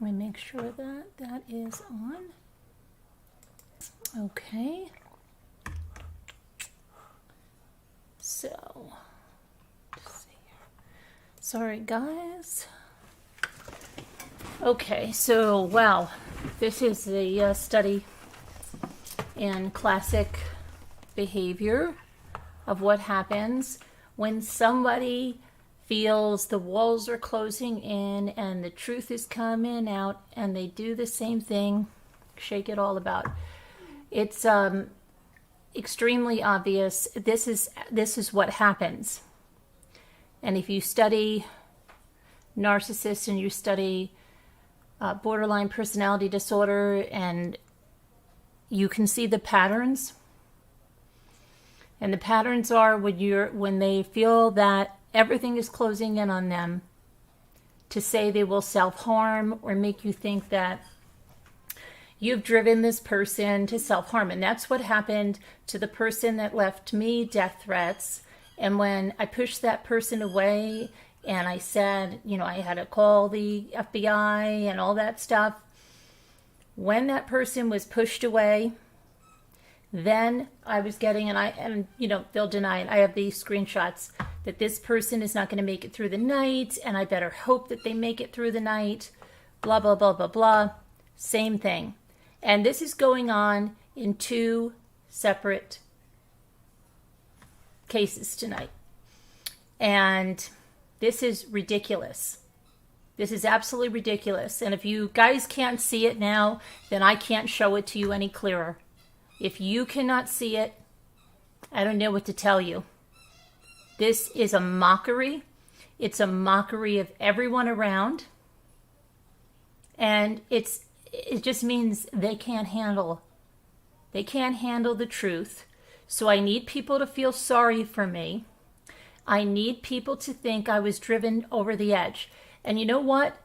Let me make sure that that is on. Okay. So, let's see here. Sorry, guys. Okay, so, wow. This is a study in classic behavior of what happens when somebody feels the walls are closing in and the truth is coming out, and they do the same thing, shake it all about. It's extremely obvious. This is what happens. And if you study narcissists and you study borderline personality disorder, and you can see the patterns. And the patterns are when they feel that everything is closing in on them, to say they will self-harm or make you think that you've driven this person to self-harm. And that's what happened to the person that left me death threats. And when I pushed that person away and I said, I had to call the FBI and all that stuff, when that person was pushed away, then I was getting, and they'll deny it, I have these screenshots, that this person is not going to make it through the night, and I better hope that they make it through the night, blah, blah, blah, blah, blah. Same thing. And this is going on in 2 separate cases tonight. And this is ridiculous. This is absolutely ridiculous. And if you guys can't see it now, then I can't show it to you any clearer. If you cannot see it, I don't know what to tell you. This is a mockery. It's a mockery of everyone around. And it just means they can't handle the truth. So I need people to feel sorry for me. I need people to think I was driven over the edge. And you know what?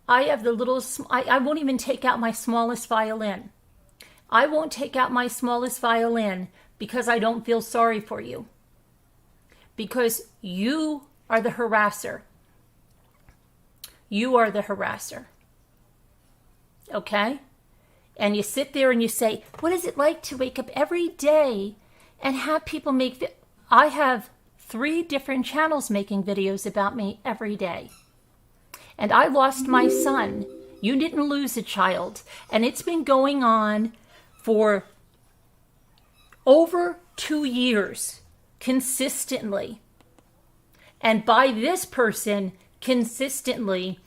I have I won't even take out my smallest violin. I won't take out my smallest violin because I don't feel sorry for you. Because you are the harasser. You are the harasser. Okay? And you sit there and you say, what is it like to wake up every day and have people make... I have 3 different channels making videos about me every day. And I lost my son. You didn't lose a child. And it's been going on for over 2 years, consistently. And by this person, consistently,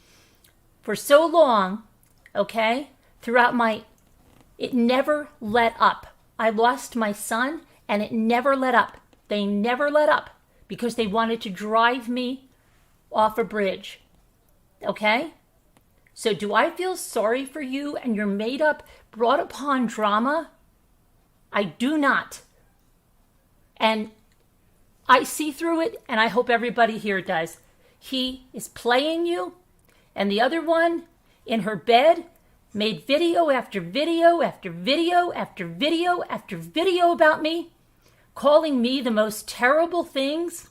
for so long, okay, it never let up. I lost my son, and it never let up. They never let up because they wanted to drive me off a bridge. Okay? So do I feel sorry for you and your made up, brought upon drama? I do not. And I see through it, and I hope everybody here does. He is playing you, and the other one in her bed made video after video after video after video after video about me, calling me the most terrible things.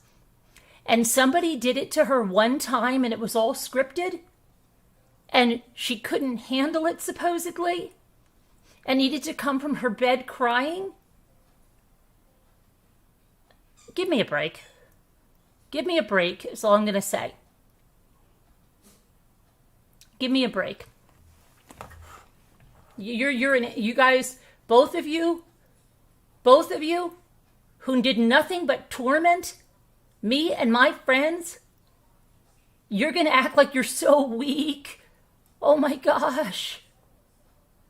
And somebody did it to her one time, and it was all scripted. And she couldn't handle it, supposedly, and needed to come from her bed crying. Give me a break. Give me a break is all I'm going to say. Give me a break. You guys, both of you who did nothing but torment me and my friends, you're going to act like you're so weak. Oh my gosh.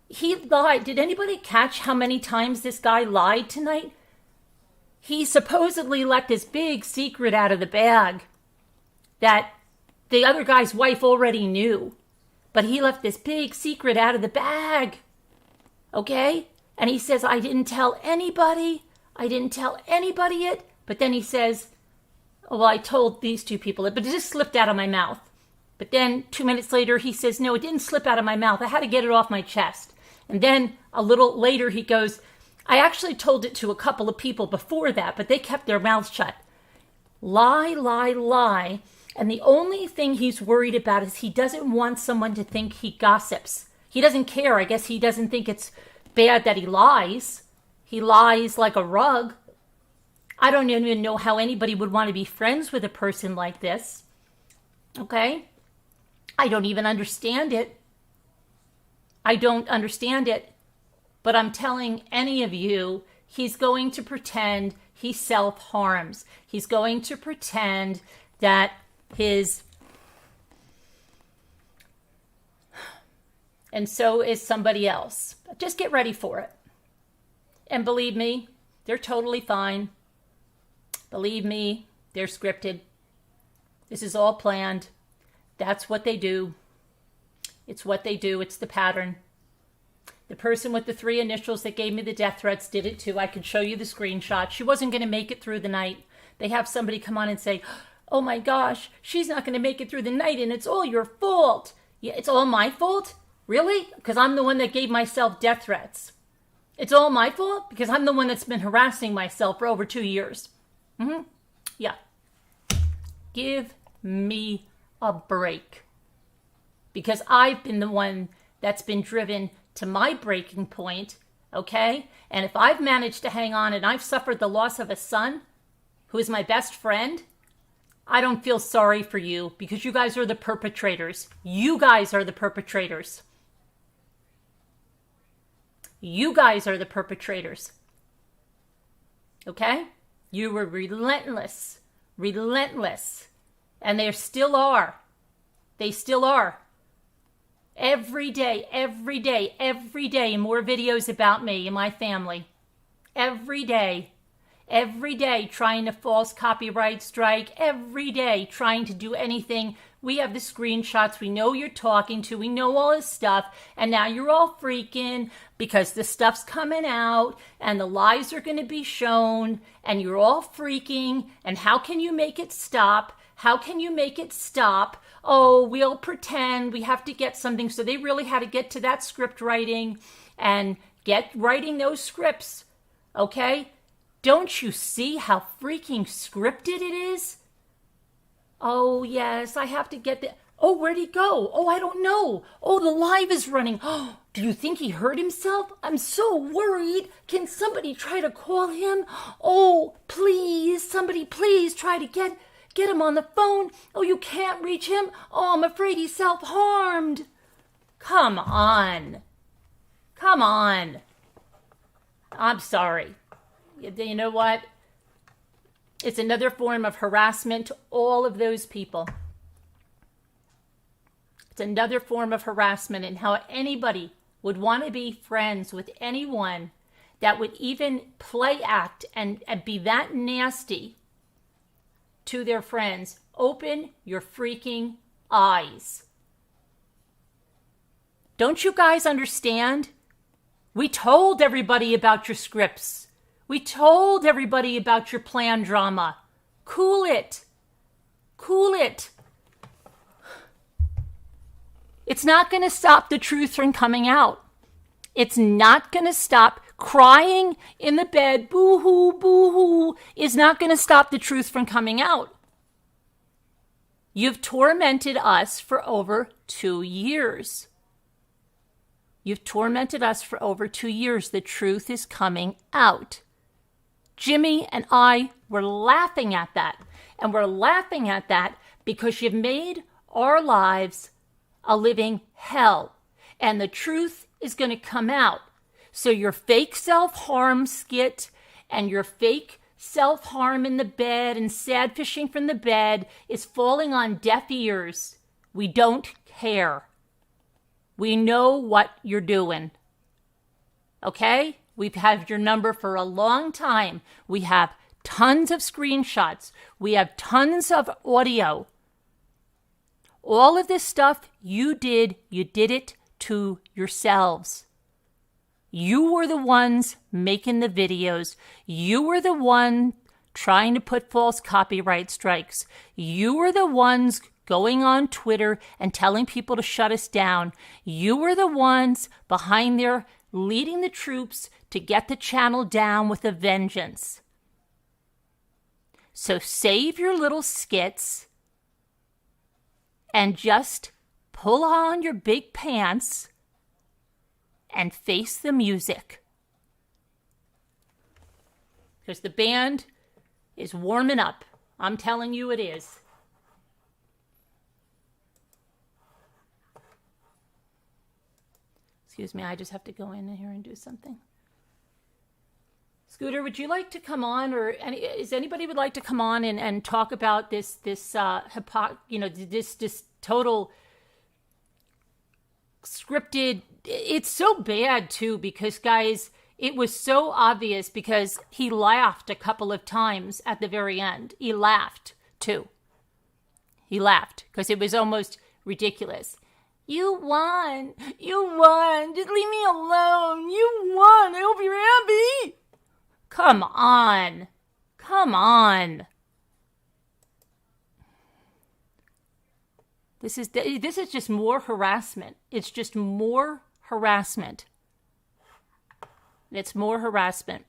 He lied. Did anybody catch how many times this guy lied tonight? He supposedly let this big secret out of the bag that the other guy's wife already knew. But he left this big secret out of the bag. Okay? And he says, I didn't tell anybody. I didn't tell anybody it. But then he says, oh, well, I told these 2 people it, but it just slipped out of my mouth. But then 2 minutes later, he says, no, it didn't slip out of my mouth. I had to get it off my chest. And then a little later, he goes, I actually told it to a couple of people before that, but they kept their mouths shut. Lie, lie, lie. And the only thing he's worried about is he doesn't want someone to think he gossips. He doesn't care. I guess he doesn't think it's bad that he lies. He lies like a rug. I don't even know how anybody would want to be friends with a person like this. Okay? I don't even understand it. I don't understand it. But I'm telling any of you, he's going to pretend he self-harms. He's going to pretend that and so is somebody else. Just get ready for it. And believe me, they're totally fine. Believe me, they're scripted. This is all planned. That's what they do. It's what they do. It's the pattern. The person with the 3 initials that gave me the death threats did it too. I could show you the screenshot. She wasn't going to make it through the night. They have somebody come on and say, oh my gosh, she's not going to make it through the night and it's all your fault. Yeah, it's all my fault? Really? Because I'm the one that gave myself death threats. It's all my fault? Because I'm the one that's been harassing myself for over 2 years. Yeah. Give me a break. Because I've been the one that's been driven to my breaking point, okay? And if I've managed to hang on and I've suffered the loss of a son who is my best friend, I don't feel sorry for you because you guys are the perpetrators. You guys are the perpetrators. You guys are the perpetrators. Okay? You were relentless. Relentless. And they still are. They still are. Every day, more videos about me and my family. Every day trying to false copyright strike. Every day trying to do anything. We have the screenshots. We know you're talking to. We know all this stuff. And now you're all freaking because the stuff's coming out and the lies are going to be shown and you're all freaking. And how can you make it stop? How can you make it stop? Oh, we'll pretend we have to get something. So they really had to get to that script writing and get writing those scripts. Okay? Don't you see how freaking scripted it is? Oh, yes, I have to get the... Oh, where'd he go? Oh, I don't know. Oh, the live is running. Oh, do you think he hurt himself? I'm so worried. Can somebody try to call him? Oh, please, somebody please try to get him on the phone. Oh, you can't reach him. Oh, I'm afraid he's self-harmed. Come on. Come on. I'm sorry. You know what? It's another form of harassment to all of those people. It's another form of harassment, and how anybody would want to be friends with anyone that would even play act and be that nasty to their friends. Open your freaking eyes. Don't you guys understand? We told everybody about your scripts. We told everybody about your planned drama. Cool it. Cool it. It's not going to stop the truth from coming out. It's not going to stop. Crying in the bed, boo-hoo, boo-hoo, is not going to stop the truth from coming out. You've tormented us for over 2 years. You've tormented us for over 2 years. The truth is coming out. Jimmy and I were laughing at that. And we're laughing at that because you've made our lives a living hell. And the truth is going to come out. So your fake self-harm skit and your fake self-harm in the bed and sad fishing from the bed is falling on deaf ears. We don't care. We know what you're doing. Okay? We've had your number for a long time. We have tons of screenshots. We have tons of audio. All of this stuff you did it to yourselves. You were the ones making the videos. You were the one trying to put false copyright strikes. You were the ones going on Twitter and telling people to shut us down. You were the ones behind there leading the troops to get the channel down with a vengeance. So save your little skits and just pull on your big pants and face the music. Because the band is warming up. I'm telling you it is. Excuse me, I just have to go in here and do something. Scooter, would you like to come on, or is anybody would like to come on and talk about this total scripted? It's so bad too, because guys, it was so obvious, because he laughed a couple of times at the very end. He laughed too. He laughed because it was almost ridiculous. You won. You won. Just leave me alone. You won. I hope you're happy. Come on. Come on. This is just more harassment. It's just more harassment. It's more harassment.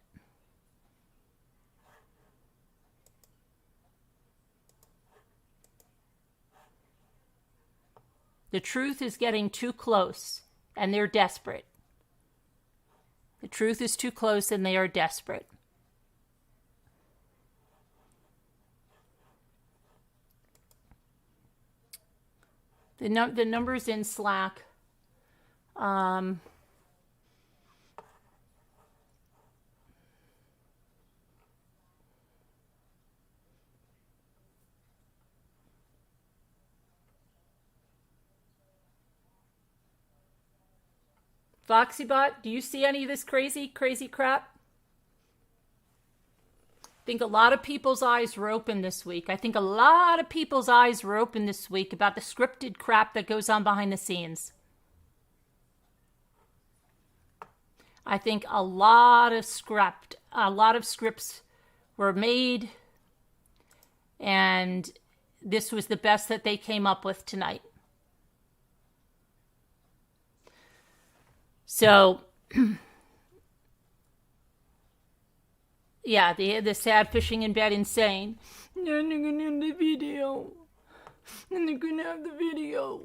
The truth is getting too close, and they're desperate. The truth is too close, and they are desperate. The numbers in Slack. Foxybot, do you see any of this crazy crap? I think a lot of people's eyes were open this week. I think a lot of people's eyes were open this week about the scripted crap that goes on behind the scenes. I think a lot of scripts were made, and this was the best that they came up with tonight. So, yeah, the sad fishing in bed insane. They're gonna have the video. And they're gonna have the video.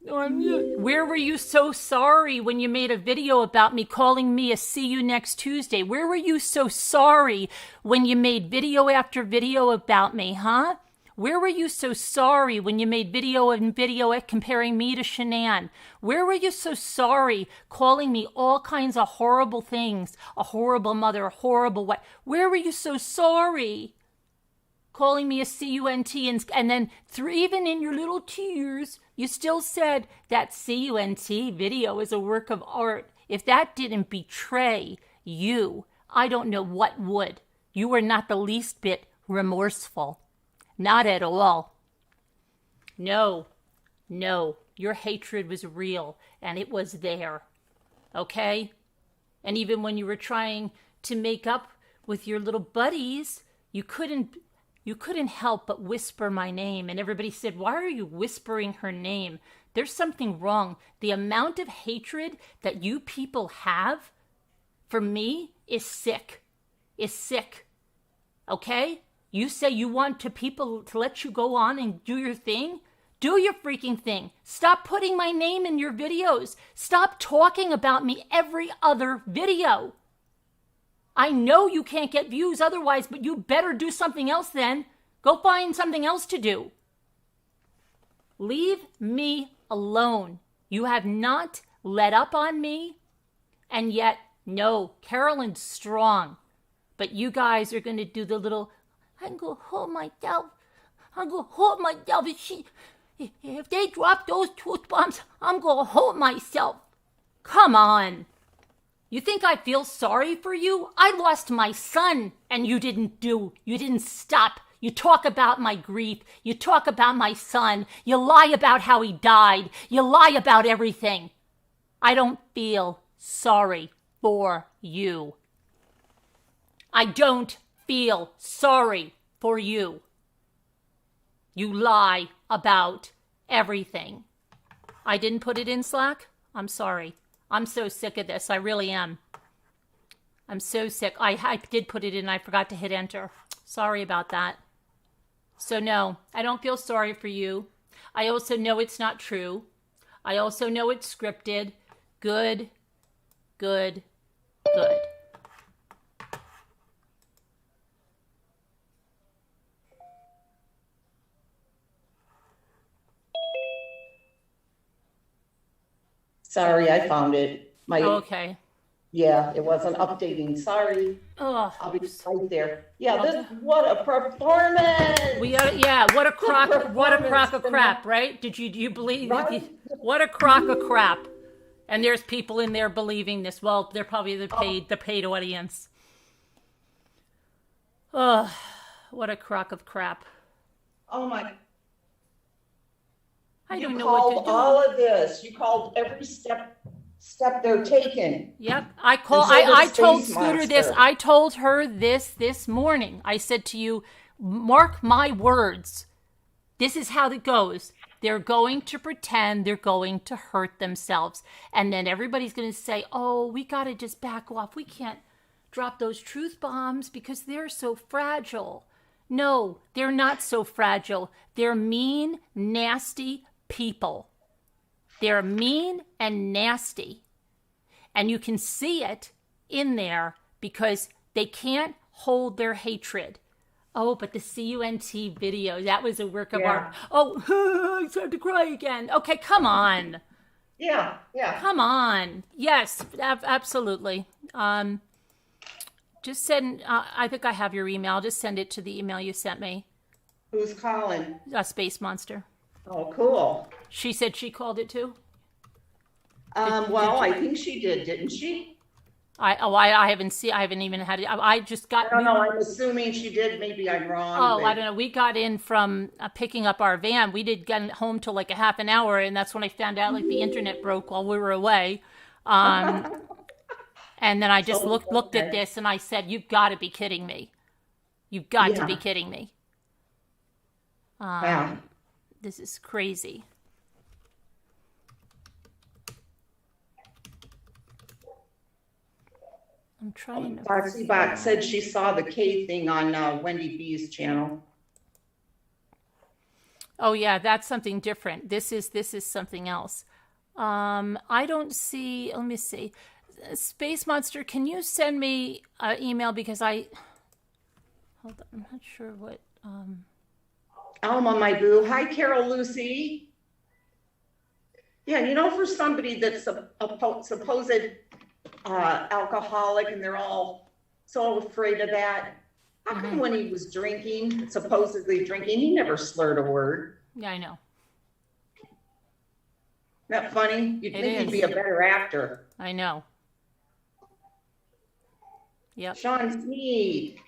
Where were you so sorry when you made a video about me calling me a see you next Tuesday? Where were you so sorry when you made video after video about me, huh? Where were you so sorry when you made video and video comparing me to Shanann? Where were you so sorry calling me all kinds of horrible things? A horrible mother, a horrible wife. Where were you so sorry calling me a CUNT? And then even in your little tears, you still said that CUNT video is a work of art. If that didn't betray you, I don't know what would. You were not the least bit remorseful. Not at all. No. Your hatred was real, and it was there. Okay? And even when you were trying to make up with your little buddies, you couldn't help but whisper my name. And everybody said, why are you whispering her name? There's something wrong. The amount of hatred that you people have for me is sick. Okay? You say you want people to let you go on and do your thing? Do your freaking thing. Stop putting my name in your videos. Stop talking about me every other video. I know you can't get views otherwise, but you better do something else then. Go find something else to do. Leave me alone. You have not let up on me. And yet, no, Carolyn's strong. But you guys are going to do the little... I'm going to hold myself. If they drop those truth bombs, I'm going to hold myself. Come on. You think I feel sorry for you? I lost my son, and you didn't stop. You talk about my grief. You talk about my son. You lie about how he died. You lie about everything. I don't feel sorry for you. I don't feel sorry for you. You lie about everything. I didn't put it in Slack. I'm sorry. I'm so sick of this. I really am. I'm so sick. I did put it in. I forgot to hit enter. Sorry about that. So no, I don't feel sorry for you. I also know it's not true. I also know it's scripted. Good, good, good. Sorry, I found it. Okay. Yeah, it wasn't updating. Sorry. Oh, I'll be right there. Yeah, okay. what a performance. We got yeah. What a crock! What a crock of Performance crap! Right? Do you believe? right? What a crock of crap! And there's people in there believing this. Well, they're probably the paid audience. Oh, what a crock of crap! Oh my, I you don't know what to called do. all of this. You called every step they're taking. Yep, And so I does told Space Scooter this. Monster. I told her this morning. I said to you, mark my words. This is how it goes. They're going to pretend they're going to hurt themselves. And then everybody's going to say, oh, we got to just back off. We can't drop those truth bombs because they're so fragile. No, they're not so fragile. They're mean, nasty people. They're mean and nasty. And you can see it in there because they can't hold their hatred. Oh, but the CUNT video, that was a work of art. Oh, I started to cry again. Okay, come on. Yeah, yeah. Come on. Yes, absolutely. Just send, I think I have your email. Just send it to the email you sent me. Who's calling? Space Monster. Oh, cool. She said she called it too? Well, I think she did, didn't she? I haven't seen. I haven't even had it. I just got. I don't know. I'm assuming she did. Maybe I'm wrong. Oh, I don't know. We got in from picking up our van. We did get home till like a half an hour, and that's when I found out like the internet broke while we were away. And then I just looked at this and I said, "You've got to be kidding me! You've got to be kidding me! Yeah. This is crazy." I'm trying to. Foxy Bot said she saw the K thing on Wendy B's channel. Oh yeah, that's something different. This is something else. I don't see. Let me see. Space Monster, can you send me an email because I. Hold on, I'm not sure what. Alma, my boo. Hi, Carol Lucy. Yeah, you know, for somebody that's a supposed alcoholic and they're all so afraid of that. How come when he was drinking, supposedly drinking, he never slurred a word? Yeah, I know. Isn't that funny? You'd think he'd be a better actor. I know. Yep. Sean Sneed.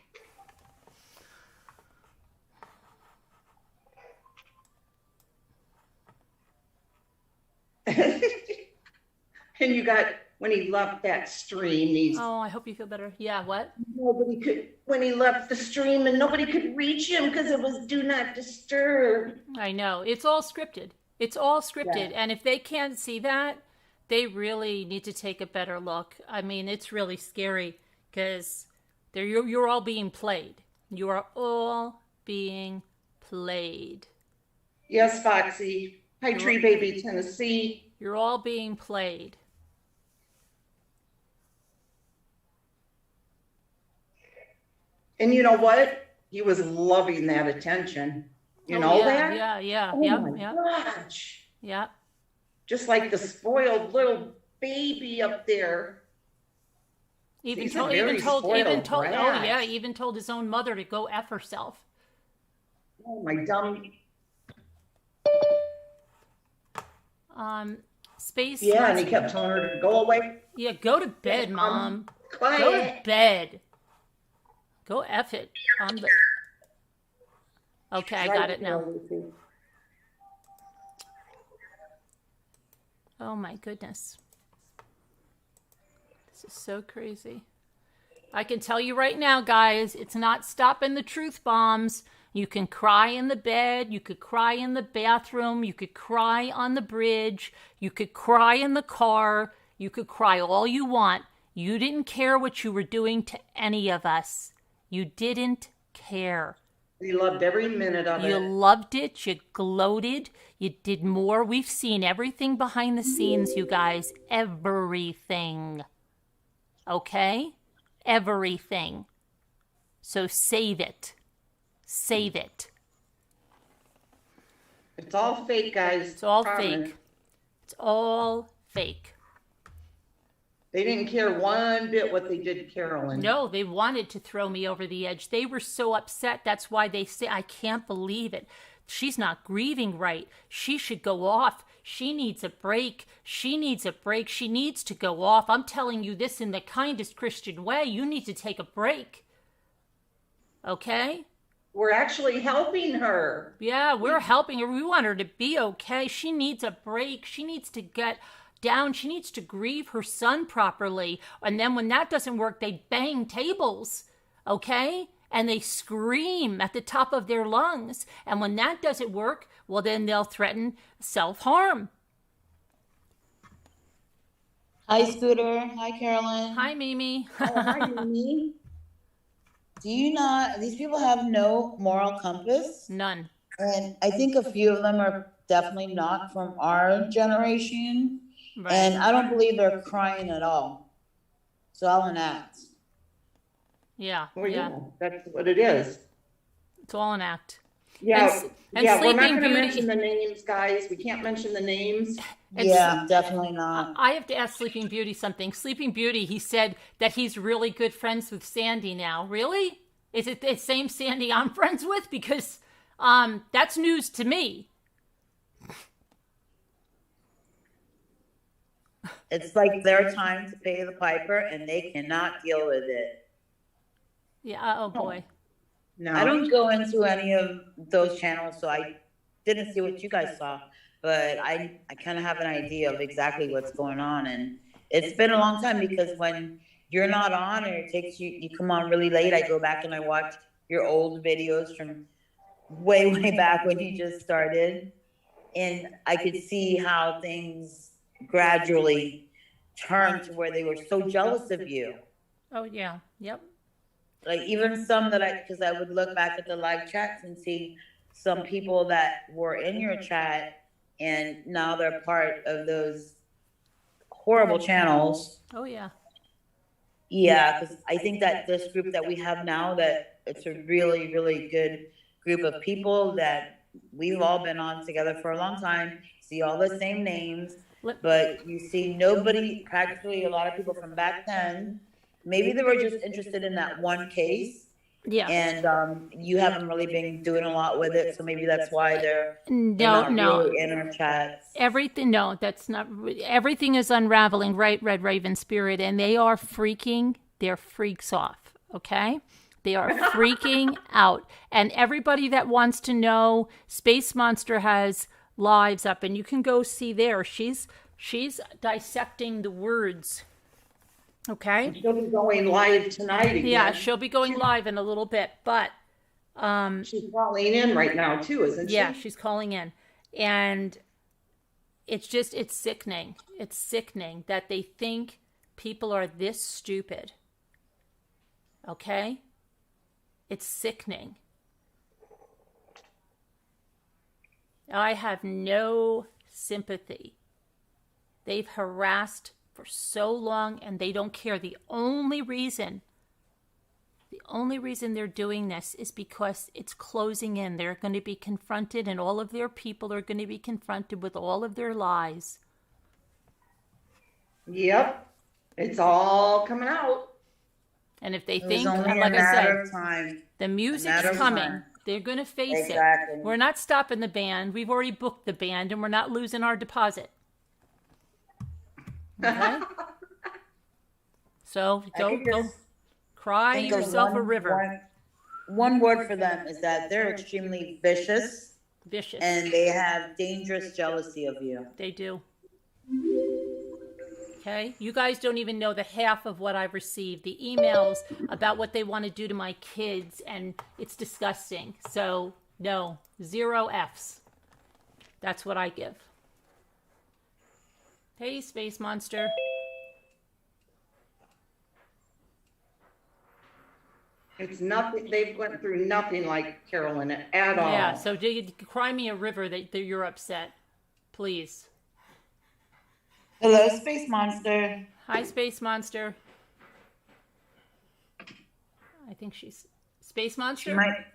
And you got when he left that stream. Oh, I hope you feel better. Yeah, what? Nobody could, when he left the stream and nobody could reach him because it was do not disturb. I know. It's all scripted. It's all scripted. Yeah. And if they can't see that, they really need to take a better look. I mean, it's really scary because you're all being played. You are all being played. Yes, Foxy. Hi, Tree Baby, Tennessee. You're all being played. And you know what? He was loving that attention. You know that? Yeah. Oh my gosh. Yeah. Just like the spoiled little baby up there. Even told, oh yeah, even told his own mother to go F herself. Oh my dumb. Space. Yeah, and he kept telling her to go away. Yeah, go to bed, Mom. Quiet. Go to bed. Go F it. Okay, I got it now. Oh my goodness. This is so crazy. I can tell you right now, guys, it's not stopping the truth bombs. You can cry in the bed. You could cry in the bathroom. You could cry on the bridge. You could cry in the car. You could cry all you want. You didn't care what you were doing to any of us. You didn't care. We loved every minute of You it. loved it. You gloated. You did more. We've seen everything behind the scenes, you guys. Everything. Okay? Everything. So save it. Save it. It's all fake, guys. It's all Promise. fake. It's all fake. They didn't care one bit what they did, Carolyn. No, they wanted to throw me over the edge. They were so upset. That's why they say, I can't believe it. She's not grieving right. She should go off. She needs a break. She needs a break. She needs to go off. I'm telling you this in the kindest Christian way. You need to take a break. Okay? We're actually helping her. Yeah, we're helping her. We want her to be okay. She needs a break. She needs to get down. She needs to grieve her son properly. And then when that doesn't work, they bang tables, okay? And they scream at the top of their lungs. And when that doesn't work, well, then they'll threaten self-harm. Hi, Scooter. Hi, Carolyn. Hi, Mimi. Hi, Mimi. Do you not, these people have no moral compass? None. And I think a few of them are definitely not from our generation. Right. And I don't believe they're crying at all. It's all an act. Yeah, Well, yeah. yeah, that's what it is. It's all an act. Yeah, and yeah, we're not Sleeping gonna Beauty- mention the names, guys. We can't mention the names. Yeah, definitely not. I have to ask Sleeping Beauty something. Sleeping Beauty, he said that he's really good friends with Sandy now. Really? Is it the same Sandy I'm friends with? Because that's news to me. It's like their time to pay the piper and they cannot deal with it. Yeah, oh boy. No. I don't go into any of those channels, so I didn't see what you guys saw, but I kind of have an idea of exactly what's going on. And it's been a long time because when you're not on or it takes you, you come on really late, I go back and I watch your old videos from way, way back when you just started. And I could see how things gradually turned to where they were so jealous of you. Oh yeah. Yep. Like even some that because I would look back at the live chats and see some people that were in your chat and now they're part of those horrible channels. Oh yeah. Yeah, because I think that this group that we have now, that it's a really, really good group of people that we've all been on together for a long time, see all the same names, but you see nobody, practically a lot of people from back then, maybe they were just interested in that one case. Yeah. And you haven't really been doing a lot with it, so maybe that's why they're not No. really in our chats. Everything, no, that's not, everything is unraveling, right, Red Raven Spirit, and they are freaking their freaks off, okay? They are freaking out. And everybody that wants to know, Space Monster has lives up, and you can go see there. She's dissecting the words, okay? She'll be going live tonight again. Yeah, she'll be going live in a little bit, but She's calling in right now too, isn't she? yeah, she's calling in. And it's sickening. It's sickening that they think people are this stupid. Okay? It's sickening. I have no sympathy. They've harassed for so long and they don't care. The only reason they're doing this is because it's closing in. They're going to be confronted, and all of their people are going to be confronted with all of their lies. Yep. It's all coming out. And if they It was think, only like a I matter said, of time. the music's matter of coming, time. they're going to face Exactly. it. We're not stopping the band. We've already booked the band, and we're not losing our deposit. Okay? So go cry Think of yourself a river. One word for them is that they're extremely vicious Vicious. and they have dangerous jealousy of you. They do. Okay? You guys don't even know the half of what I've received. The emails about what they want to do to my kids, and it's disgusting. So, no, 0 Fs. That's what I give. Hey, Space Monster. It's nothing, they went through nothing like Carolyn at all. Yeah, so cry me a river that you're upset. Please. Hello, Space Monster. Hi, Space Monster. I think she's Space Monster. She might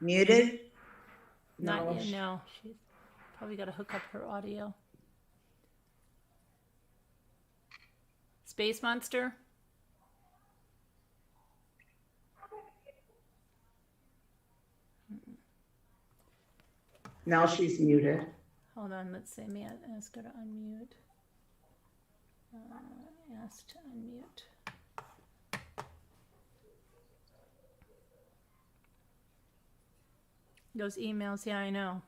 muted. Not No, yet. No, she's probably got to hook up her audio. Space Monster. Now she's muted. Hold on. Let's see. May I ask her to unmute? Ask to unmute. Those emails, yeah, I know.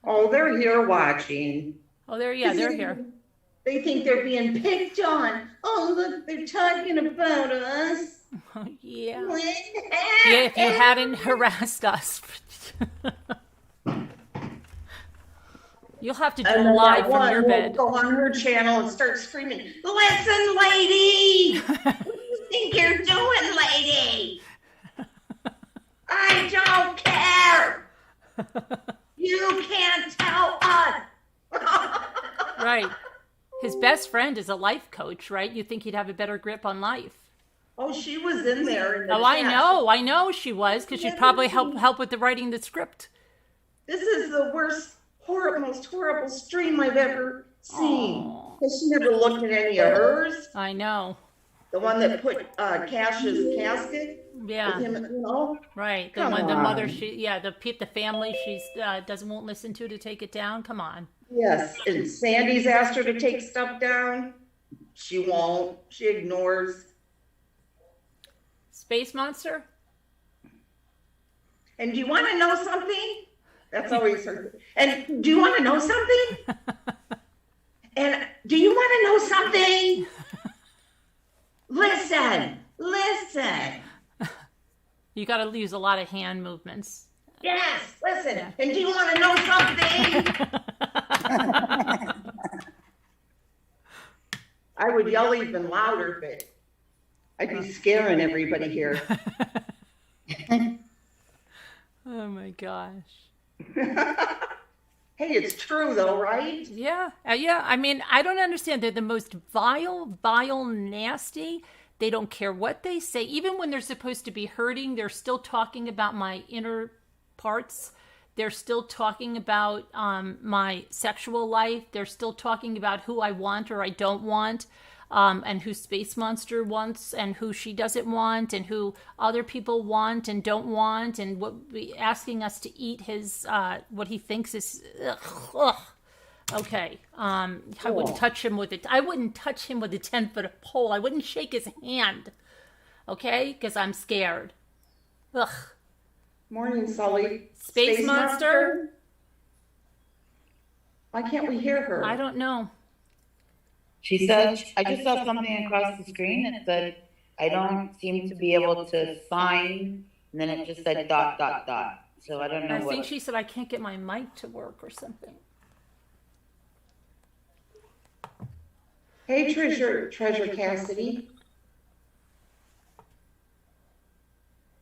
Oh, they're here watching. Oh, they're here. They think they're being picked on. Oh, look, they're talking about us. Oh, yeah. Yeah, if you hadn't harassed us. You'll have to do And a then live that from one your will bed. go on her channel and start screaming, "Listen, lady! What do you think you're doing, lady? I don't care. You can't tell us." Right. His best friend is a life coach, right? You think he'd have a better grip on life. Oh, she was in there. In the Oh, I chat. know she was, because she'd probably help with the writing the script. This is the worst, most horrible stream I've ever seen. Aw. Has she never looked at any of hers? I know. The one that put Cash's casket Yeah. with him, you know? Right. The Come one, the mother, on. the family she's won't listen to take it down. Come on. Yes, and Sandy's asked her to take stuff down. She won't. She ignores. Space Monster? And do you want to know something? That's always her. And do you want to know something? And do you want to know something? Listen. You got to use a lot of hand movements. Yes, listen. Yeah. And do you want to know something? I would yell even louder, but I'd be scaring everybody here. Oh my gosh. Hey, it's true though, right? Yeah. Yeah. I mean, I don't understand. They're the most vile, nasty. They don't care what they say. Even when they're supposed to be hurting, they're still talking about my inner parts. They're still talking about my sexual life. They're still talking about who I want or I don't want, and who Space Monster wants and who she doesn't want, and who other people want and don't want, and asking us to eat his what he thinks is. Ugh. Okay, I wouldn't touch him with it. I wouldn't touch him with a 10-foot pole. I wouldn't shake his hand. Okay, because I'm scared. Ugh. Morning, Sully. Space Monster? Why can't we hear her? I don't know. She said, I just saw something across the screen that said, I don't seem to be able to sign, and then it just said ... So I don't know I what. think she said I can't get my mic to work or something. Hey, Treasure Cassidy.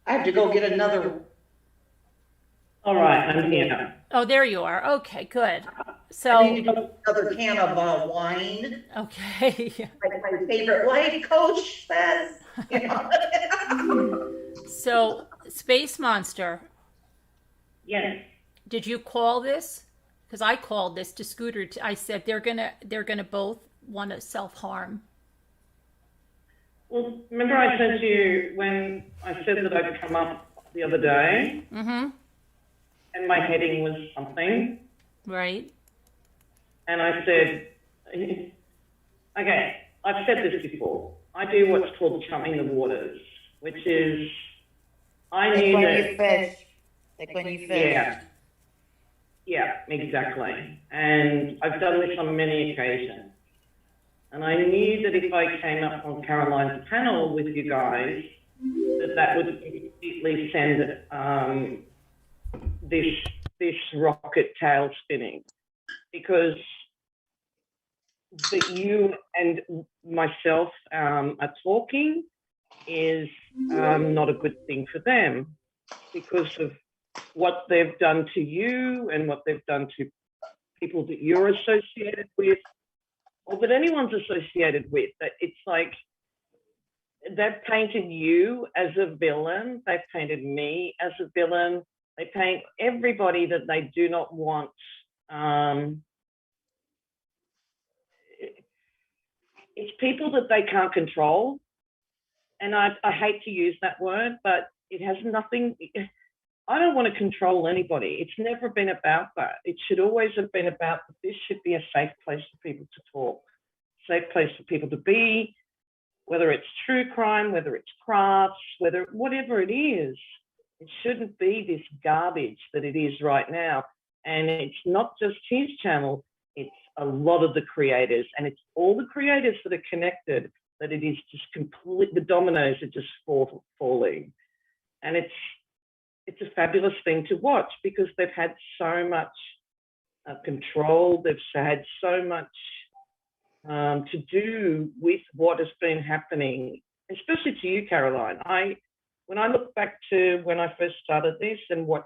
I have to go get another. All right, I'm here. Oh, there you are. Okay, good. I So, need to go get another can of wine. okay. Like my favorite life coach says. You know? So, Space Monster, Yes. did you call this? Because I called this to Scooter. I said they're gonna both want to self-harm. Well, remember I said to you when I said that I'd come up the other day, Mm-hmm. and my heading was something, Right. and I said, okay, I've said this before. I do what's called chumming the waters, which is I Like knew when that. you fish. Like when you fish. Yeah. Yeah, exactly. And I've done this on many occasions. And I knew that if I came up on Caroline's panel with you guys, that would completely send this this rocket tail spinning, because that you and myself are talking is not a good thing for them, because of what they've done to you and what they've done to people that you're associated with, or that anyone's associated with. That it's like they've painted you as a villain, they've painted me as a villain, they paint everybody that they do not want. It's people that they can't control. And I hate to use that word, but it has nothing, I don't want to control anybody. It's never been about that. It should always have been about that this should be a safe place for people to talk, safe place for people to be, whether it's true crime, whether it's crafts, whatever it is. It shouldn't be this garbage that it is right now. And it's not just his channel, it's a lot of the creators, and it's all the creators that are connected, that it is just complete, the dominoes are just falling. And it's a fabulous thing to watch, because they've had so much control, they've had so much to do with what has been happening, especially to you, Caroline. When I look back to when I first started this and when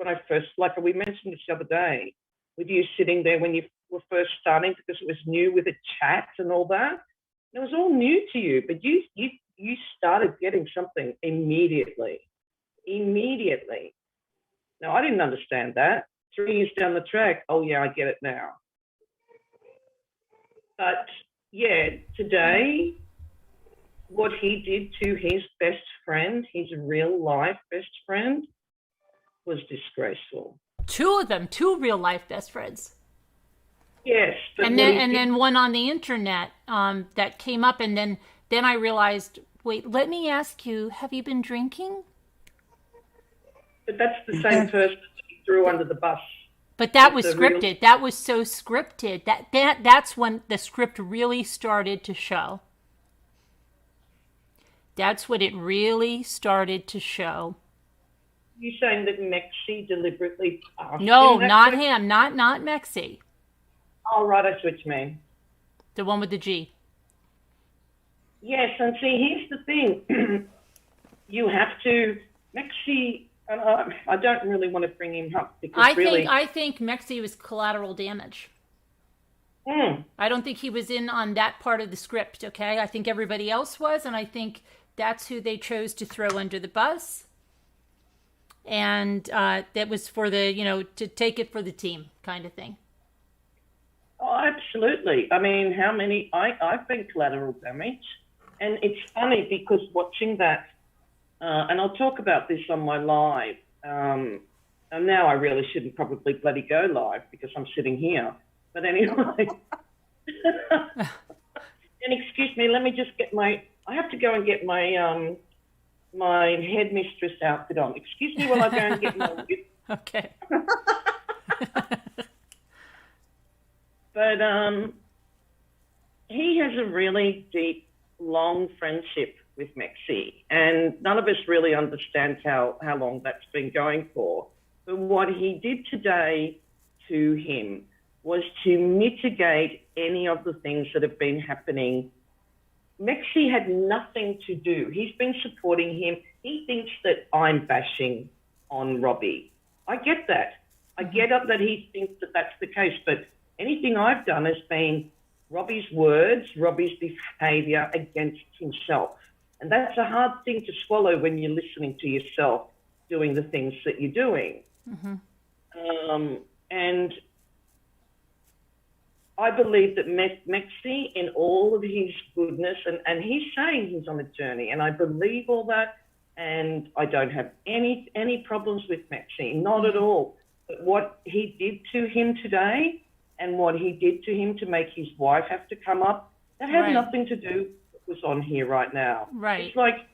I first, like we mentioned this the other day, with you sitting there when you were first starting, because it was new with the chat and all that. It was all new to you, but you started getting something immediately. Now, I didn't understand that. 3 years down the track, oh yeah, I get it now. But yeah, today, what he did to his best friend, his real life best friend, was disgraceful. Two of them, two real life best friends. Yes. But and then one on the internet that came up, and then I realized, wait, let me ask you, have you been drinking? But that's the same person that he threw under the bus. But that was scripted. That was so scripted. That's when the script really started to show. That's what it really started to show. You saying that Mexi deliberately asked No, him not him. Not Mexi. Oh, right, I see what you mean. The one with the G. Yes, and see, here's the thing. You have to, Mexi, and I don't really want to bring him up, because I think Mexi was collateral damage. I don't think he was in on that part of the script, okay? I think everybody else was, and I think that's who they chose to throw under the bus. And that was for the, to take it for the team kind of thing. Oh, absolutely. I mean, I've been collateral damage. And it's funny, because watching that, and I'll talk about this on my live, and now I really shouldn't probably bloody go live, because I'm sitting here. But anyway, and excuse me, let me just get I have to go and get my my headmistress outfit on. Excuse me while I go and get my whip. Okay. But he has a really deep, long friendship with Mexi, and none of us really understand how long that's been going for. But what he did today to him was to mitigate any of the things that have been happening. Mexi had nothing to do. He's been supporting him. He thinks that I'm bashing on Robbie. I get that. I get that he thinks that that's the case, but anything I've done has been Robbie's words, Robbie's behaviour against himself. And that's a hard thing to swallow when you're listening to yourself doing the things that you're doing. Mm-hmm. And I believe that Mexi, in all of his goodness, and he's saying he's on a journey, and I believe all that, and I don't have any problems with Mexi, not at all. But what he did to him today, and what he did to him to make his wife have to come up, that had nothing to do with what was on here right now. Right. It's like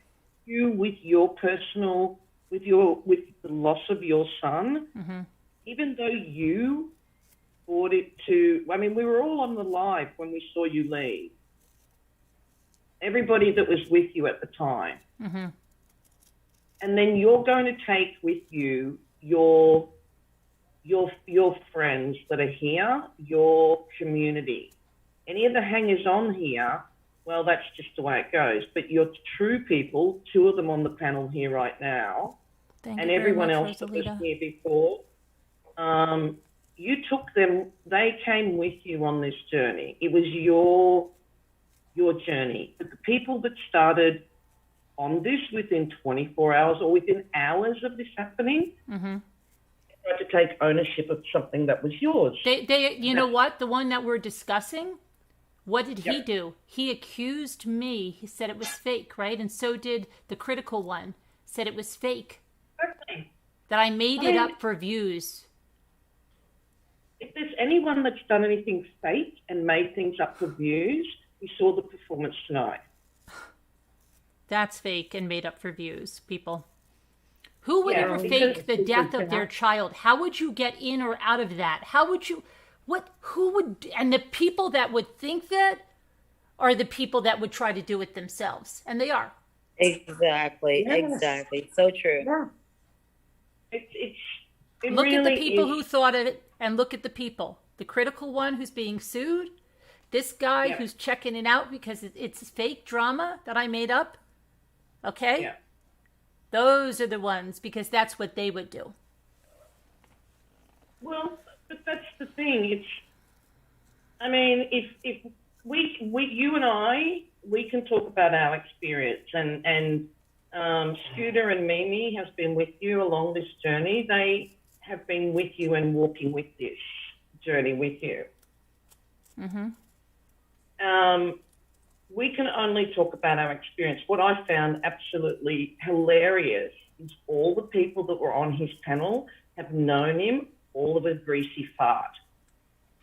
you with your personal, with the loss of your son, mm-hmm. Even though you brought it to, I mean, we were all on the live when we saw you leave. Everybody that was with you at the time. Mm-hmm. And then you're going to take with you your your friends that are here, your community. Any of the hangers on here, well, that's just the way it goes. But your true people, two of them on the panel here right now, Thank and you very everyone much, else that was Rosalita. here before, you took them, they came with you on this journey. It was your journey. But the people that started on this within 24 hours or within hours of this happening, tried to take ownership of something that was yours. You know what? The one that we're discussing, what did he Yep. do? He accused me. He said it was fake, right? And so did the critical one. Said it was fake. Exactly. That I made it up for views. If there's anyone that's done anything fake and made things up for views, we saw the performance tonight. That's fake and made up for views, people. Who would Yeah, ever because fake the death of their child? How would you get in or out of that? How would you, who would, and the people that would think that are the people that would try to do it themselves. And they are. Exactly. Yes. Exactly. So true. Yeah. It Look at really the people is. who thought of it and look at the people. The critical one who's being sued, this guy Yeah. who's checking it out because it's fake drama that I made up. Okay? Yeah. Those are the ones because that's what they would do. Well, but that's the thing. I mean, if you and I, we can talk about our experience, and Scooter and Mimi has been with you along this journey. They have been with you and walking with this journey with you. We can only talk about our experience. What I found absolutely hilarious is all the people that were on his panel have known him all of a greasy fart.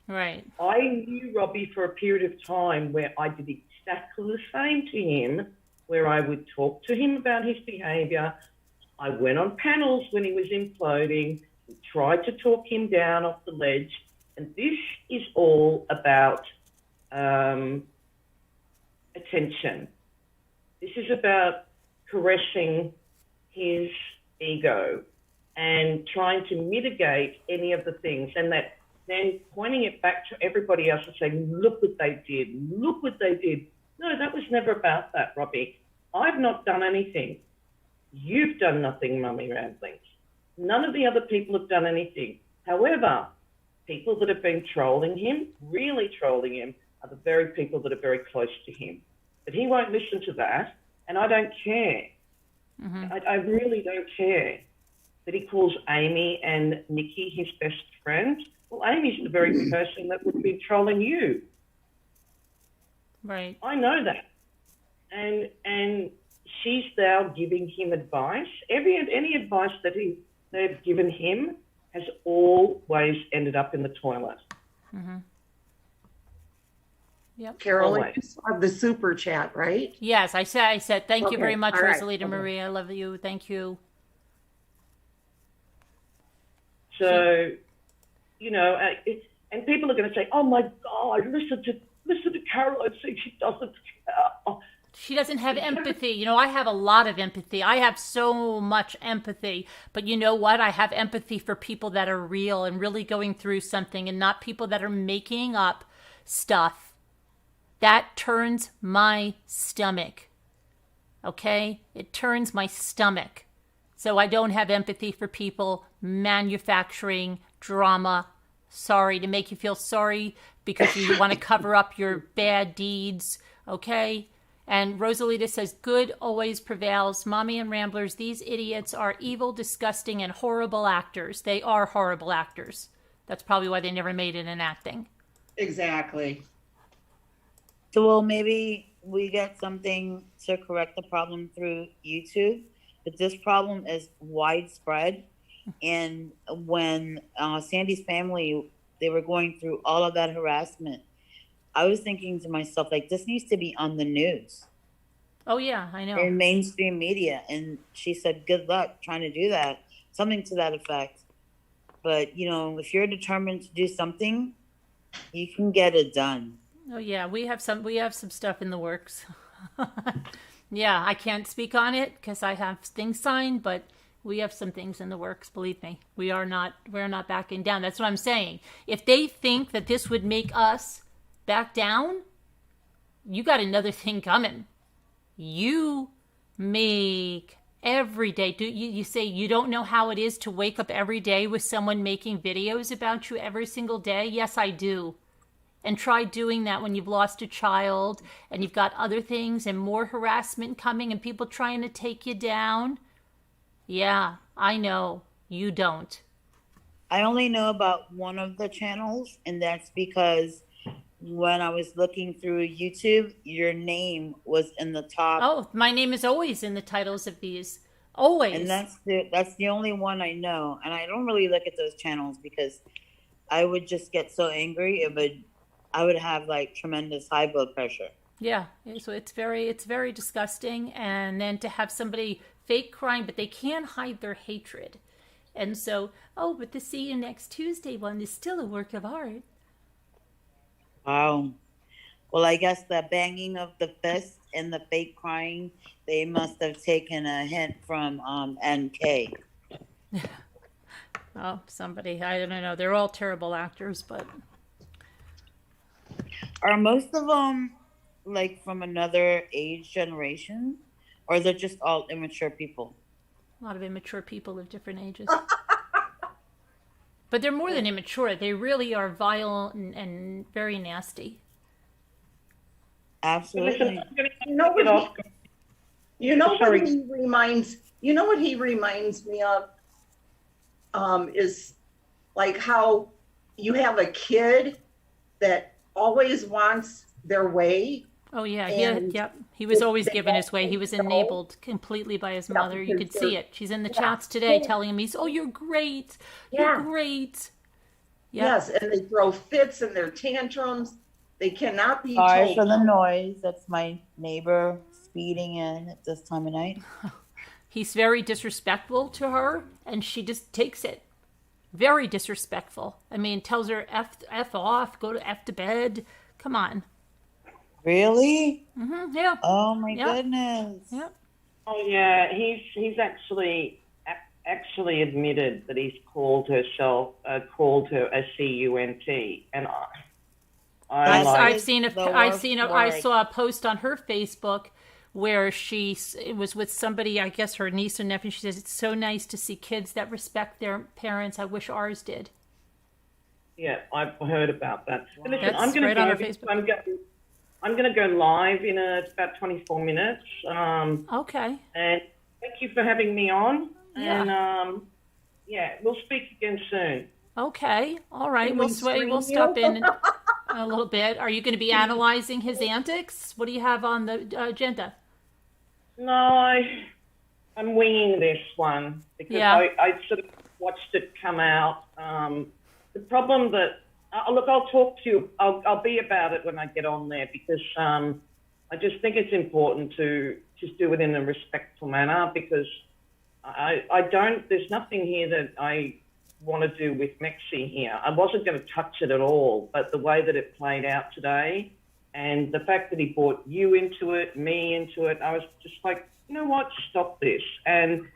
Right. I knew Robbie for a period of time where I did exactly the same to him, where I would talk to him about his behaviour. I went on panels when he was imploding, tried to talk him down off the ledge. And this is all about attention. This is about caressing his ego and trying to mitigate any of the things, and that then pointing it back to everybody else and saying, look what they did, look what they did. No, that was never about that, Robbie. I've not done anything. You've done nothing, Mummy Ramblings. None of the other people have done anything. However, people that have been trolling him, really trolling him, are the very people that are very close to him. But he won't listen to that, and I don't care. I really don't care that he calls Amy and Nikki his best friend. Well, Amy's the very person that would be trolling you. Right. I know that. And she's now giving him advice. Any advice that they've given him has always ended up in the toilet. Yep. Carol, Always. you saw the super chat, right? Yes, I said thank you Okay, very much, all right, Rosalita okay. Marie. I love you. Thank you. So, you know, and people are going to say, "Oh my God, listen to Carol and see she doesn't." She doesn't have empathy. You know, I have a lot of empathy. I have so much empathy. But you know what? I have empathy for people that are real and really going through something, and not people that are making up stuff. That turns my stomach. Okay? It turns my stomach. So I don't have empathy for people manufacturing drama. Sorry, to make you feel sorry because you want to cover up your bad deeds. Okay? And Rosalita says, good always prevails. Mommy and Ramblers, these idiots are evil, disgusting, and horrible actors. They are horrible actors. That's probably why they never made it in acting. Exactly. So, well, maybe we get something to correct the problem through YouTube, but this problem is widespread. And when Sandy's family, they were going through all of that harassment, I was thinking to myself, like, this needs to be on the news. Oh, yeah, I know. In mainstream media. And she said, good luck trying to do that. Something to that effect. But, you know, if you're determined to do something, you can get it done. Oh, yeah, we have some stuff in the works. Yeah, I can't speak on it because I have things signed, but We have some things in the works, believe me. We're not backing down. That's what I'm saying. If they think that this would make us back down, you got another thing coming. You make every day. You say you don't know how it is to wake up every day with someone making videos about you every single day? Yes, I do. And try doing that when you've lost a child and you've got other things and more harassment coming and people trying to take you down. Yeah, I know. You don't. I only know about one of the channels, and that's because when I was looking through YouTube, your name was in the top. Oh, my name is always in the titles of these. Always. And that's the only one I know. And I don't really look at those channels because I would just get so angry. I would have like tremendous high blood pressure. Yeah, so it's very disgusting. And then to have somebody fake crying, but they can't hide their hatred. And so, but the See You Next Tuesday one is still a work of art. Wow. Well, I guess the banging of the fist and the fake crying, they must have taken a hint from NK. Oh, somebody, I don't know. They're all terrible actors, but Are most of them like from another age generation, or they're just all immature people? a lot of immature people of different ages. But they're more than immature. They really are vile and very nasty. Absolutely. You know Get off. what you know Sorry. what he reminds me of is like how you have a kid that always wants their way. Oh yeah, And yep. He was always they given his don't way. He was think so. enabled completely by his mother. You could because see they're- it. She's in the yeah. chats today Yeah. telling him you're great. Yeah. You're great. Yep. Yes, and they throw fits and their tantrums. They cannot be Sorry told. for the noise. That's my neighbor speeding in at this time of night. He's very disrespectful to her, and she just takes it. Very disrespectful. I mean, tells her F off, go to bed. Come on. Really? Yeah. Oh my Yep. goodness. Yep. Oh yeah, he's actually admitted that he's called her a CUNT, and I That's- like. I've seen the I worst word. saw a post on her Facebook where it was with somebody, I guess her niece or nephew. She says it's so nice to see kids that respect their parents. I wish ours did. Yeah, I've heard about that. But listen, That's I'm going right to on go. our Facebook. I'm going to go live in about 24 minutes. Okay. And thank you for having me on. Yeah. And we'll speak again soon. Okay. All right. Can We'll we we'll screen stop you? in a little bit. Are you going to be analyzing his antics? What do you have on the agenda? No, I'm winging this one because Yeah. I sort of watched it come out. The problem that look, I'll talk to you. I'll be about it when I get on there because I just think it's important to just do it in a respectful manner because I don't. There's nothing here that I want to do with Mexi here. I wasn't going to touch it at all, but the way that it played out today and the fact that he brought you into it, me into it, I was just like, you know what, stop this. And,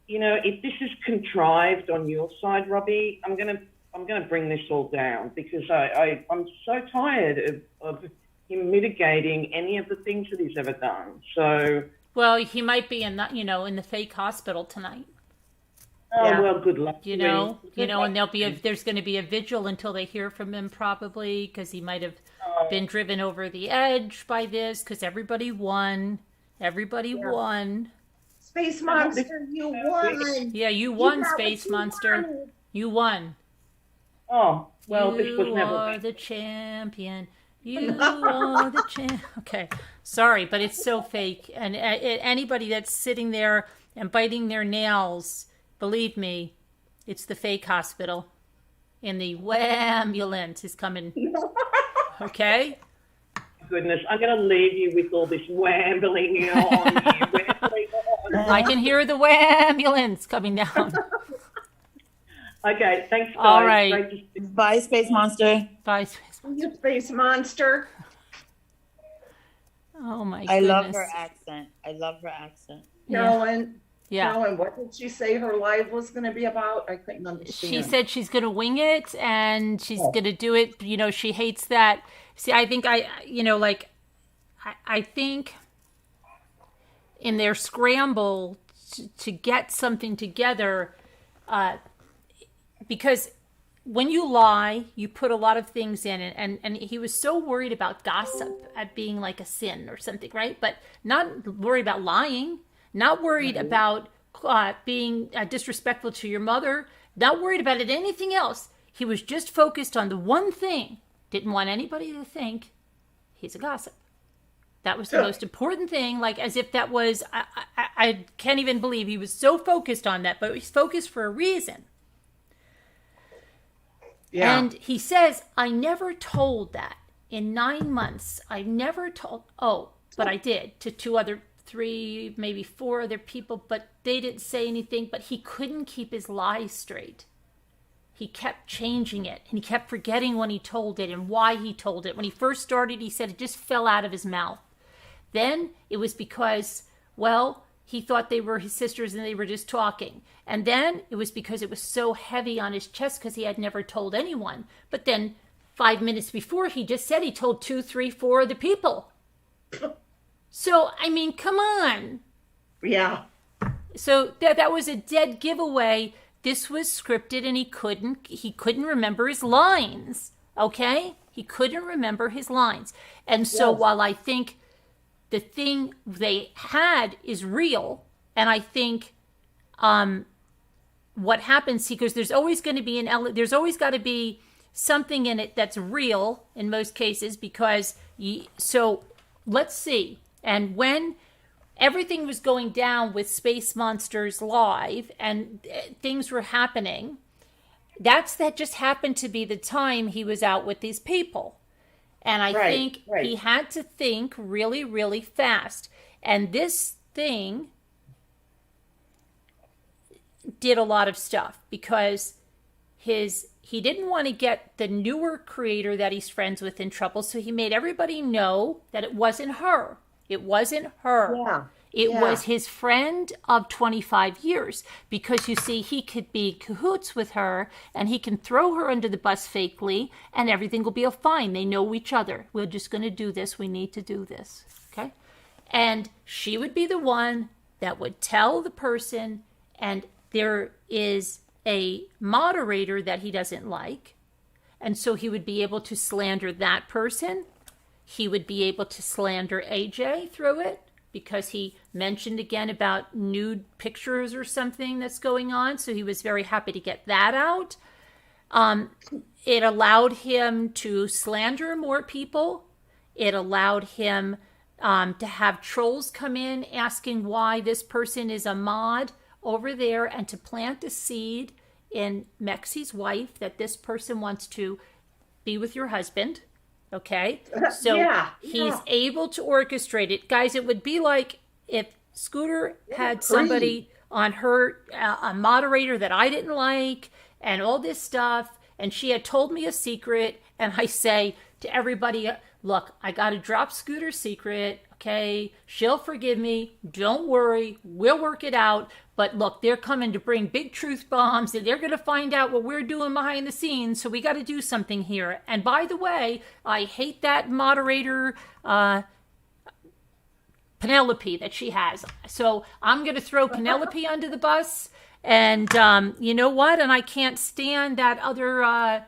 you know, if this is contrived on your side, Robbie, I'm going to bring this all down because I'm so tired of him mitigating any of the things that he's ever done. So, Well, he might be in the fake hospital tonight. Yeah. well, good luck. And there's going to be a vigil until they hear from him probably because he might have been driven over the edge by this because everybody won. Everybody won. Space Monster, you won. Yeah, you won, got what Space you Monster. wanted. You won. Oh, well, this was You never. are the champion. You are the champ. Okay, sorry, but it's so fake. And anybody that's sitting there and biting their nails, believe me, it's the fake hospital. And the ambulance is coming. Okay? Goodness, I'm going to leave you with all this wambling on you. I can hear the ambulance coming down. Okay, thanks, guys. All right. Great to see you. Bye, Space Monster. Bye. You Space Monster. Oh my I goodness. love her accent. I love her accent. Yeah. Carolyn, Yeah. No, and what did she say her live was going to be about? I couldn't She understand. said she's going to wing it and she's Oh, going to do it. You know, she hates that. See, I think like, I think in their scramble to get something together, because when you lie, you put a lot of things in it. And he was so worried about gossip at being like a sin or something, right? But not worried about lying, not worried right. about being disrespectful to your mother, not worried about it, anything else. He was just focused on the one thing. Didn't want anybody to think he's a gossip. That was the most important thing, like as if that was, I can't even believe he was so focused on that, but he's focused for a reason. Yeah. And he says, I never told that in 9 months. I never told, but I did to three, maybe four other people, but they didn't say anything, but he couldn't keep his lies straight. He kept changing it and he kept forgetting when he told it and why he told it. When he first started, he said it just fell out of his mouth. Then it was because, well, he thought they were his sisters and they were just talking. And then it was because it was so heavy on his chest because he had never told anyone. But then 5 minutes before, he just said he told 2, 3, 4 other people. So, I mean, come on. Yeah. So that was a dead giveaway. This was scripted and he couldn't remember his lines. Okay? He couldn't remember his lines. And so Yes. while I think the thing they had is real, and I think what happens, because there's always going to be there's always got to be something in it that's real in most cases, because so let's see. And when everything was going down with Space Monsters Live and things were happening, that just happened to be the time he was out with these people. And I think he had to think really, really fast. And this thing did a lot of stuff because he didn't want to get the newer creator that he's friends with in trouble. So he made everybody know that it wasn't her. It wasn't her. Yeah. It was his friend of 25 years, because you see, he could be cahoots with her and he can throw her under the bus fakely and everything will be fine. They know each other. We're just going to do this. We need to do this. Okay. And she would be the one that would tell the person, and there is a moderator that he doesn't like. And so he would be able to slander that person. He would be able to slander AJ through it, because he mentioned again about nude pictures or something that's going on. So he was very happy to get that out. It allowed him to slander more people. It allowed him to have trolls come in asking why this person is a mod over there, and to plant a seed in Mexi's wife that this person wants to be with your husband. Okay, so he's able to orchestrate it. Guys, it would be like if Scooter had somebody on her, a moderator that I didn't like, and all this stuff, and she had told me a secret, and I say to everybody, look, I got to drop Scooter's secret, okay? She'll forgive me. Don't worry. We'll work it out. But look, they're coming to bring big truth bombs, and they're going to find out what we're doing behind the scenes, so we got to do something here. And by the way, I hate that moderator, Penelope, that she has. So I'm going to throw Penelope under the bus. And you know what? And I can't stand that other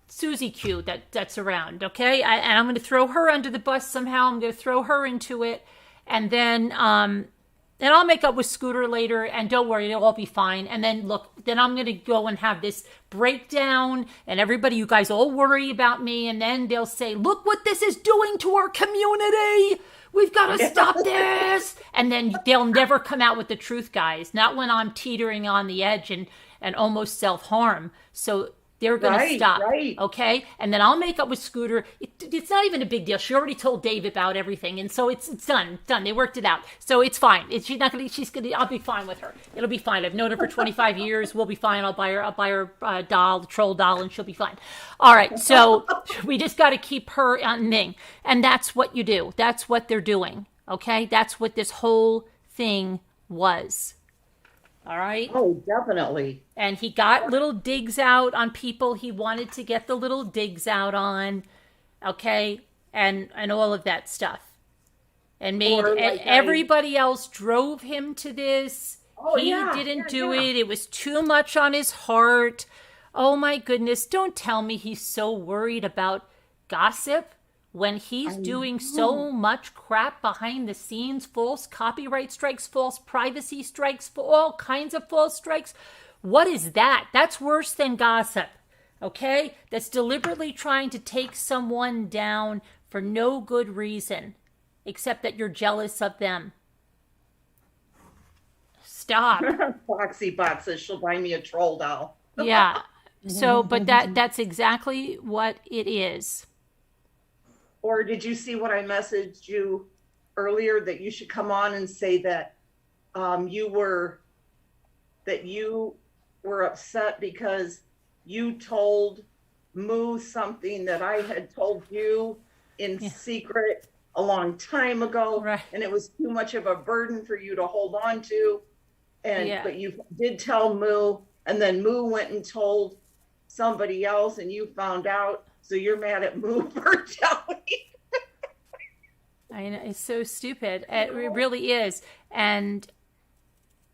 Susie Q that's around, okay? And I'm going to throw her under the bus somehow. I'm going to throw her into it. And then I'll make up with Scooter later, and don't worry, it'll all be fine. And then look, then I'm going to go and have this breakdown, and everybody, you guys all worry about me, and then they'll say, look what this is doing to our community. We've got to stop this. And then they'll never come out with the truth, guys. Not when I'm teetering on the edge and almost self-harm. So they're going to stop, okay? And then I'll make up with Scooter. It's not even a big deal. She already told Dave about everything, and so it's done. They worked it out. So it's fine. I'll be fine with her. It'll be fine. I've known her for 25 years. We'll be fine. I'll buy her a doll, the troll doll, and she'll be fine. All right, so we just got to keep her on Ming. And that's what you do. That's what they're doing, Okay, that's what this whole thing was. All right. Oh, definitely. And he got little digs out on people he wanted to get the little digs out on. Okay, and all of that stuff. And made Or like everybody else drove him to this. Oh, He yeah, didn't yeah, do yeah. it. It was too much on his heart. Oh my goodness, don't tell me he's so worried about gossip when he's doing so much crap behind the scenes, false copyright strikes, false privacy strikes, for all kinds of false strikes. What is that? That's worse than gossip. Okay? That's deliberately trying to take someone down for no good reason, except that you're jealous of them. Stop. Foxy Bot says she'll buy me a troll doll. Yeah. So, but that's exactly what it is. Or did you see what I messaged you earlier that you should come on and say that you were upset because you told Moo something that I had told you in secret a long time ago, Right. and it was too much of a burden for you to hold on to. And but you did tell Moo, and then Moo went and told somebody else, and you found out. So you're mad at Moo for telling. I know, it's so stupid. It really is. And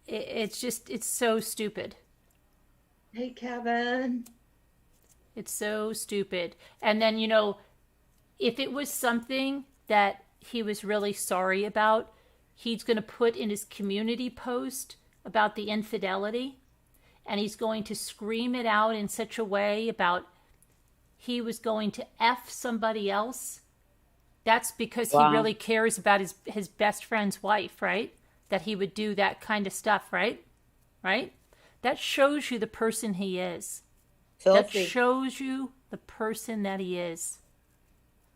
it's so stupid. Hey, Kevin. It's so stupid. And then, if it was something that he was really sorry about, he's going to put in his community post about the infidelity, and he's going to scream it out in such a way about he was going to F somebody else. That's because he really cares about his best friend's wife, right? That he would do that kind of stuff, right? Right? That shows you the person he is. That shows you the person that he is.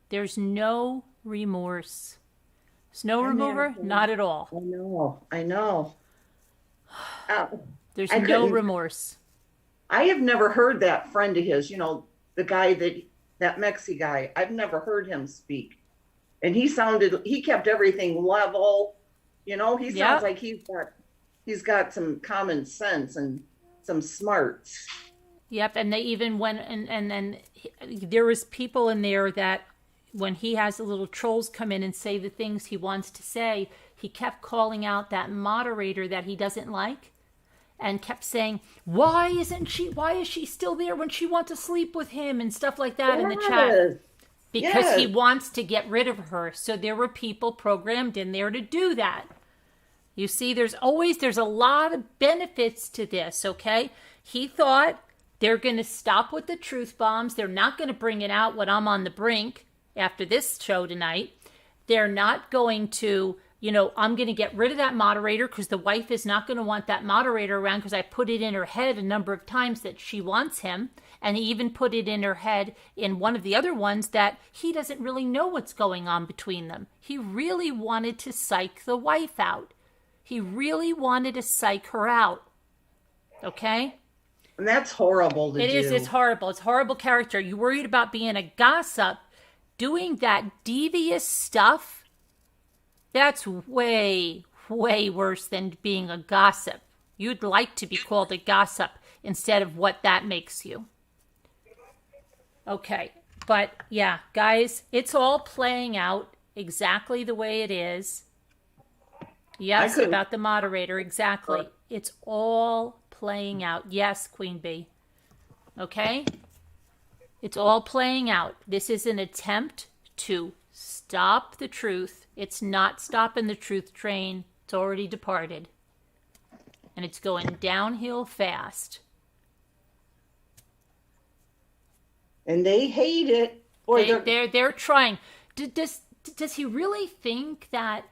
There's no remorse. There's no remorse, not at all. I know. There's no remorse. I have never heard that friend of his, the guy that Mexi guy. I've never heard him speak. And he kept everything level. He sounds like he's got some common sense and some smarts. Yep, and they even went and then there was people in there that when he has the little trolls come in and say the things he wants to say, he kept calling out that moderator that he doesn't like and kept saying, why is she still there when she wants to sleep with him and stuff like that in the chat? Because he wants to get rid of her. So there were people programmed in there to do that. You see, there's a lot of benefits to this, okay? He thought they're going to stop with the truth bombs. They're not going to bring it out when I'm on the brink after this show tonight. They're not going to, I'm going to get rid of that moderator because the wife is not going to want that moderator around because I put it in her head a number of times that she wants him. And he even put it in her head in one of the other ones that he doesn't really know what's going on between them. He really wanted to psych the wife out. He really wanted to psych her out. Okay? And that's horrible to do. It is. It's horrible. It's horrible character. You're worried about being a gossip, doing that devious stuff. That's way, way worse than being a gossip. You'd like to be called a gossip instead of what that makes you. Okay. But yeah, guys, it's all playing out exactly the way it is. Yes, about the moderator. Exactly. It's all playing out. Yes, Queen Bee. Okay? It's all playing out. This is an attempt to stop the truth. It's not stopping the truth train. It's already departed. And it's going downhill fast. And they hate it. They're trying. Does he really think that,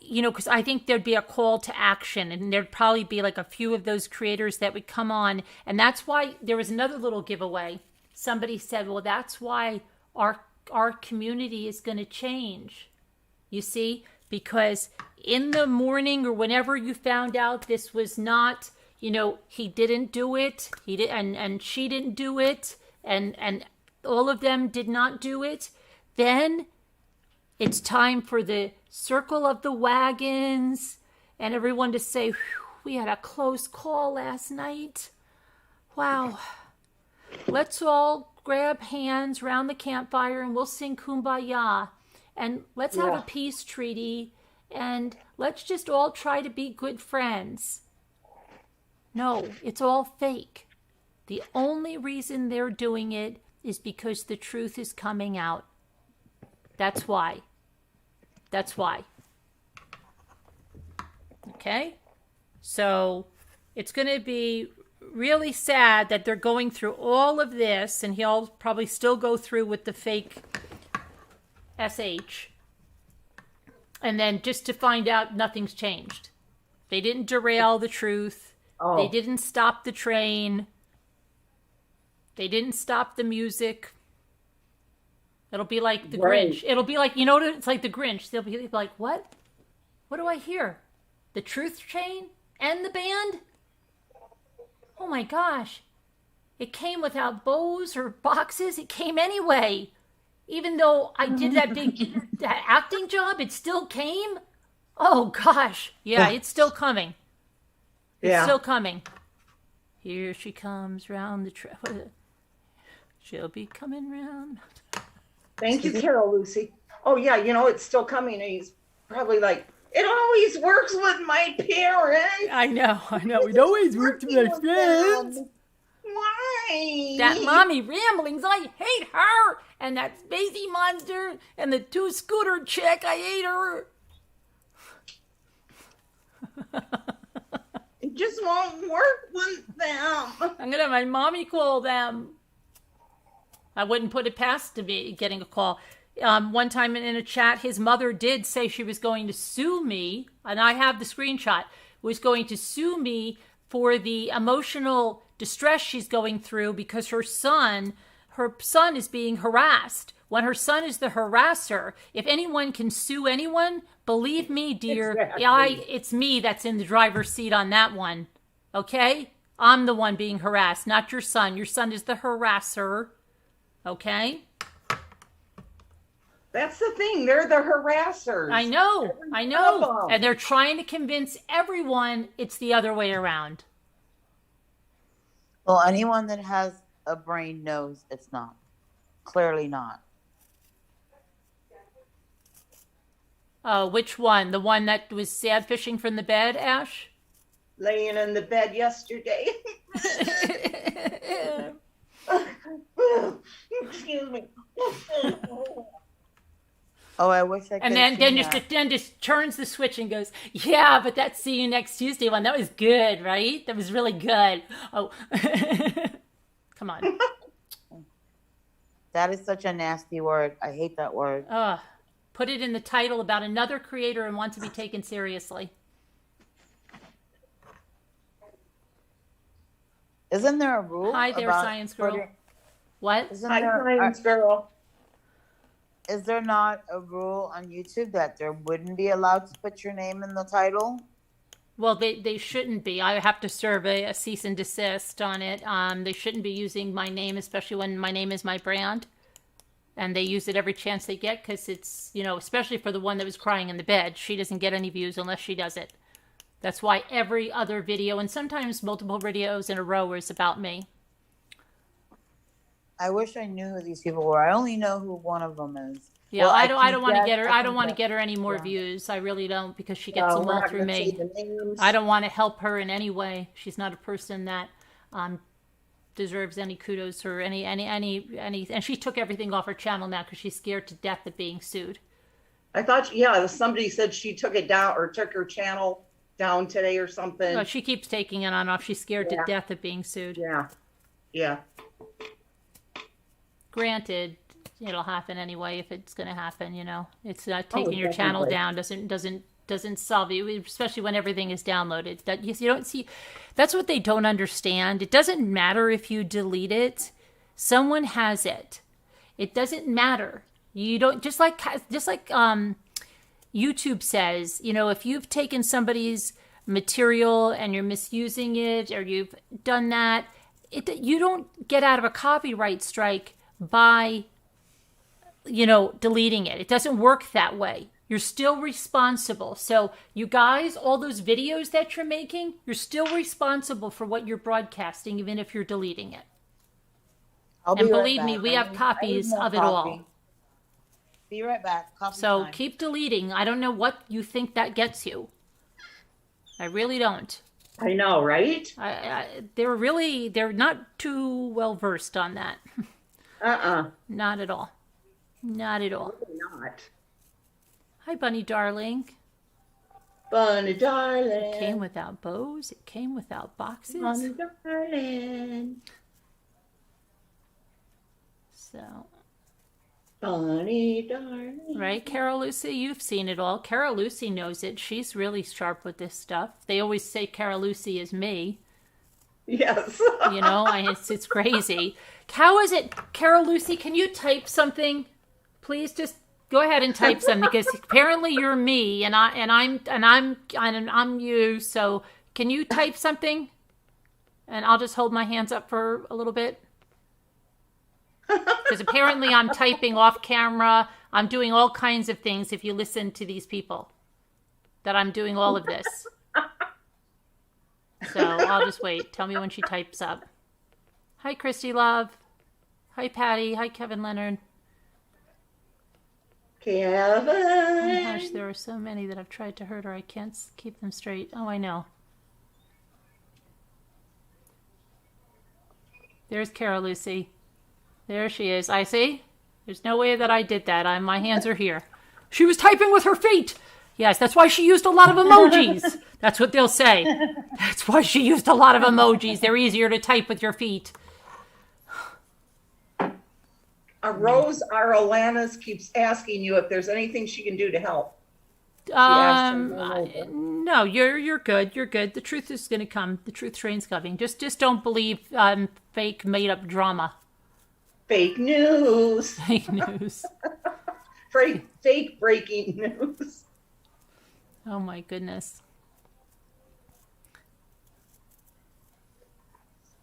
because I think there'd be a call to action and there'd probably be like a few of those creators that would come on. And that's why there was another little giveaway. Somebody said, well, that's why our community is going to change. You see, because in the morning or whenever you found out this was not, he didn't do it, and she didn't do it, and all of them did not do it, then it's time for the circle of the wagons and everyone to say, we had a close call last night. Wow. Let's all grab hands round the campfire and we'll sing Kumbaya. And let's have a peace treaty and let's just all try to be good friends. No, it's all fake. The only reason they're doing it is because the truth is coming out. That's why. That's why. Okay? So it's going to be really sad that they're going through all of this, and he'll probably still go through with the fake SH. And then just to find out nothing's changed. They didn't derail the truth. Oh. They didn't stop the train. They didn't stop the music. It'll be like the Grinch. It'll be like, it's like the Grinch. They'll be like, what? What do I hear? The truth train and the band? Oh my gosh. It came without bows or boxes. It came anyway. Even though I did that big that acting job, it still came. Oh gosh. Yeah, it's still coming. It's still coming. Here she comes round the track. She'll be coming round. Thank you, Carol Lucy. Oh yeah, it's still coming. And he's probably like, it always works with my parents. I know. It always works with my friends. Why? That mommy ramblings, I hate her. And that Maisie monster and the two-scooter chick, I hate her. It just won't work with them. I'm going to have my mommy call them. I wouldn't put it past to be getting a call. One time in a chat, his mother did say she was going to sue me, and I have the screenshot, was going to sue me for the emotional distress she's going through because her son is being harassed. When her son is the harasser, if anyone can sue anyone, believe me, dear, Exactly. it's me that's in the driver's seat on that one. Okay? I'm the one being harassed, not your son. Your son is the harasser. Okay? That's the thing. They're the harassers. I know. Every one of them. And they're trying to convince everyone it's the other way around. Well, anyone that has a brain knows it's not. Clearly not. Which one? The one that was sad fishing from the bed, Ash? Laying in the bed yesterday. Excuse me. Oh, I wish I could. And then just turns the switch and goes, yeah, but that see you next Tuesday one, that was good, right? That was really good. Oh, come on. That is such a nasty word. I hate that word. Put it in the title about another creator and want to be taken seriously. Isn't there a rule? Hi there, about Science Girl. putting- What? Isn't Hi, there, science girl. is there not a rule on YouTube that there wouldn't be allowed to put your name in the title? Well, they shouldn't be. I have to serve a cease and desist on it. They shouldn't be using my name, especially when my name is my brand. And they use it every chance they get because it's, especially for the one that was crying in the bed. She doesn't get any views unless she does it. That's why every other video, and sometimes multiple videos in a row, is about me. I wish I knew who these people were. I only know who one of them is. Yeah, Well, I don't want to keep get her. that- I don't want to keep get her any more Yeah. views. I really don't, because she gets them we're all not through gonna say me. the names. I don't want to help her in any way. She's not a person that deserves any kudos or any. And she took everything off her channel now because she's scared to death of being sued. I thought, somebody said she took it down or took her channel down today or something. No, she keeps taking it on and off. She's scared to Yeah. death of being sued. Yeah. Granted, it'll happen anyway if it's going to happen. It's not taking your channel definitely. down doesn't solve it, especially when everything is downloaded. That you don't see. That's what they don't understand. It doesn't matter if you delete it. Someone has it. It doesn't matter. You don't just like YouTube says. If you've taken somebody's material and you're misusing it, or you've done that, you don't get out of a copyright strike by deleting it. It doesn't work that way. You're still responsible. So you guys, all those videos that you're making, you're still responsible for what you're broadcasting, even if you're deleting it. I'll be And right believe me, back. we have I need copies more of it all. coffee. Be right back. Coffee So time. keep deleting. I don't know what you think that gets you. I really don't. I know, right? They're not too well versed on that. Not at all. Not at all. Really not. Hi, Bunny darling. Bunny darling. It came without bows. It came without boxes. Bunny darling. So, Bunny darling. right, Carol Lucy, you've seen it all. Carol Lucy knows it. She's really sharp with this stuff. They always say Carol Lucy is me. Yes. You know, it's crazy. How is it, Carol Lucy? Can you type something? Please just go ahead and type something because apparently you're me and I'm you. So can you type something? And I'll just hold my hands up for a little bit. Because apparently I'm typing off camera. I'm doing all kinds of things if you listen to these people. That I'm doing all of this. So I'll just wait. Tell me when she types up. Hi, Christy Love. Hi, Patty. Hi, Kevin Leonard. Kevin. Oh my gosh, there are so many that I've tried to hurt her. I can't keep them straight. Oh, I know. There's Carol Lucy. There she is. I see. There's no way that I did that. My hands are here. She was typing with her feet. Yes, that's why she used a lot of emojis. That's what they'll say. That's why she used a lot of emojis. They're easier to type with your feet. Rose Arolanas keeps asking you if there's anything she can do to help. asked him. No, you're good. You're good. The truth is going to come. The truth train's coming. Just don't believe fake made up drama. Fake news. Fake news. Fake breaking news. Oh my goodness.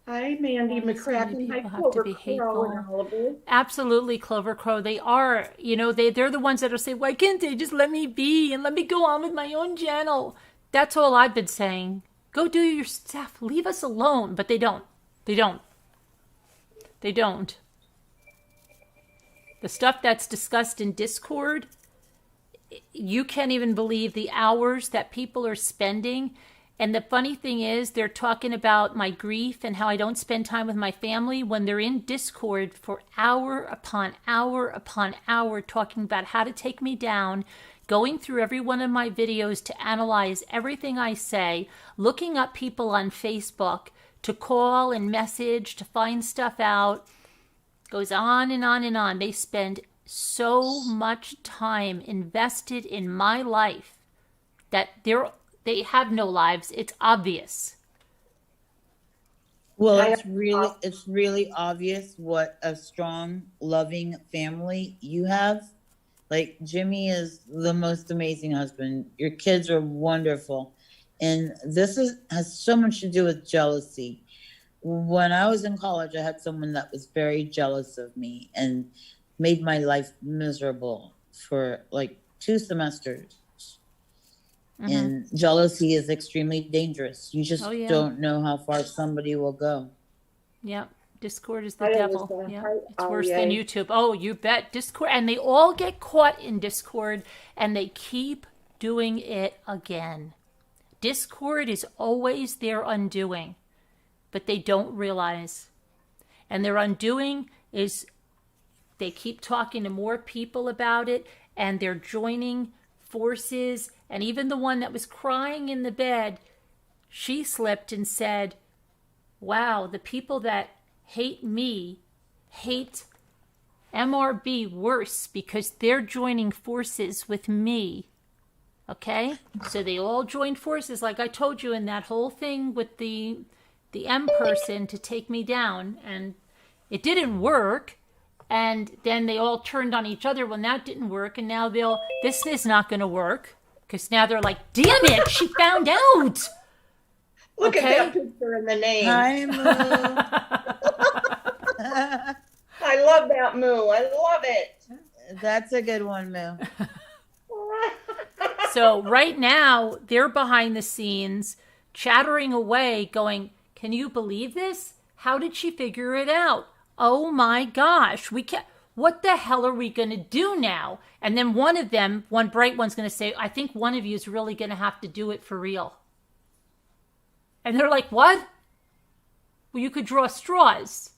Hi, Mandy Well, so many McCracken. Hi, people have to Clover be Crow and hateful. Oliver. Absolutely, Clover Crow. They are, they're the ones that are saying, why can't they just let me be and let me go on with my own channel? That's all I've been saying. Go do your stuff. Leave us alone. But they don't. They don't. They don't. The stuff that's discussed in Discord, you can't even believe the hours that people are spending. And the funny thing is, they're talking about my grief and how I don't spend time with my family when they're in Discord for hour upon hour upon hour talking about how to take me down, going through every one of my videos to analyze everything I say, looking up people on Facebook to call and message to find stuff out. Goes on and on and on. They spend so much time invested in my life that they have no lives. It's obvious. Well, it's really obvious what a strong, loving family you have. Like Jimmy is the most amazing husband. Your kids are wonderful. And has so much to do with jealousy. When I was in college, I had someone that was very jealous of me and made my life miserable for like 2 semesters. Mm-hmm. And jealousy is extremely dangerous. You just don't know how far somebody will go. Yep. Discord is the devil. Yeah. It's worse than YouTube. Oh, you bet. Discord. And they all get caught in Discord and they keep doing it again. Discord is always their undoing, but they don't realize. And their undoing is they keep talking to more people about it and they're joining forces. And even the one that was crying in the bed, she slipped and said, wow, the people that hate me hate MRB worse because they're joining forces with me. Okay? So they all joined forces, like I told you in that whole thing with the M person to take me down. And it didn't work. And then they all turned on each other when that didn't work. And now this is not going to work. Because now they're like, damn it, she found out. Look at that picture in the name. Hi, Moo. I love that moo. I love it. That's a good one, Moo. So right now, they're behind the scenes chattering away going, can you believe this? How did she figure it out? Oh my gosh, we can't. What the hell are we going to do now? And then one of them, one bright one's going to say, I think one of you is really going to have to do it for real. And they're like, what? Well, you could draw straws.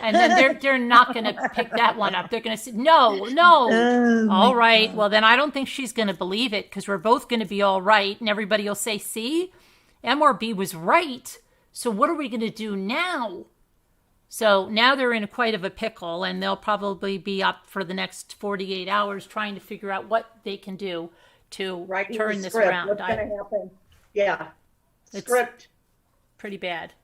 And then they're not going to pick that one up. They're going to say, no. Oh, All my right. God. Well, then I don't think she's going to believe it because we're both going to be all right. And everybody will say, see, MRB was right. So what are we going to do now? So now they're in quite of a pickle, and they'll probably be up for the next 48 hours trying to figure out what they can do to Writing turn the this script. around. What's going to happen? Yeah. It's- Script. Pretty bad.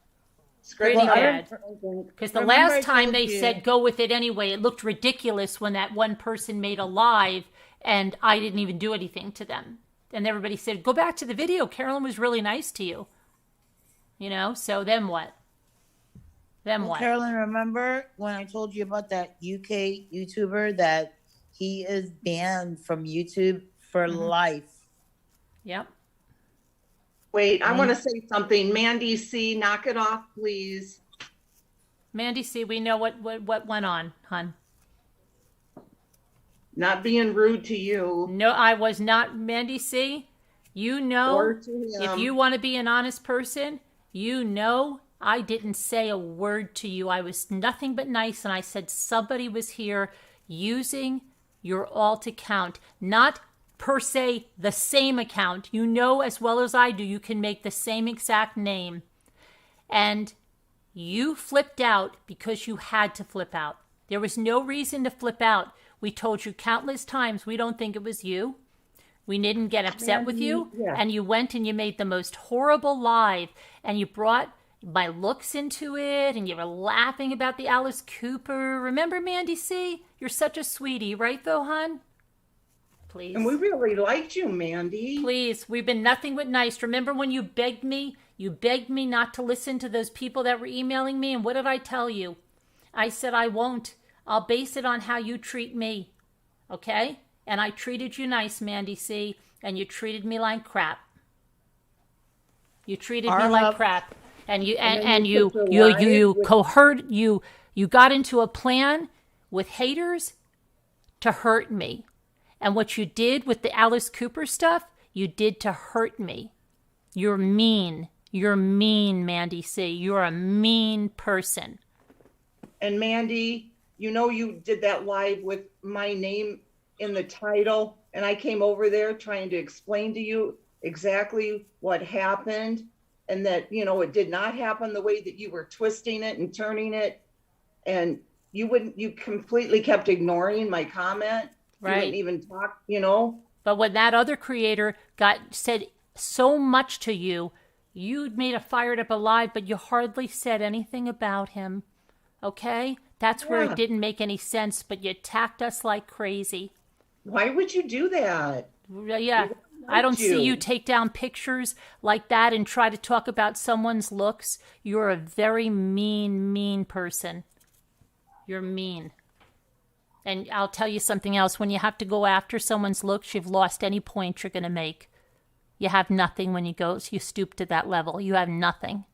Script. Pretty Well, I bad. don't- Because the Remember I last time told they you- said go with it anyway, it looked ridiculous when that one person made a live and I didn't even do anything to them. And everybody said, go back to the video. Carolyn was really nice to you. You know, so then what? Then Well, what? Carolyn, remember when I told you about that UK YouTuber that he is banned from YouTube for life? Yep. Wait, I want to say something. Mandy C, knock it off, please. Mandy C, we know what went on, hun. Not being rude to you No, I was not. Mandy C, you know, or to him. if you want to be an honest person, you know I didn't say a word to you. I was nothing but nice, and I said somebody was here using your alt account, not per se the same account. You know as well as I do, you can make the same exact name. And you flipped out because you had to flip out. There was no reason to flip out. We told you countless times we don't think it was you. We didn't get upset with you. Yeah. And you went and you made the most horrible live. And you brought my looks into it. And you were laughing about the Alice Cooper. Remember, Mandy C? You're such a sweetie, right though, hon? Please. And we really liked you, Mandy. Please, we've been nothing but nice. Remember when you begged me? You begged me not to listen to those people that were emailing me. And what did I tell you? I said, I won't. I'll base it on how you treat me. Okay? And I treated you nice, Mandy C. And you treated me like crap. You treated me like crap. And you then you took you the you line coerced you got into a plan with haters to hurt me. And what you did with the Alice Cooper stuff, you did to hurt me. You're mean. You're mean, Mandy C. You're a mean person. And Mandy, you know you did that live with my name in the title, and I came over there trying to explain to you exactly what happened, and that, you know, it did not happen the way that you were twisting it and turning it. And you completely kept ignoring my comment. You Right. wouldn't even talk, you know. But when that other creator said so much to you, you'd made a fired up alive, but you hardly said anything about him. Okay? That's where Yeah. it didn't make any sense, but you attacked us like crazy. Why would you do that? Yeah. I don't see you. you take down pictures like that and try to talk about someone's looks. You're a very mean, mean person. You're mean. And I'll tell you something else. When you have to go after someone's looks, you've lost any point you're going to make. You have nothing when you stoop to that level. You have nothing.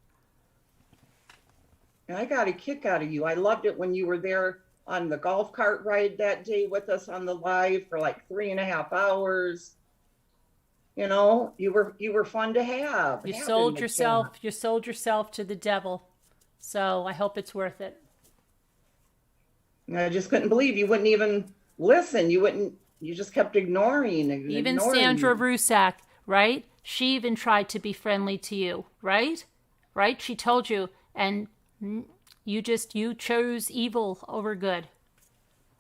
And I got a kick out of you. I loved it when you were there on the golf cart ride that day with us on the live for like 3.5 hours. You know, you were fun to have. You Have sold in the yourself. chat. You sold yourself to the devil. So I hope it's worth it. And I just couldn't believe you wouldn't even listen. You just kept ignoring. And Even ignoring Sandra me. Rusak, right? She even tried to be friendly to you, right? Right? She told you, and you chose evil over good.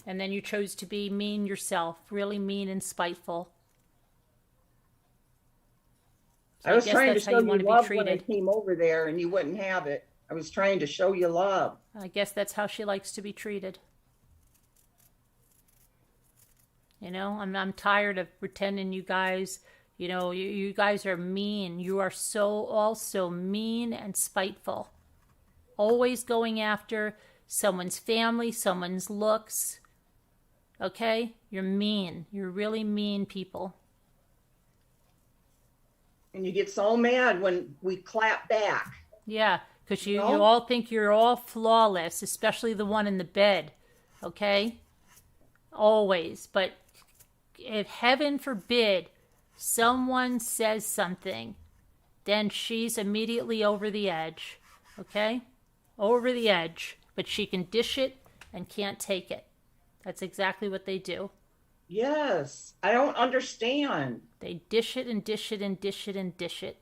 And then you chose to be mean yourself, really mean and spiteful. So I was guess trying to that's how show you you want to be love when I treated. came over there and you wouldn't have it. I was trying to show you love. I guess that's how she likes to be treated. You know, I'm tired of pretending you guys, you know, you guys are mean. You are so also mean and spiteful. Always going after someone's family, someone's looks. Okay? You're mean. You're really mean people. And you get so mad when we clap back. Yeah, because you No? all think you're all flawless, especially the one in the bed. Okay? Always. But if heaven forbid someone says something, then she's immediately over the edge. Okay? Over the edge. But she can dish it and can't take it. That's exactly what they do. Yes. I don't understand. They dish it and dish it and dish it and dish it.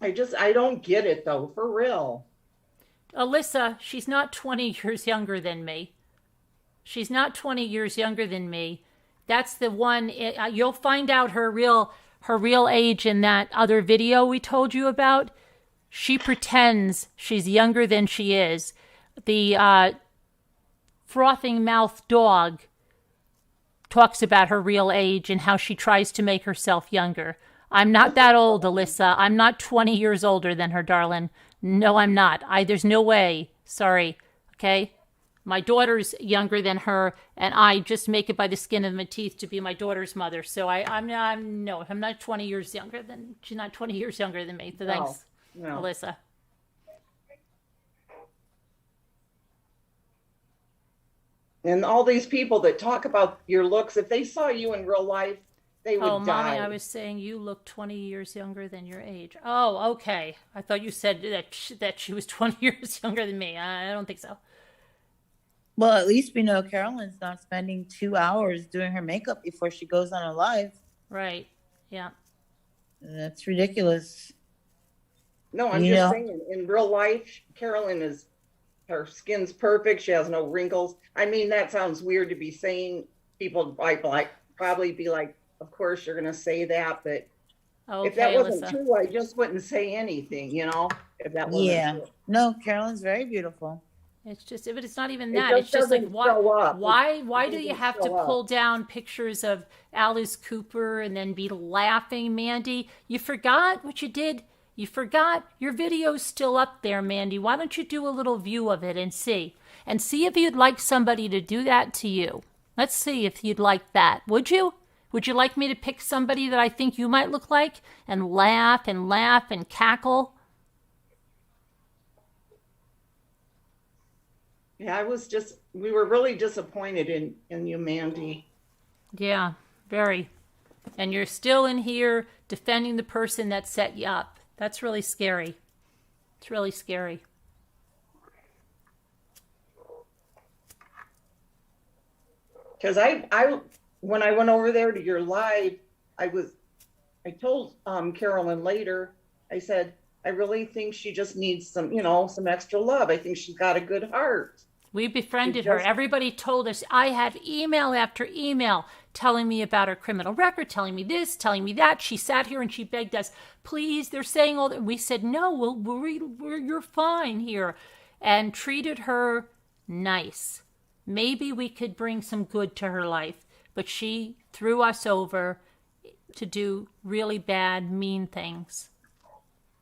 I don't get it though, for real. Alyssa, she's not 20 years younger than me. She's not 20 years younger than me. That's the one. You'll find out her real age in that other video we told you about. She pretends she's younger than she is. The frothing mouth dog talks about her real age and how she tries to make herself younger. I'm not that old, Alyssa. I'm not 20 years older than her, darling. No, I'm not. There's no way. Sorry. Okay? My daughter's younger than her, and I just make it by the skin of my teeth to be my daughter's mother. So I'm not 20 years younger than, she's not 20 years younger than me. So thanks, No. Alyssa. And all these people that talk about your looks, if they saw you in real life, they would Oh, die. Mommy, I was saying you look 20 years younger than your age. Oh, okay. I thought you said that she was 20 years younger than me. I don't think so. Well, at least we know Carolyn's not spending 2 hours doing her makeup before she goes on a live. Right. Yeah. That's ridiculous. No, I'm just saying, in real life, Carolyn is, her skin's perfect. She has no wrinkles. I mean, that sounds weird to be saying. People might probably be like, of course you're going to say that, but Okay, if that wasn't Alyssa. true, I just wouldn't say anything, if that wasn't true. No, Carolyn's very beautiful. It's just, but it's not even It that. just It's just like, doesn't show up. why It do you doesn't have to show up. pull down pictures of Alice Cooper and then be laughing, Mandy? You forgot what you did. You forgot your video's still up there, Mandy. Why don't you do a little view of it and see if you'd like somebody to do that to you? Let's see if you'd like that. Would you? Would you like me to pick somebody that I think you might look like and laugh and cackle? Yeah, we were really disappointed in you, Mandy. Yeah, very. And you're still in here defending the person that set you up. That's really scary. It's really scary. Because I when I went over there to your live, I told Carolyn later, I said, I really think she just needs some extra love. I think she's got a good heart. We befriended her. Everybody told us. I had email after email telling me about her criminal record, telling me this, telling me that. She sat here and she begged us, please, they're saying all that. We said, no, you're fine here. And treated her nice. Maybe we could bring some good to her life. But she threw us over to do really bad, mean things.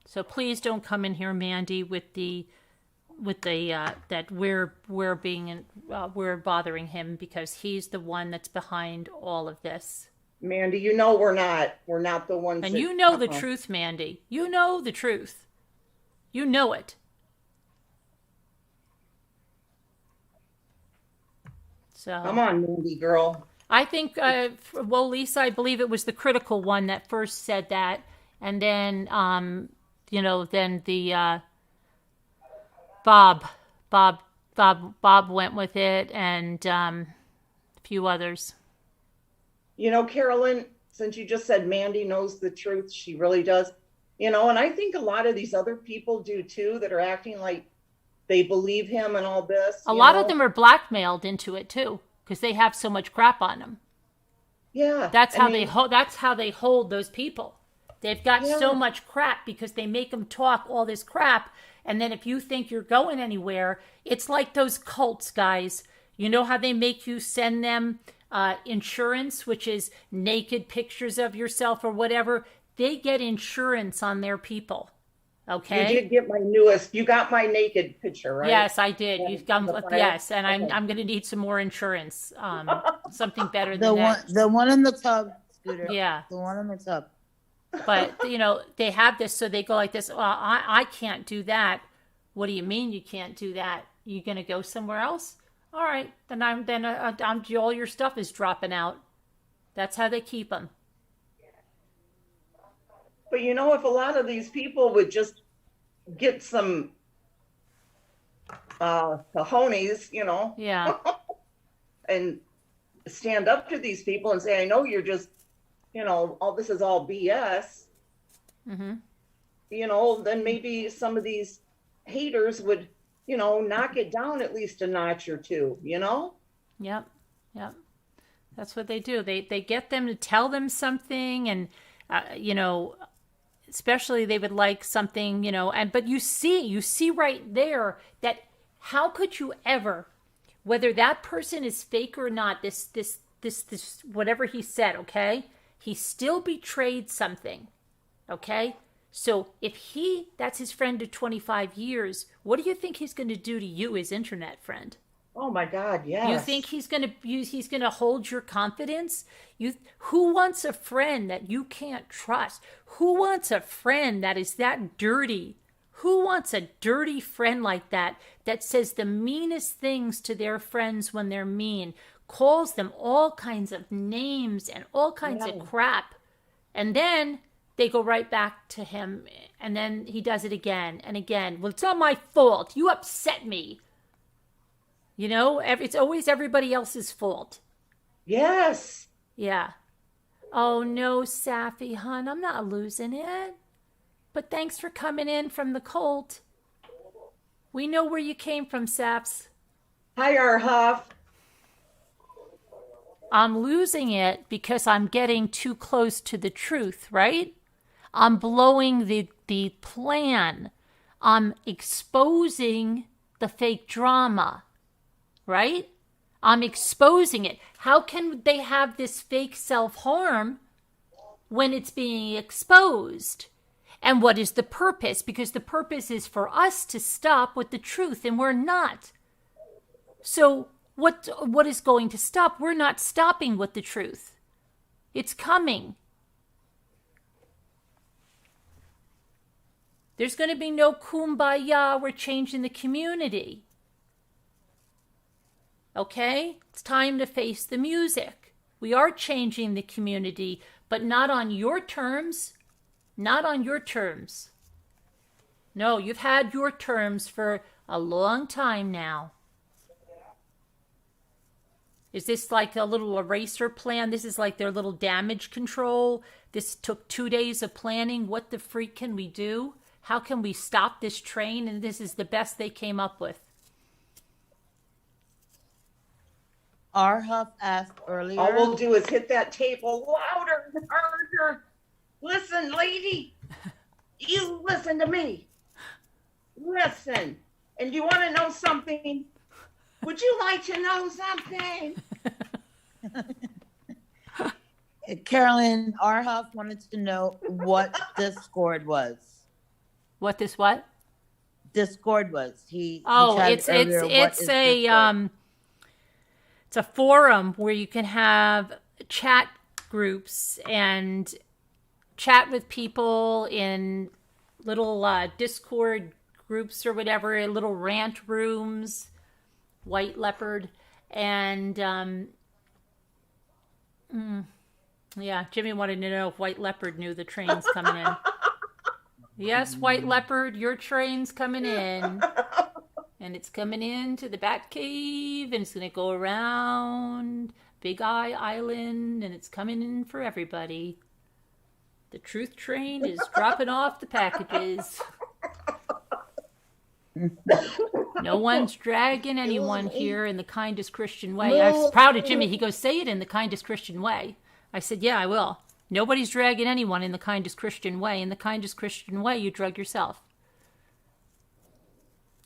So please don't come in here, Mandy, with the that we're bothering him because he's the one that's behind all of this. Mandy, we're not the ones. And you know the truth, Mandy. You know the truth. You know it. So come on, Mandy girl. I think, Lisa, I believe it was the critical one that first said that, and then, then the Bob went with it, and a few others. Carolyn, since you just said Mandy knows the truth, she really does. And I think a lot of these other people do too, that are acting like they believe him and all this. A lot of them are blackmailed into it too, because they have so much crap on them. Yeah, that's how they hold those people. They've got so much crap because they make them talk all this crap. And then if you think you're going anywhere, it's like those cults, guys. You know how they make you send them insurance, which is naked pictures of yourself or whatever? They get insurance on their people. Okay. You did get my newest. You got my naked picture, right? Yes, I did. You And come, the file? yes, and Okay. I'm going to need some more insurance. Something better The than one, that. the one in the tub, Scooter. Yeah. The one in the tub. But they have this, so they go like this. Well, I can't do that. What do you mean you can't do that? You gonna go somewhere else? All right, then all your stuff is dropping out. That's how they keep them. But if a lot of these people would just get some cojones, Yeah. and stand up to these people and say, I know you're just, all this is all BS, Mm-hmm. then maybe some of these haters would, knock it down at least a notch or two, Yep. Yep. That's what they do. They get them to tell them something, and especially they would like something, but you see right there that how could you ever, whether that person is fake or not, this whatever he said, okay, he still betrayed something, okay. So if that's his friend of 25 years, what do you think he's going to do to you, his internet friend? Oh my God, yes. You think he's gonna hold your confidence? Who wants a friend that you can't trust? Who wants a friend that is that dirty? Who wants a dirty friend like that says the meanest things to their friends when they're mean, calls them all kinds of names and all kinds of crap, and then they go right back to him, and then he does it again and again. Well, it's not my fault. You upset me. It's always everybody else's fault. Yes. Yeah. Oh, no, Safi, hon, I'm not losing it. But thanks for coming in from the cult. We know where you came from, Saps. Hi, Arhuff. I'm losing it because I'm getting too close to the truth, right? I'm blowing the plan. I'm exposing the fake drama. Right? I'm exposing it. How can they have this fake self-harm when it's being exposed? And what is the purpose? Because the purpose is for us to stop with the truth, and we're not. So what is going to stop? We're not stopping with the truth. It's coming. There's going to be no kumbaya. We're changing the community. Okay? It's time to face the music. We are changing the community, but not on your terms. Not on your terms. No, you've had your terms for a long time now. Is this like a little eraser plan? This is like their little damage control. This took 2 days of planning. What the freak can we do? How can we stop this train? And this is the best they came up with. Arhuff asked earlier. All we'll do is hit that table louder and harder. Listen, lady. You listen to me. Listen. And you want to know something? Would you like to know something? Carolyn, Arhuff wanted to know what Discord was. What this what? Discord was. He it's earlier, it's a it's a forum where you can have chat groups and chat with people in little Discord groups or whatever, little rant rooms, White Leopard, and yeah, Jimmy wanted to know if White Leopard knew the train's coming in. Yes, White Leopard, your train's coming in. And it's coming into the Bat Cave, and it's going to go around Big Eye Island, and it's coming in for everybody. The truth train is dropping off the packages. No one's dragging anyone here in the kindest Christian way. I was proud of Jimmy. He goes, say it in the kindest Christian way. I said, yeah, I will. Nobody's dragging anyone in the kindest Christian way. In the kindest Christian way, you drug yourself.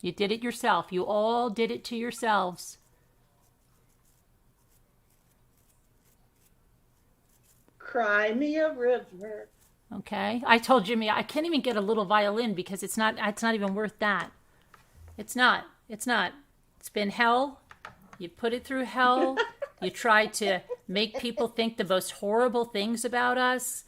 You did it yourself. You all did it to yourselves. Cry me a river. Okay, I told Jimmy I can't even get a little violin because it's not even worth that. It's not. It's not. It's been hell. You put it through hell. You try to make people think the most horrible things about us.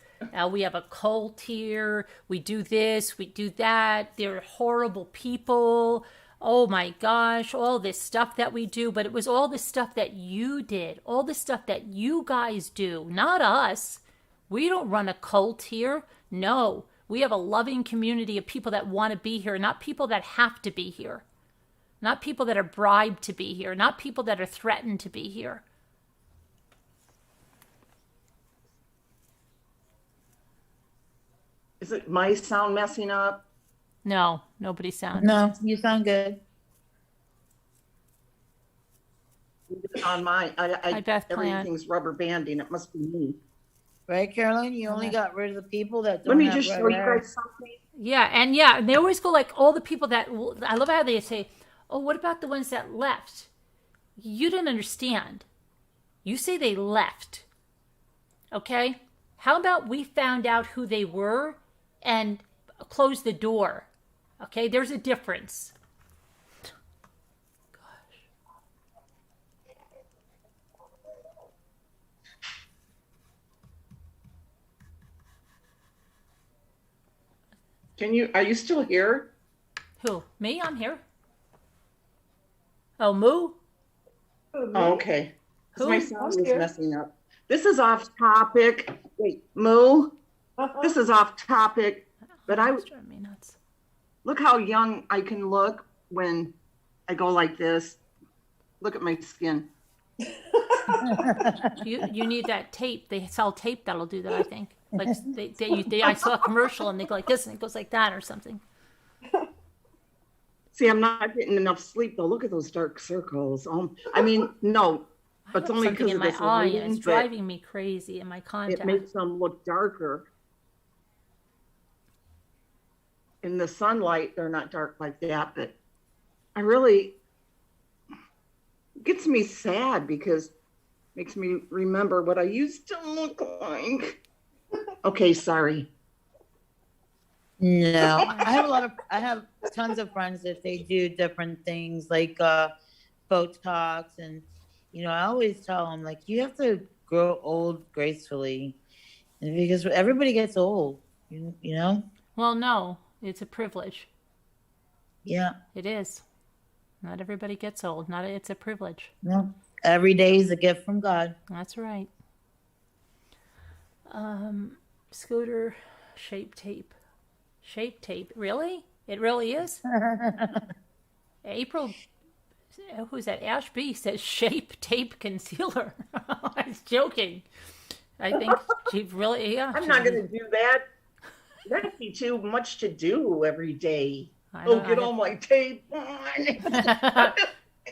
We have a cult here. We do this. We do that. They're horrible people. Oh my gosh, all this stuff that we do. But it was all the stuff that you did. All the stuff that you guys do. Not us. We don't run a cult here. No. We have a loving community of people that want to be here, not people that have to be here. Not people that are bribed to be here. Not people that are threatened to be here. Is it my sound messing up? No, nobody sounds. No, you sound good. On my, Hi, Beth Plant. everything's rubber banding. It must be me. Right, Caroline? You only got rid of the people that don't Let me have just red show you hair. guys something. Yeah, and they always go like all the people that, I love how they say, oh, what about the ones that left? You didn't understand. You say they left. Okay? How about we found out who they were and closed the door? Okay, there's a difference. Are you still here? Who? Me? I'm here. Oh, Moo? Oh, okay. 'Cause Who? my sound was here. messing up. This is off topic. Wait, Moo, this is off topic, but It's driving me nuts. look how young I can look when I go like this. Look at my skin. You need that tape. They sell tape that'll do that, I think. Like I saw a commercial and they go like this and it goes like that or something. See, I'm not getting enough sleep though. Look at those dark circles. I mean, no, but it's only Something because in of my this eye lighting, and it's but driving me crazy in my it contact. makes them look darker. In the sunlight, they're not dark like that, but I really, it gets me sad because it makes me remember what I used to look like. Okay, sorry. No, I have tons of friends that they do different things like Botox, and I always tell them like you have to grow old gracefully, and because everybody gets old, you know. Well, no, it's a privilege. Yeah, It is. Not everybody gets old. It's a privilege. no, every day is a gift from God. That's right. Scooter shape tape. Shape tape. Really? It really is? April, who's that? Ash B says shape tape concealer. I was joking. I think she really, yeah. I'm not going to do that. That'd be too much to do every day. Get all my tape on.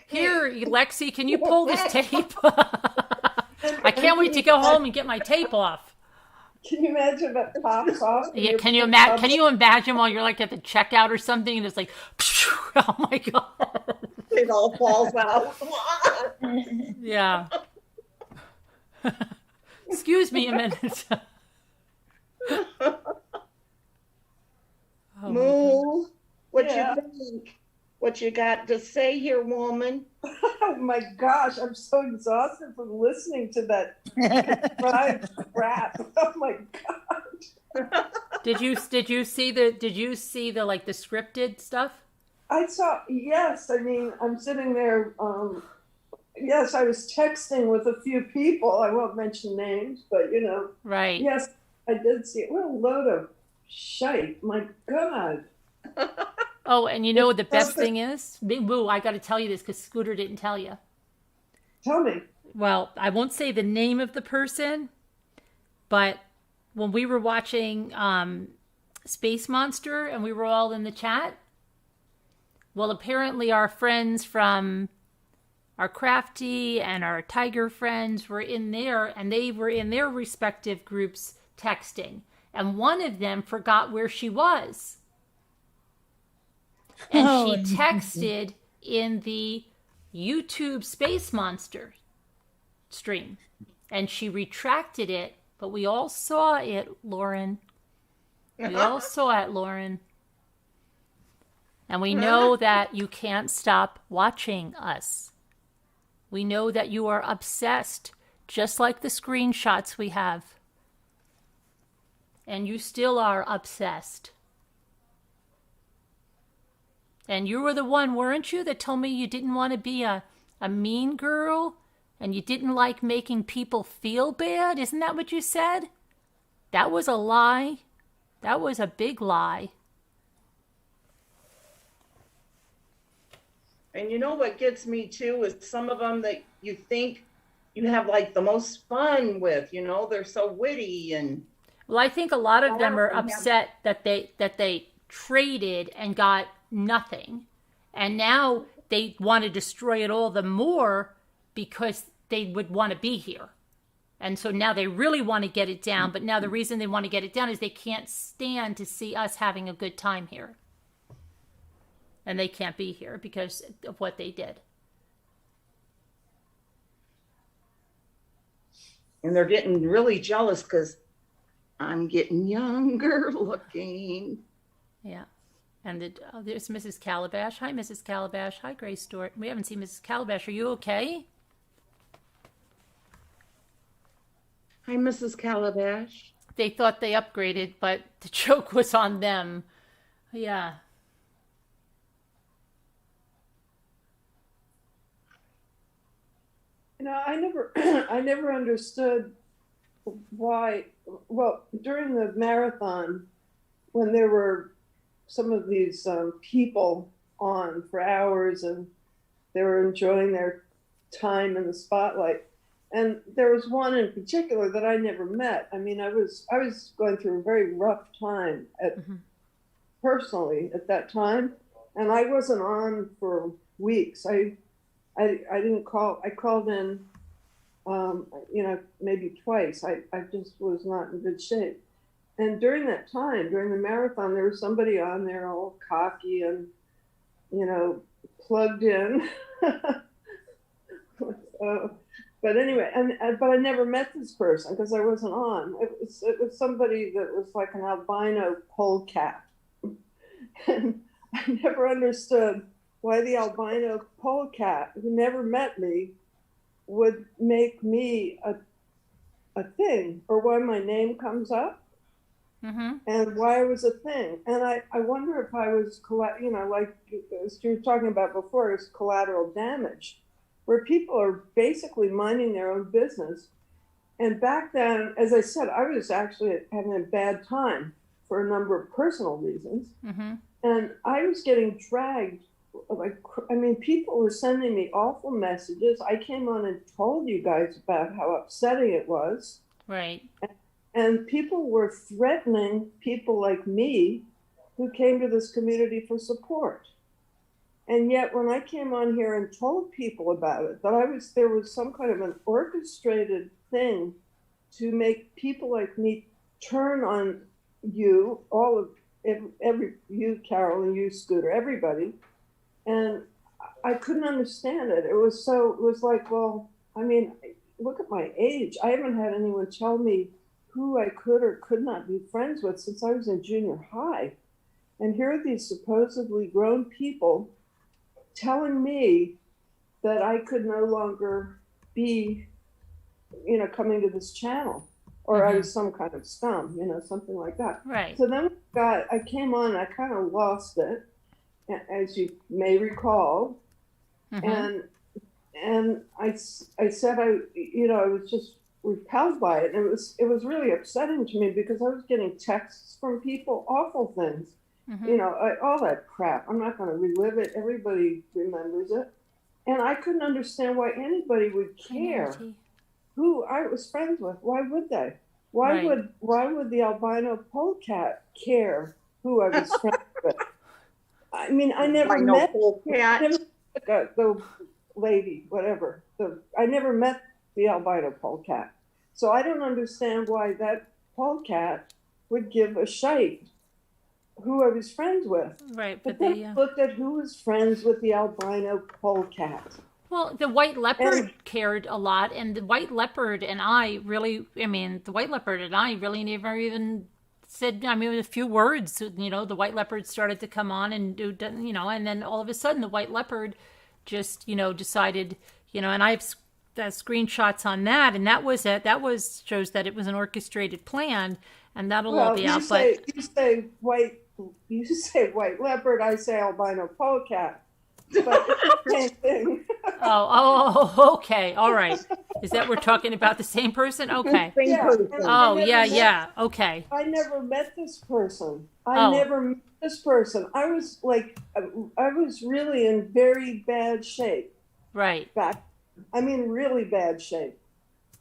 Here, Lexi, can you pull this tape? I can't wait to go home and get my tape off. Can you imagine if it pops off? and Yeah, you're can you putting Can you imagine while you're like at the checkout or something, and it's like, oh my god. It all falls out. Yeah. Excuse me a minute. Oh my God. Moo, what Yeah. you think? What you got to say here, woman? Oh my gosh, I'm so exhausted from listening to that fried crap. Oh my god. Did you see the like the scripted stuff? I saw, yes, I mean, I'm sitting there, yes, I was texting with a few people. I won't mention names, but Right. yes, I did see it. What a load of shite. My God. Oh, and you know what the best thing is? Boo, I got to tell you this because Scooter didn't tell you. Tell me. Well, I won't say the name of the person, but when we were watching Space Monster and we were all in the chat, well, apparently our friends from our Crafty and our Tiger friends were in there, and they were in their respective groups texting. And one of them forgot where she was. And she texted in the YouTube Space Monster stream. And she retracted it, but we all saw it, Lauren. We all saw it, Lauren. And we know that you can't stop watching us. We know that you are obsessed, just like the screenshots we have. And you still are obsessed. And you were the one, weren't you, that told me you didn't want to be a mean girl and you didn't like making people feel bad? Isn't that what you said? That was a lie. That was a big lie. And you know what gets me too is some of them that you think you have like the most fun with, they're so witty and Well, I think a lot of them are upset that they traded and got nothing. And now they want to destroy it all the more because they would want to be here. And so now they really want to get it down. But now the reason they want to get it down is they can't stand to see us having a good time here. And they can't be here because of what they did. and they're getting really jealous because I'm getting younger looking. Yeah. And there's Mrs. Calabash. Hi, Mrs. Calabash. Hi, Grace Stewart. We haven't seen Mrs. Calabash. Are you okay? Hi, Mrs. Calabash. They thought they upgraded, but the joke was on them. Yeah. I never understood why. Well, during the marathon, when there were some of these people on for hours and they were enjoying their time in the spotlight, and there was one in particular that I never met. I mean, I was going through a very rough time personally at that time, and I wasn't on for weeks. I didn't call. I called in, maybe twice. I just was not in good shape. And during that time, during the marathon, there was somebody on there all cocky and, plugged in. But anyway, but I never met this person because I wasn't on. It was somebody that was like an albino polecat. And I never understood why the albino polecat, who never met me, would make me a thing, or why my name comes up, and why I was a thing. And I wonder if I was, like as you were talking about before, is collateral damage, where people are basically minding their own business. And back then, as I said, I was actually having a bad time for a number of personal reasons. And I was getting dragged. People were sending me awful messages. I came on and told you guys about how upsetting it was. Right. And people were threatening people like me who came to this community for support. And yet when I came on here and told people about it, that there was some kind of an orchestrated thing to make people like me turn on you, all of every you, Carol, and you, Scooter, everybody. And I couldn't understand it. It was like, well, look at my age. I haven't had anyone tell me who I could or could not be friends with since I was in junior high. And here are these supposedly grown people telling me that I could no longer be, coming to this channel, or I was some kind of scum, something like that. Right. So then I came on and I kind of lost it, as you may recall. And I said, I was just repelled by it. And it was really upsetting to me because I was getting texts from people, awful things, all that crap. I'm not going to relive it. Everybody remembers it. And I couldn't understand why anybody would care who I was friends with. Why would they? Why would the albino polecat care who I was friends with? I mean, I never met the lady, whatever. I never met the albino polecat. So I don't understand why that polecat would give a shite who I was friends with. Right, but then I looked at who was friends with the albino polecat. Well, the white leopard cared a lot, and the white leopard and I really never even said, I mean, with a few words, the white leopard started to come on and do, and then all of a sudden the white leopard just, decided, and I have screenshots on that, and that was it. That shows that it was an orchestrated plan, and that'll all be out. You say white leopard, I say albino polecat, but it's the same thing. Okay, all right. Is that we're talking about the same person? Okay. Yeah. Yeah. Okay. I never met this person. Oh. I was like, I was really in very bad shape Right. back. I mean, really bad shape.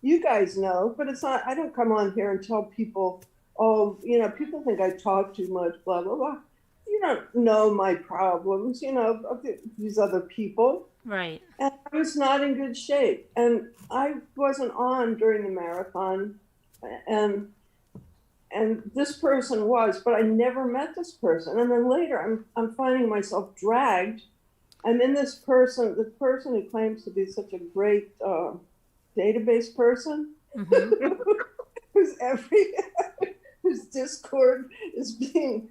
You guys know, but it's not, I don't come on here and tell people, oh, people think I talk too much, blah, blah, blah. You don't know my problems, of these other people. Right. And I was not in good shape. And I wasn't on during the marathon. And this person was, but I never met this person. And then later I'm finding myself dragged. I'm in the person who claims to be such a great database person, whose Discord is being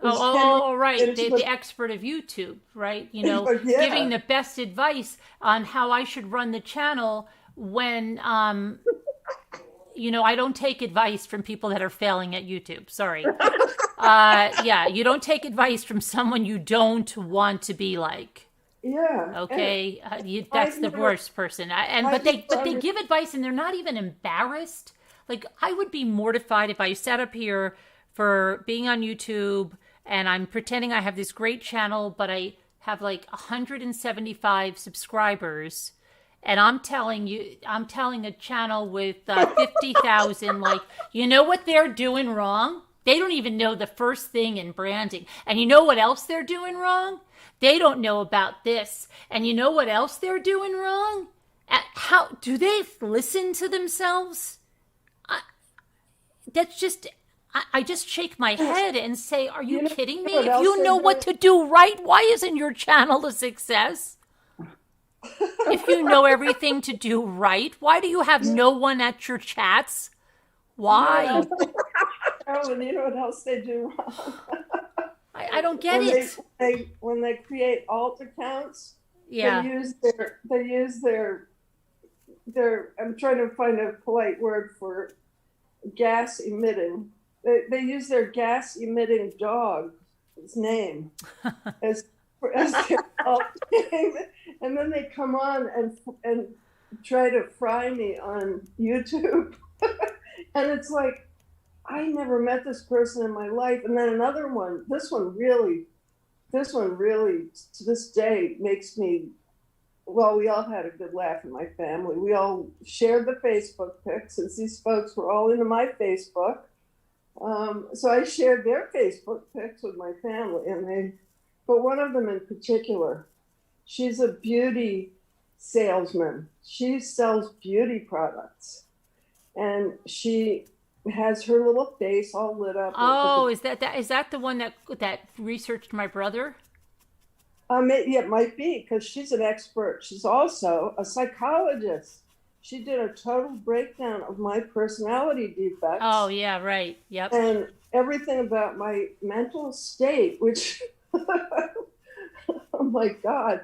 right. The expert of YouTube, right? Giving the best advice on how I should run the channel when, I don't take advice from people that are failing at YouTube. Sorry. You don't take advice from someone you don't want to be like. Yeah. Okay. That's the worst person. But they give advice and they're not even embarrassed. Like, I would be mortified if I sat up here for being on YouTube and I'm pretending I have this great channel, but I have like 175 subscribers. And I'm telling a channel with 50,000, like, you know what they're doing wrong? They don't even know the first thing in branding. And you know what else they're doing wrong? They don't know about this. And you know what else they're doing wrong? How do they listen to themselves? I just shake my head and say, are you kidding me? If you know what to do right, why isn't your channel a success? If you know everything to do right, why do you have no one at your chats? Why? Carolyn, you know what else they do wrong? I don't get it. When they create alt accounts, yeah, they use their I'm trying to find a polite word for gas emitting. They use their gas emitting dog's name as their alt name, and then they come on and try to fry me on YouTube, and it's like, I never met this person in my life. And then another one, this one really to this day makes me, well, we all had a good laugh in my family. We all shared the Facebook pics, since these folks were all into my Facebook. So I shared their Facebook pics with my family, but one of them in particular, she's a beauty salesman. She sells beauty products, and she has her little face all lit up. Oh, is that the one that researched my brother? It might be, because she's an expert. She's also a psychologist. She did a total breakdown of my personality defects. Oh, yeah, right. Yep. And everything about my mental state, which, oh my God.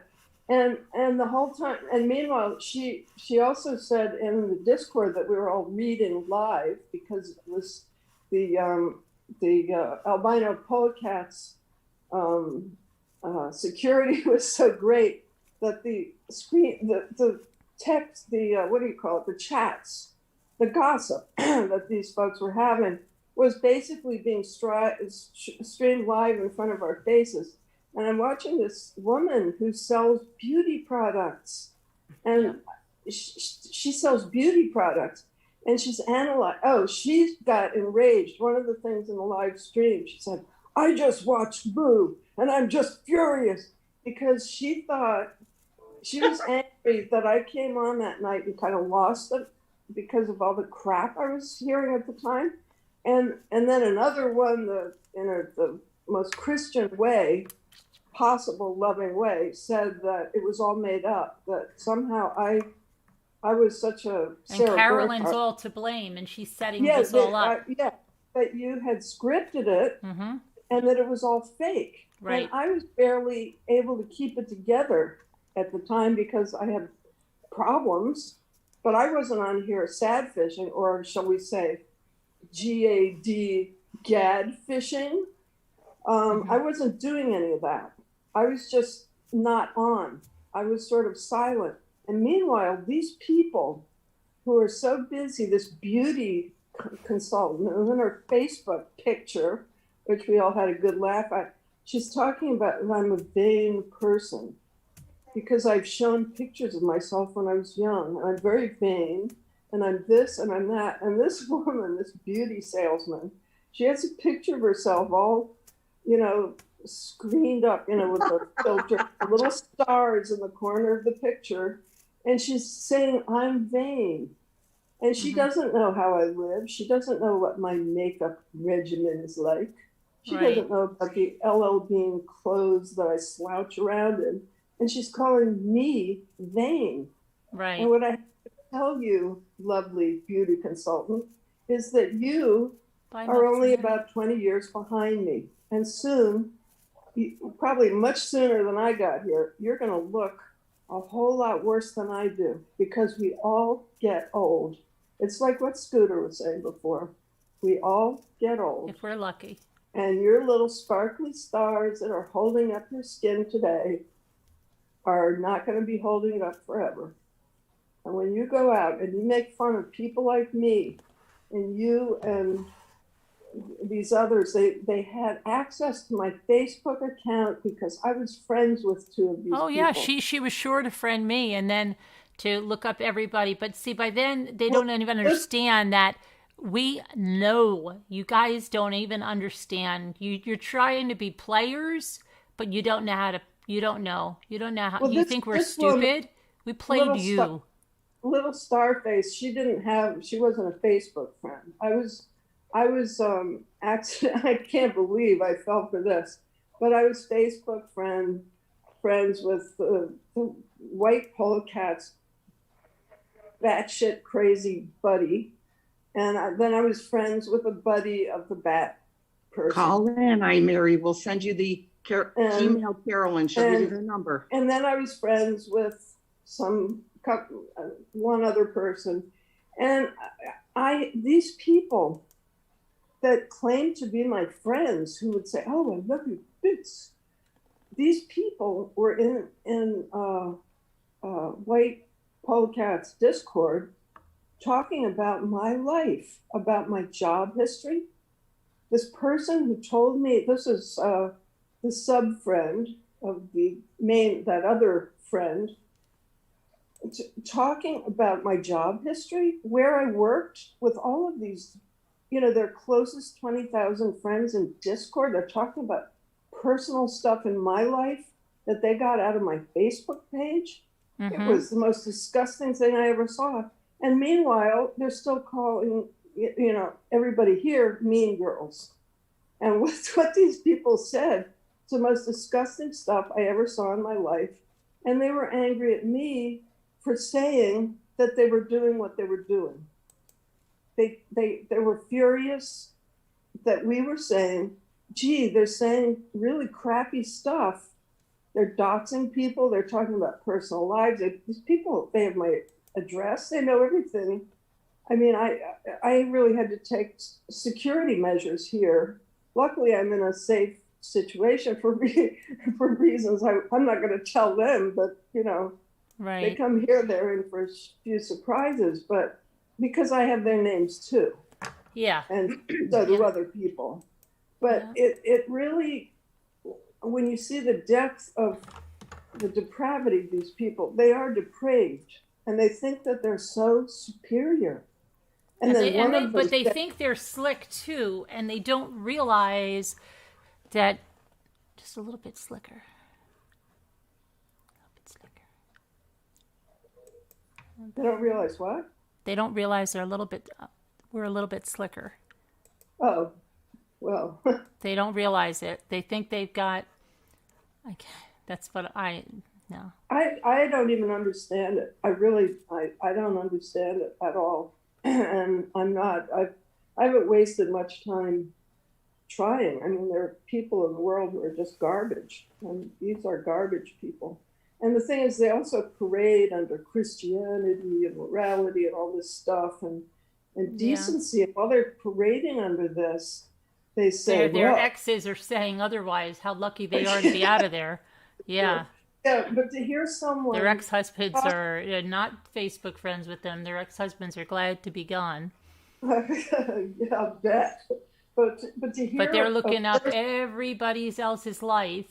And the whole time, and meanwhile, she also said in the Discord that we were all reading live, because it was the albino polecats security was so great that the screen, the text, what do you call it, the chats, the gossip that these folks were having was basically being streamed live in front of our faces. And I'm watching this woman who sells beauty products, and she sells beauty products, and she's analyzed. Oh, she got enraged. One of the things in the live stream, she said, "I just watched Boo, and I'm just furious," because she thought, she was angry that I came on that night and kind of lost it because of all the crap I was hearing at the time. And then another one, in the most Christian way possible, loving way, said that it was all made up, that somehow I was such a and Carolyn's all to blame, and she's setting this all up. that you had scripted it Mm-hmm. and that it was all fake. Right. And I was barely able to keep it together at the time because I had problems. But I wasn't on here sad fishing, or shall we say, GAD, gad fishing. I wasn't doing any of that. I was just not on. I was sort of silent. And meanwhile, these people who are so busy, this beauty consultant, and in her Facebook picture, which we all had a good laugh at, she's talking about that I'm a vain person because I've shown pictures of myself when I was young. And I'm very vain, and I'm this and I'm that. And this woman, this beauty salesman, she has a picture of herself all, screened up, with a filter, little stars in the corner of the picture. And she's saying, I'm vain. And she doesn't know how I live. She doesn't know what my makeup regimen is like. She doesn't know about the LL Bean clothes that I slouch around in. And she's calling me vain. Right. And what I have to tell you, lovely beauty consultant, is that you are only about 20 years behind me. And soon, probably much sooner than I got here, you're going to look a whole lot worse than I do, because we all get old. It's like what Scooter was saying before. We all get old. If we're lucky. And your little sparkly stars that are holding up your skin today are not going to be holding it up forever. And when you go out and you make fun of people like me, and you and these others, they had access to my Facebook account because I was friends with two of these people. Oh yeah, she was sure to friend me and then to look up everybody. But see, by then they don't even understand that we know. You guys don't even understand. You're trying to be players, but you don't know how to. You don't know. You don't know how. Well, you think we're stupid? We played you. Little Starface, she wasn't a Facebook friend. I was actually, I can't believe I fell for this, but I was Facebook friends with the white polecat's batshit crazy buddy, and then I was friends with a buddy of the bat person. Call in, Mary. We'll send you the email Carolyn. She'll give you her number. And then I was friends with one other person, and these people that claimed to be my friends, who would say, "Oh, I love your boots." These people were in White Polecat's Discord, talking about my life, about my job history. This person who told me, this is the sub friend of that other friend, talking about my job history, where I worked with all of these, their closest 20,000 friends in Discord. They're talking about personal stuff in my life that they got out of my Facebook page. It was the most disgusting thing I ever saw. And meanwhile, they're still calling, everybody here mean girls. And what these people said, it's the most disgusting stuff I ever saw in my life. And they were angry at me for saying that they were doing what they were doing. They were furious that we were saying, gee, they're saying really crappy stuff. They're doxing people. They're talking about personal lives. These people, they have my address. They know everything. I mean, I really had to take security measures here. Luckily, I'm in a safe situation for reasons I'm not going to tell them, but, Right. they come here, they're in for a few surprises, but because I have their names too. Yeah. And so do other people. But it really, when you see the depth of the depravity of these people, they are depraved, and they think that they're so superior. But they think they're slick too, and they don't realize that just a little bit slicker. They don't realize what? They don't realize we're a little bit slicker. Oh, well. They don't realize it. They think they've got, that's what no. I don't even understand it. I don't understand it at all. And I'm not, I haven't wasted much time trying. I mean, there are people in the world who are just garbage, and these are garbage people. And the thing is, they also parade under Christianity and morality and all this stuff and decency. And while they're parading under this, they say, Their well, exes are saying otherwise, how lucky they are to be out of there. Yeah. yeah, but to hear someone, Their ex-husbands are not Facebook friends with them. Their ex-husbands are glad to be gone. yeah, I bet. But to hear, But they're looking up everybody else's life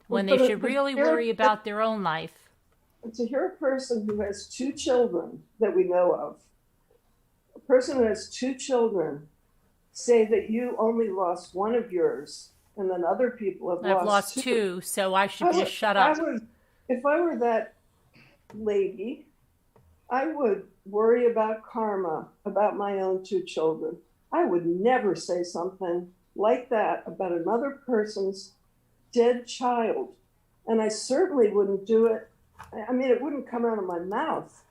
when they should really worry about their own life. To hear a person who has 2 children that we know of, a person who has 2 children, say that you only lost one of yours, and then other people have I've lost 2. two, so I should just shut up. If I were that lady, I would worry about karma about my own 2 children. I would never say something like that about another person's dead child. And I certainly wouldn't do it. I mean, it wouldn't come out of my mouth.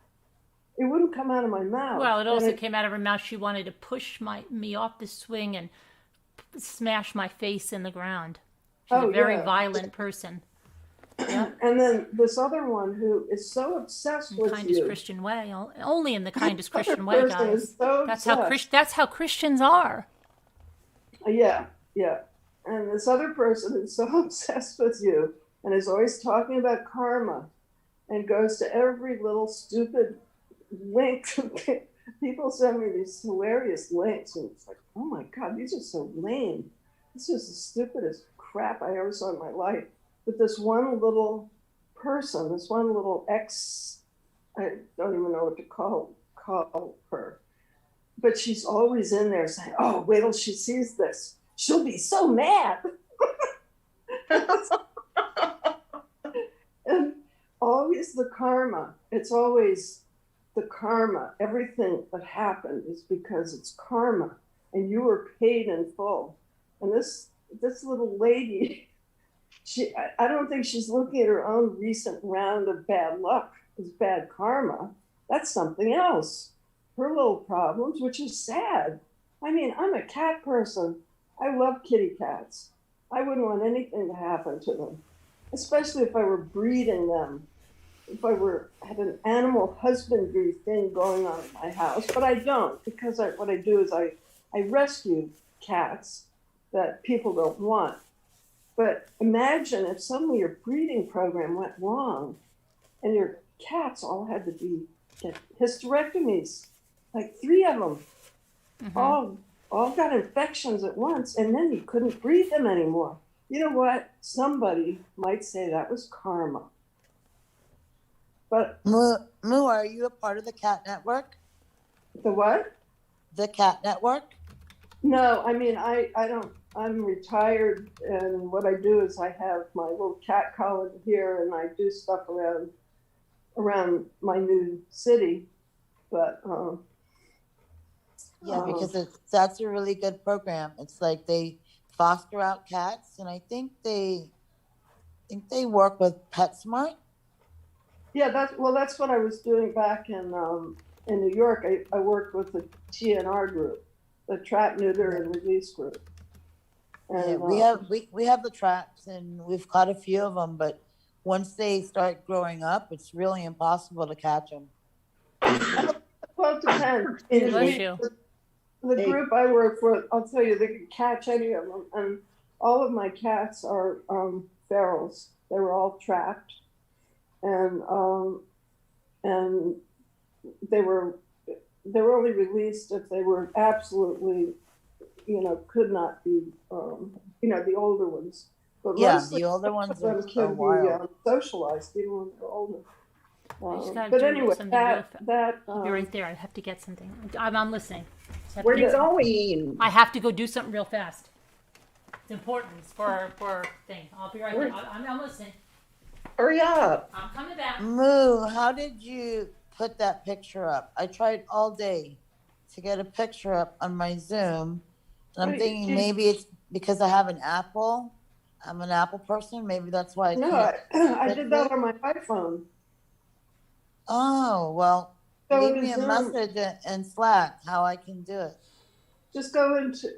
It wouldn't come out of my mouth. Well, it also came out of her mouth. She wanted to push me off the swing and smash my face in the ground. She's a very violent person. Yep. And then this other one who is so obsessed with kindest you. Christian way, only in the kindest Christian way, guys. So that's how Christians are. Yeah. And this other person is so obsessed with you and is always talking about karma and goes to every little stupid link. People send me these hilarious links, and it's like, oh my God, these are so lame. This is the stupidest crap I ever saw in my life. But this one little person, this one little ex, I don't even know what to call her, but she's always in there saying, oh, wait till she sees this. She'll be so mad. And always the karma. It's always the karma. Everything that happened is because it's karma, and you were paid in full. And this little lady, I don't think she's looking at her own recent round of bad luck as bad karma. That's something else. Her little problems, which is sad. I mean, I'm a cat person. I love kitty cats. I wouldn't want anything to happen to them, especially if I were breeding them. If I had an animal husbandry thing going on in my house, but I don't, because what I do is I rescue cats that people don't want. But imagine if suddenly your breeding program went wrong and your cats all had to get hysterectomies, like 3 of them, all got infections at once, and then you couldn't breed them anymore. You know what? Somebody might say that was karma. But Moo, are you a part of the Cat Network? The what? The Cat Network? No, I mean, I don't. I'm retired, and what I do is I have my little cat colony here, and I do stuff around my new city. But yeah, because that's a really good program. It's like they foster out cats, and I think they work with PetSmart. Yeah, that's what I was doing back in New York. I worked with the TNR group, the Trap, Neuter, and Release group. And, yeah, we have the traps, and we've caught a few of them, but once they start growing up, it's really impossible to catch them. Well, it depends. The group I work for, I'll tell you, they can catch any of them, and all of my cats are ferals. They were all trapped, and they were only released if they were absolutely, could not be, the older ones. But the older ones can be socialized even when they're older. But anyway, I'll be right there. I have to get something. I'm listening. Where are you going? I have to go do something real fast. It's important for our thing. I'll be right there. I'm listening. Hurry up. I'm coming back. Moo, how did you put that picture up? I tried all day to get a picture up on my Zoom. And I'm thinking maybe it's because I have an Apple. I'm an Apple person. Maybe that's why I can't. I did that on my iPhone. Oh, well, So leave me a message in Slack how I can do it. just go into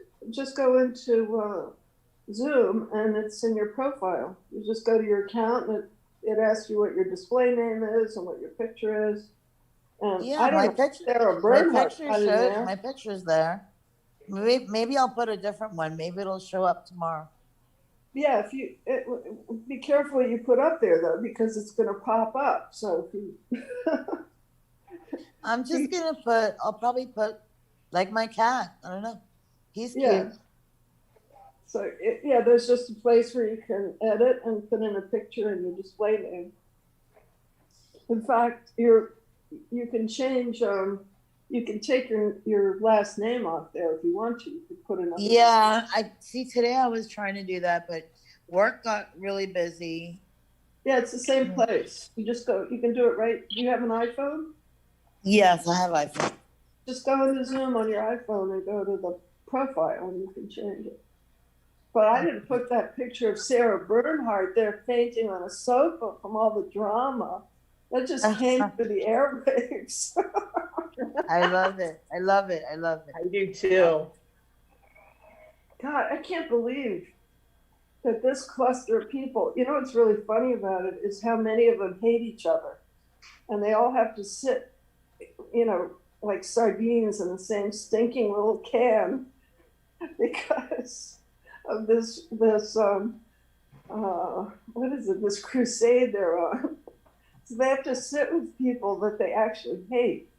Zoom, and it's in your profile. You just go to your account, and it asks you what your display name is and what your picture is. And Yeah, I don't my know if picture, Sarah my Bernhardt picture got in shows, there. my picture's there. Maybe I'll put a different one. Maybe it'll show up tomorrow. Yeah, if you be careful what you put up there though, because it's going to pop up. So if you I'm just gonna put, I'll probably put like my cat. I don't know. He's yeah, cute. so yeah, there's just a place where you can edit and put in a picture and your display name. In fact, you can change. You can take your last name off there if you want to. You can put another. Yeah, I see today I was trying to do that, but work got really busy. Yeah, it's the same place. You just go. You can do it right. Do you have an iPhone? Yes, I have iPhone. Just go into Zoom on your iPhone and go to the profile and you can change it. But I didn't put that picture of Sarah Bernhardt there fainting on a sofa from all the drama. That just came through the airwaves. I love it. I love it. I love it. I do too. God, I can't believe that this cluster of people, you know what's really funny about it is how many of them hate each other. And they all have to sit, you know, like sardines in the same stinking little can because of this what is it, this crusade they're on. So they have to sit with people that they actually hate.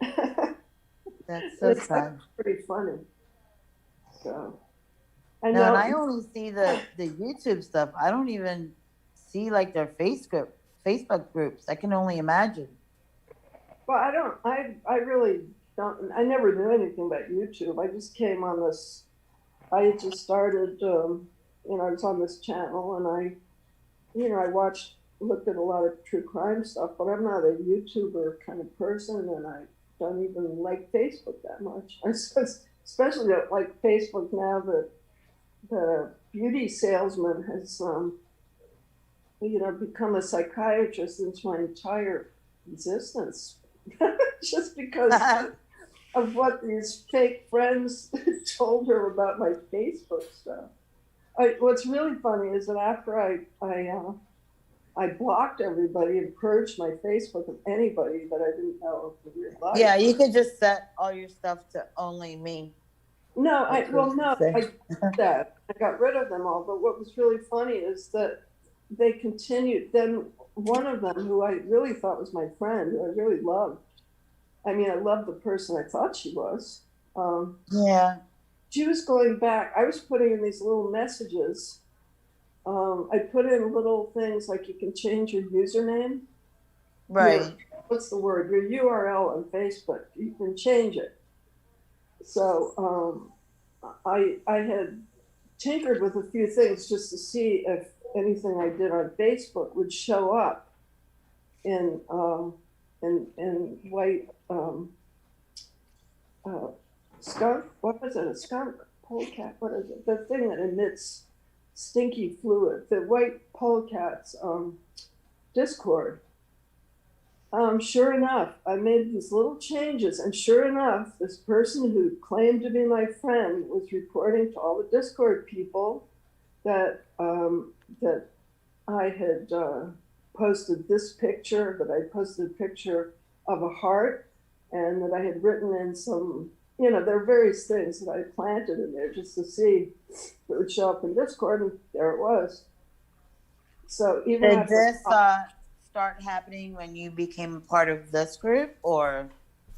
That's so sad. Pretty funny. So I No, know. and I only see the YouTube stuff. I don't even see like their Facebook groups. I can only imagine. Well, I really don't. I never knew anything about YouTube. I just came on this. I had just started. You know, I was on this channel, and I looked at a lot of true crime stuff. But I'm not a YouTuber kind of person, and I don't even like Facebook that much. I especially don't like Facebook now that the beauty salesman has, become a psychiatrist into my entire existence. Just because of what these fake friends told her about my Facebook stuff. What's really funny is that after I blocked everybody and purged my Facebook of anybody that I didn't know in real life. Yeah, you could just set all your stuff to only me. No, I did that. I got rid of them all. But what was really funny is that they continued. Then one of them, who I really thought was my friend, who I really loved. I mean, I loved the person I thought she was. Yeah. She was going back. I was putting in these little messages. I put in little things like you can change your username. Right. What's the word? Your URL on Facebook. You can change it. So I had tinkered with a few things just to see if anything I did on Facebook would show up in white skunk. What is it? A skunk? Polecat? What is it? The thing that emits stinky fluid. The white polecat's Discord. Sure enough, I made these little changes, and sure enough, this person who claimed to be my friend was reporting to all the Discord people that that I had posted this picture, that I posted a picture of a heart, and that I had written in some, there are various things that I planted in there just to see if it would show up in Discord, and there it was. So even Did this start happening when you became a part of this group, or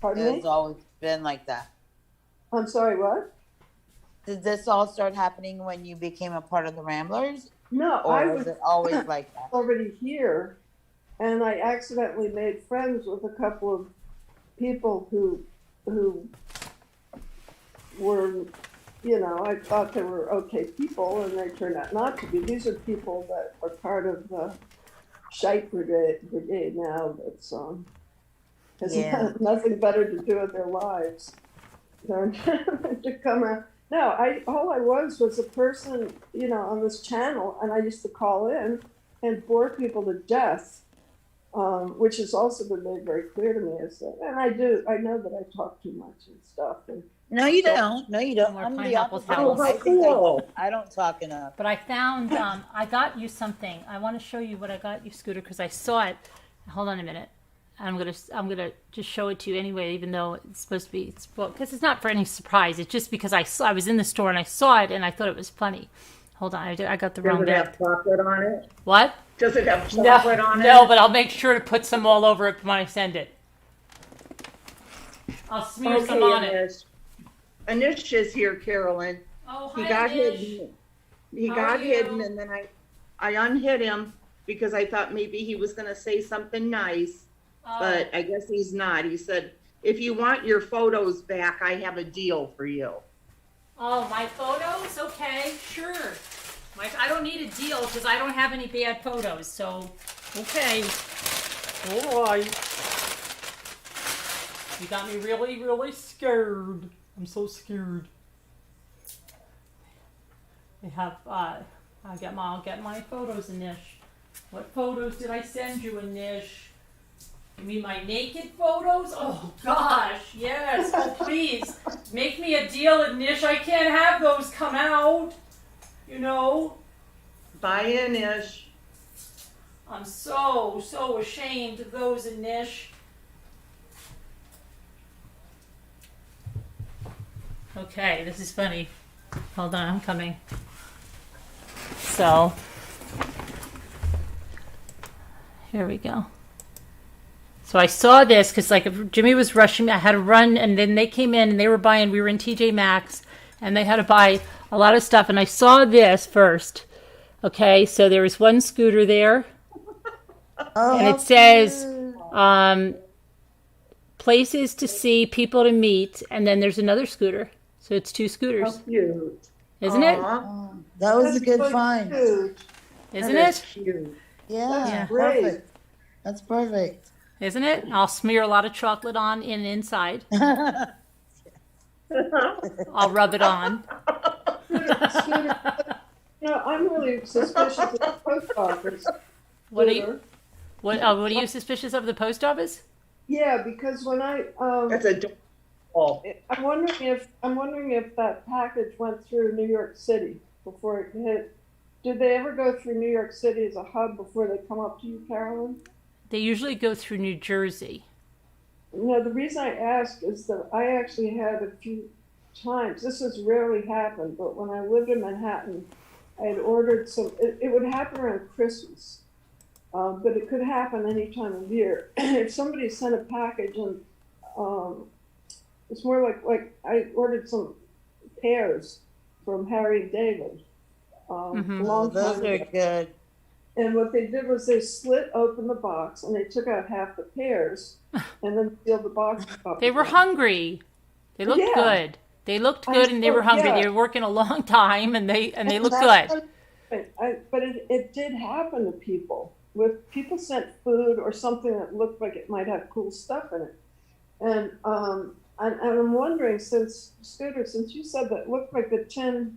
has always been like that? I'm sorry, what? Did this all start happening when you became a part of the Ramblers? No, or was it always like that? Already here, and I accidentally made friends with a couple of people who were, I thought they were okay people, and they turned out not to be. These are people that are part of the Shite Brigade now. That's has nothing better to do with their lives than to come out. No, all I was a person, on this channel, and I used to call in and bore people to death, which has also been made very clear to me. Is that, and I know that I talk too much and stuff, and No, you don't. No, you don't. More I'm the pineapple opposite. towels. Oh, I how think cool. I don't talk enough. But I found, I got you something. I want to show you what I got you, Scooter, because I saw it. Hold on a minute. I'm gonna just show it to you anyway, even though it's supposed to be, because it's not for any surprise. It's just because I was in the store and I saw it and I thought it was funny. Hold on, I got the wrong Does it bag. have chocolate on it? What? Does it have chocolate on it? No, but I'll make sure to put some all over it when I send it. I'll smear some on it. Anish is here, Carolyn. Oh, He hi, got Nish. hidden. He How got are you? hidden, and then I unhid him because I thought maybe he was gonna say something nice, Oh. but I guess he's not. He said, if you want your photos back, I have a deal for you. Oh, my photos? Okay, sure. I don't need a deal because I don't have any bad photos. So, okay. All right. You got me really, really scared. I'm so scared. They have, I'll get my photos, Anish. What photos did I send you, Anish? You mean my naked photos? Oh gosh, yes. Oh please, make me a deal, Anish. I can't have those come out. You know, Bye, Anish. I'm so ashamed of those, Anish. Okay, this is funny. Hold on, I'm coming. So, here we go. So I saw this because like Jimmy was rushing me. I had to run, and then they came in and they were buying. We were in TJ Maxx, and they had to buy a lot of stuff. And I saw this first. Okay, so there was one scooter there, and it says places to see, people to meet, and then there's another scooter. So it's two How scooters, cute. isn't it? Aw, Oh, that was a That's good really find. cute. Isn't that is it? cute. Yeah, Yeah. Great. perfect. That's perfect. Isn't it? I'll smear a lot of chocolate on in inside. I'll rub it on. Scooter, you know, I'm really suspicious of the post office. What are you? Scooter. What are you suspicious of the post office? Yeah, because when That's adorable. I'm wondering if that package went through New York City before it hit. Did they ever go through New York City as a hub before they come up to you, Carolyn? They usually go through New Jersey. No, the reason I ask is that I actually had a few times, this has rarely happened, but when I lived in Manhattan, I had ordered some, it would happen around Christmas, but it could happen any time of year. If somebody sent a package and it's more like I ordered some pears from Harry and David a long Those time are ago. good. And what they did was they split open the box and they took out half the pears and then sealed the box up. They were hungry. They looked Yeah. good. They looked good and they were hungry. Yeah. They were working a long time and they looked That's good. But it did happen to people. With people sent food or something that looked like it might have cool stuff in it. And I'm wondering, since Scooter, since you said that looked like the tin,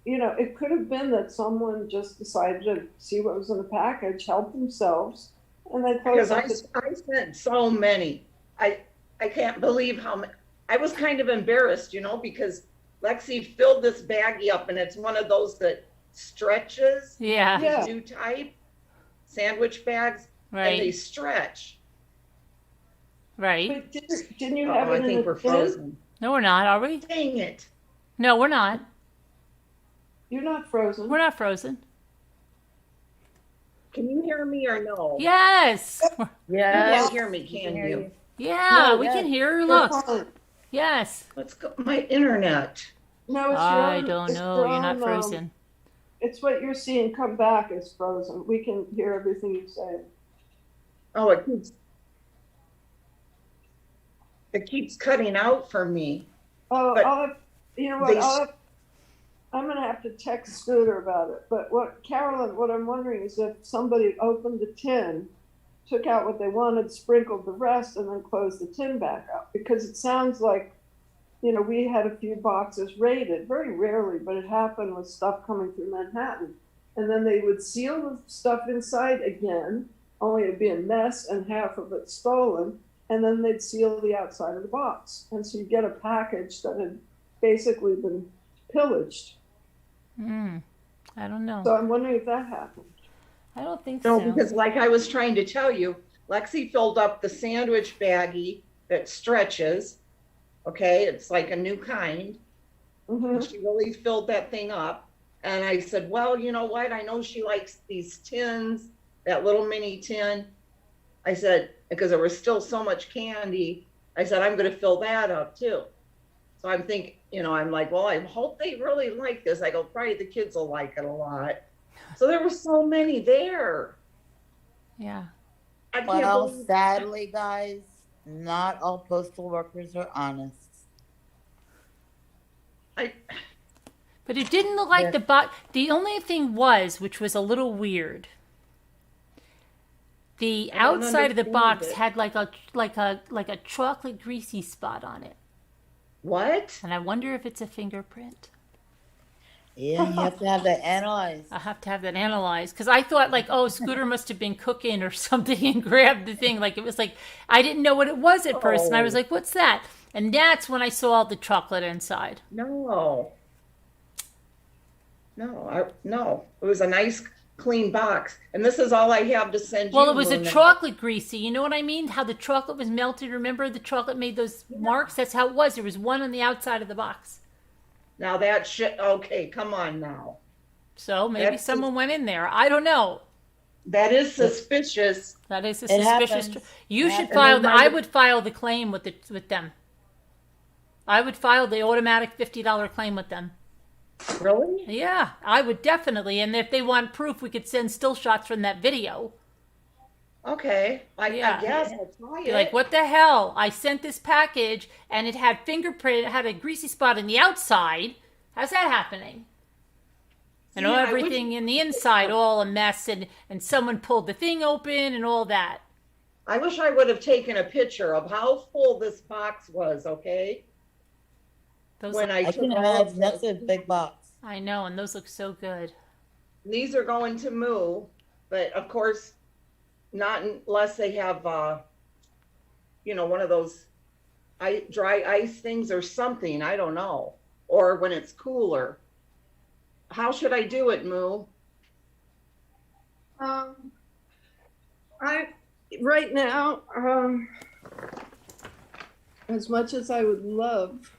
you know, it could have been that someone just decided to see what was in the package, help themselves, and they Because posted I sent so many. I can't believe how many. I was kind of embarrassed, you know, because Lexi filled this baggie up and it's one of those that stretches. Yeah. Yeah. Do type sandwich bags and they Right. stretch. Right. But didn't you Oh, have it I in think a we're tin? frozen. No, we're not, are we? Dang it. No, we're not. You're not frozen. We're not frozen. Can you hear me or no? Yes. You Yeah. can't hear me, can you? Yeah, No, we can hear her. You're Look. fine. Yes. Let's go. My internet. No, it's your I own- don't it's know. your You're not own, frozen. It's what you're seeing come back is frozen. We can hear everything you say. Oh, it keeps cutting out for me. Oh, But you know what? they- I'm gonna have to text Scooter about it. But Carolyn, what I'm wondering is if somebody opened the tin, took out what they wanted, sprinkled the rest, and then closed the tin back up. Because it sounds like, you know, we had a few boxes raided, very rarely, but it happened with stuff coming through Manhattan. And then they would seal the stuff inside again, only it'd be a mess and half of it stolen. and then they'd seal the outside of the box. And so you get a package that had basically been pillaged. I don't know. So I'm wondering if that happened. I don't think No, so. because like I was trying to tell you, Lexi filled up the sandwich baggie that stretches. Okay, it's like a new kind. Mhm. She really filled that thing up. And I said, well, you know what? I know she likes these tins, that little mini tin. I said, because there was still so much candy, I said, I'm going to fill that up too. So I'm thinking, I'm like, well, I hope they really like this. I go, probably the kids will like it a lot. So there were so many there. Yeah. I can't Well, believe sadly, guys, not all postal workers are honest. But it didn't look like Yeah. the box. The only thing was, which was a little weird, the I don't outside of the understand box it. had like a chocolate greasy spot on it. What? And I wonder if it's a fingerprint. Yeah, you have to have that analyzed. I'll have to have that analyzed because I thought like, oh, Scooter must have been cooking or something and grabbed the thing. Like it was like I didn't know what it was at first, and I was Oh. like, what's that? And that's when I saw all the chocolate inside. No. No. It was a nice clean box. And this is all I have to send you. Well, it was a Luna. chocolate greasy. You know what I mean? How the chocolate was melted. Remember the chocolate made those marks? That's how it was. There was one on the outside of the box. Now that shit, okay, come on now. So maybe That's- someone went in there. I don't know. That is suspicious. That is a It suspicious. happens. You It should happens. file. And then I my- would file the claim with them. I would file the automatic $50 claim with them. Really? Yeah, I would definitely. And if they want proof, we could send still shots from that video. Okay. I Yeah. guess I'll try You're it. like, what the hell? I sent this package and it had fingerprint, it had a greasy spot on the outside. How's that happening? And See, I wish- everything in the inside all a mess, and someone pulled the thing open and all that. I wish I would have taken a picture of how full this box was, okay? Those When look, I I took can all of imagine that's a those. big box. I know, and those look so good. These are going to Moo, but of course, not unless they have, one of those dry ice things or something. I don't know. Or when it's cooler. How should I do it, Moo? I right now, as much as I would love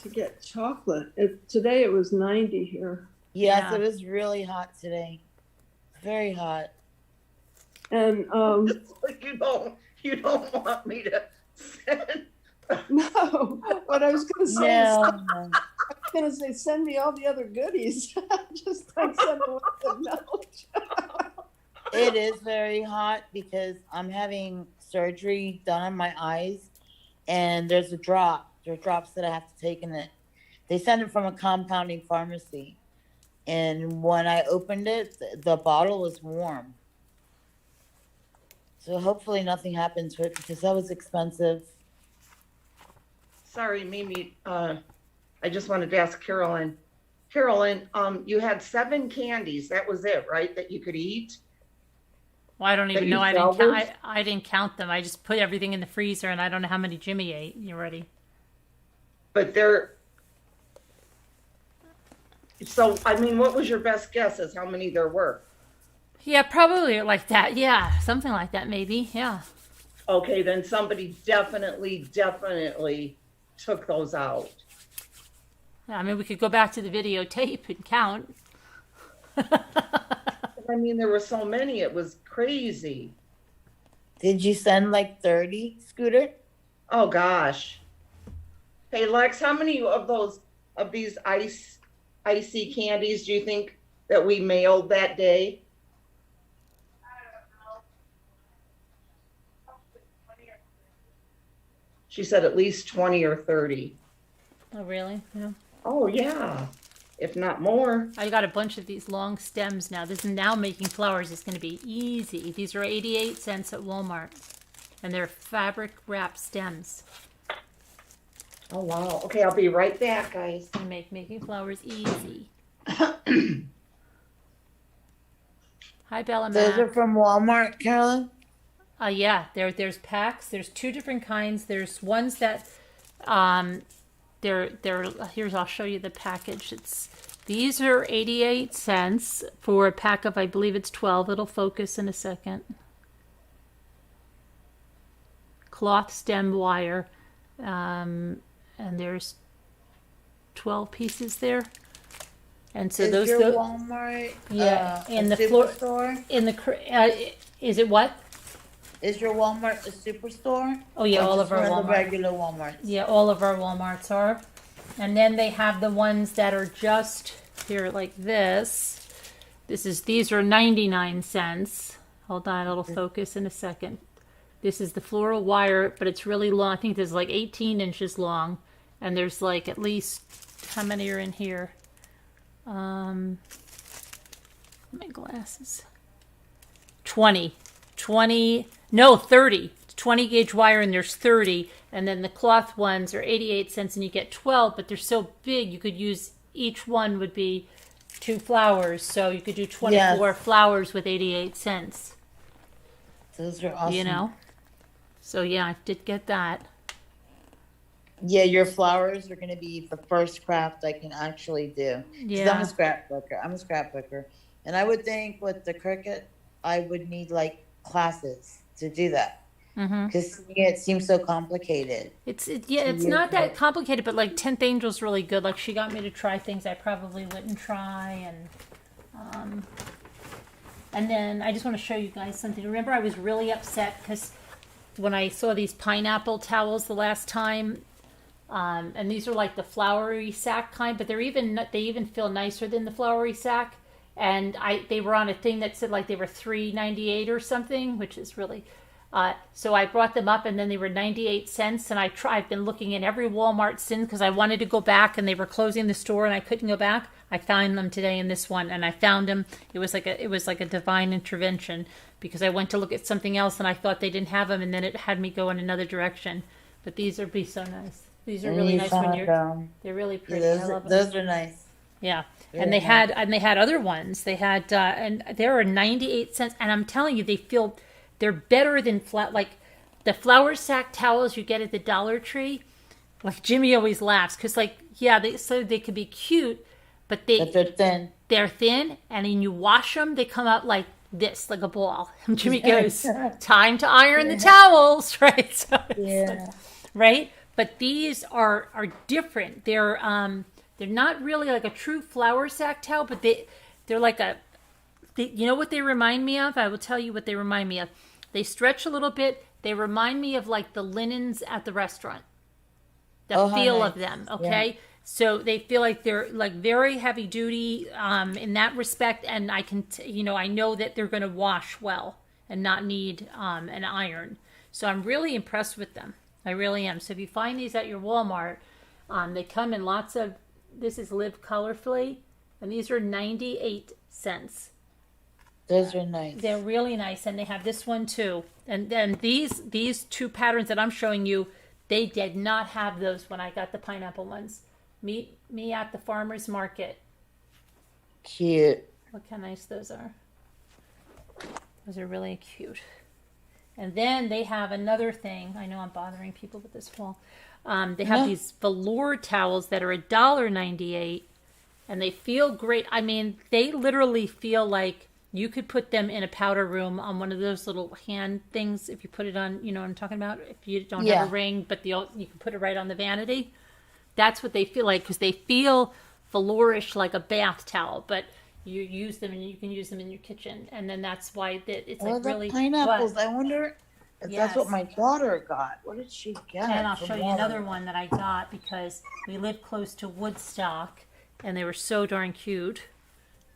to get chocolate, today it was 90 here, Yes, Yeah. it was really hot today. Very hot. and You don't want me to send. no, what I was going to say is, No, no. I was going to say, send me all the other goodies. Just don't send away the milk. It is very hot because I'm having surgery done on my eyes, and there's a drop. There are drops that I have to take in it. They send it from a compounding pharmacy, and when I opened it, the bottle was warm. So hopefully nothing happened to it because that was expensive. Sorry, Mimi. I just wanted to ask Carolyn. Carolyn, you had 7 candies. That was it, right? That you could eat? Well, I don't even That you know. I didn't. salvaged? I didn't count them. I just put everything in the freezer, and I don't know how many Jimmy ate. You ready? But so, I mean, what was your best guess as how many there were? Yeah, probably like that. Yeah, something like that, maybe. Yeah. Okay, then somebody definitely took those out. I mean, we could go back to the videotape and count. I mean, there were so many, it was crazy. Did you send like 30, Scooter? Oh gosh. Hey Lex, how many of these icy candies do you think that we mailed that day? She said at least 20 or 30. Oh, really? Yeah. Oh yeah, if not more. I got a bunch of these long stems now. This is now making flowers. It's going to be easy. These are 88 cents at Walmart, and they're fabric wrap stems. Oh wow. Okay, I'll be right back, guys. And make making flowers easy. Hi, Bella Those are Mac. from Walmart, Carolyn? Yeah, there's packs. There's two different kinds. There's ones that they're here's I'll show you the package. These are 88 cents for a pack of, I believe it's 12. It'll focus in a second. Cloth stem wire, and there's 12 pieces there. And so Is those your Walmart yeah, a in the floor superstore? in the is it what? Is your Walmart a superstore? Oh yeah, Or all just of our one of the Walmart. regular Walmarts. Yeah, all of our Walmarts are. And then they have the ones that are just here like this. These are 99 cents. Hold on, it'll focus in a second. This is the floral wire, but it's really long. I think there's like 18 inches long. And there's like at least, how many are in here? My glasses. 20. 30. 20 gauge wire and there's 30. And then the cloth ones are 88 cents and you get 12, but they're so big you could use, each one would be 2 flowers. So you could do 24 flowers with 88 cents. Those are awesome. You know? So yeah, I did get that. Yeah, your flowers are going to be the first craft I can actually do. 'Cause Yeah. I'm a scrapbooker. And I would think with the Cricut, I would need like classes to do that. Because it seems so complicated. It's not that complicated, but like 10th Angel's really good. Like she got me to try things I probably wouldn't try, and then I just want to show you guys something. Remember, I was really upset because when I saw these pineapple towels the last time, and these are like the flowery sack kind, but they even feel nicer than the flowery sack. And they were on a thing that said like they were $3.98 or something, which is really. So I brought them up and then they were 98 cents and I've been looking in every Walmart since because I wanted to go back and they were closing the store and I couldn't go back. I found them today in this one and I found them. It was like a divine intervention because I went to look at something else and I thought they didn't have them and then it had me go in another direction. But these would be so nice. These are really nice when they're really pretty. Yeah, I love them. those are nice. Yeah. Very And they had other ones. They had and they were 98 cents and I'm telling you they're better than like the flour sack towels you get at the Dollar Tree. Like Jimmy always laughs because like they could be cute, but they're thin. They're thin, and then you wash them, they come out like this, like a ball. And Jimmy goes, "Time to iron the towels," right? So right. But these are different. They're not really like a true flour sack towel, but they're like you know what they remind me of? I will tell you what they remind me of. They stretch a little bit. They remind me of like the linens at the restaurant. The feel of them, okay? Yeah. So they feel like they're like very heavy duty in that respect, and I can, I know that they're going to wash well and not need an iron. So I'm really impressed with them. I really am. So if you find these at your Walmart, they come in lots of. This is Live Colorfully, and these are 98 cents. Those are nice. They're really nice, and they have this one too. And then these two patterns that I'm showing you, they did not have those when I got the pineapple ones. Meet me at the farmer's market. Cute. Look how nice those are. Those are really cute. And then they have another thing. I know I'm bothering people with this wall. They have these velour towels that are $1.98, and they feel great. I mean, they literally feel like you could put them in a powder room on one of those little hand things. If you put it on, you know what I'm talking about? If you don't have a ring, but you can put it right on the vanity. That's what they feel like because they feel velourish like a bath towel, but you use them and you can use them in your kitchen. And then that's why it's like really pineapples. I wonder if that's what my daughter got. What did she get? And I'll show you another one that I got because we live close to Woodstock and they were so darn cute.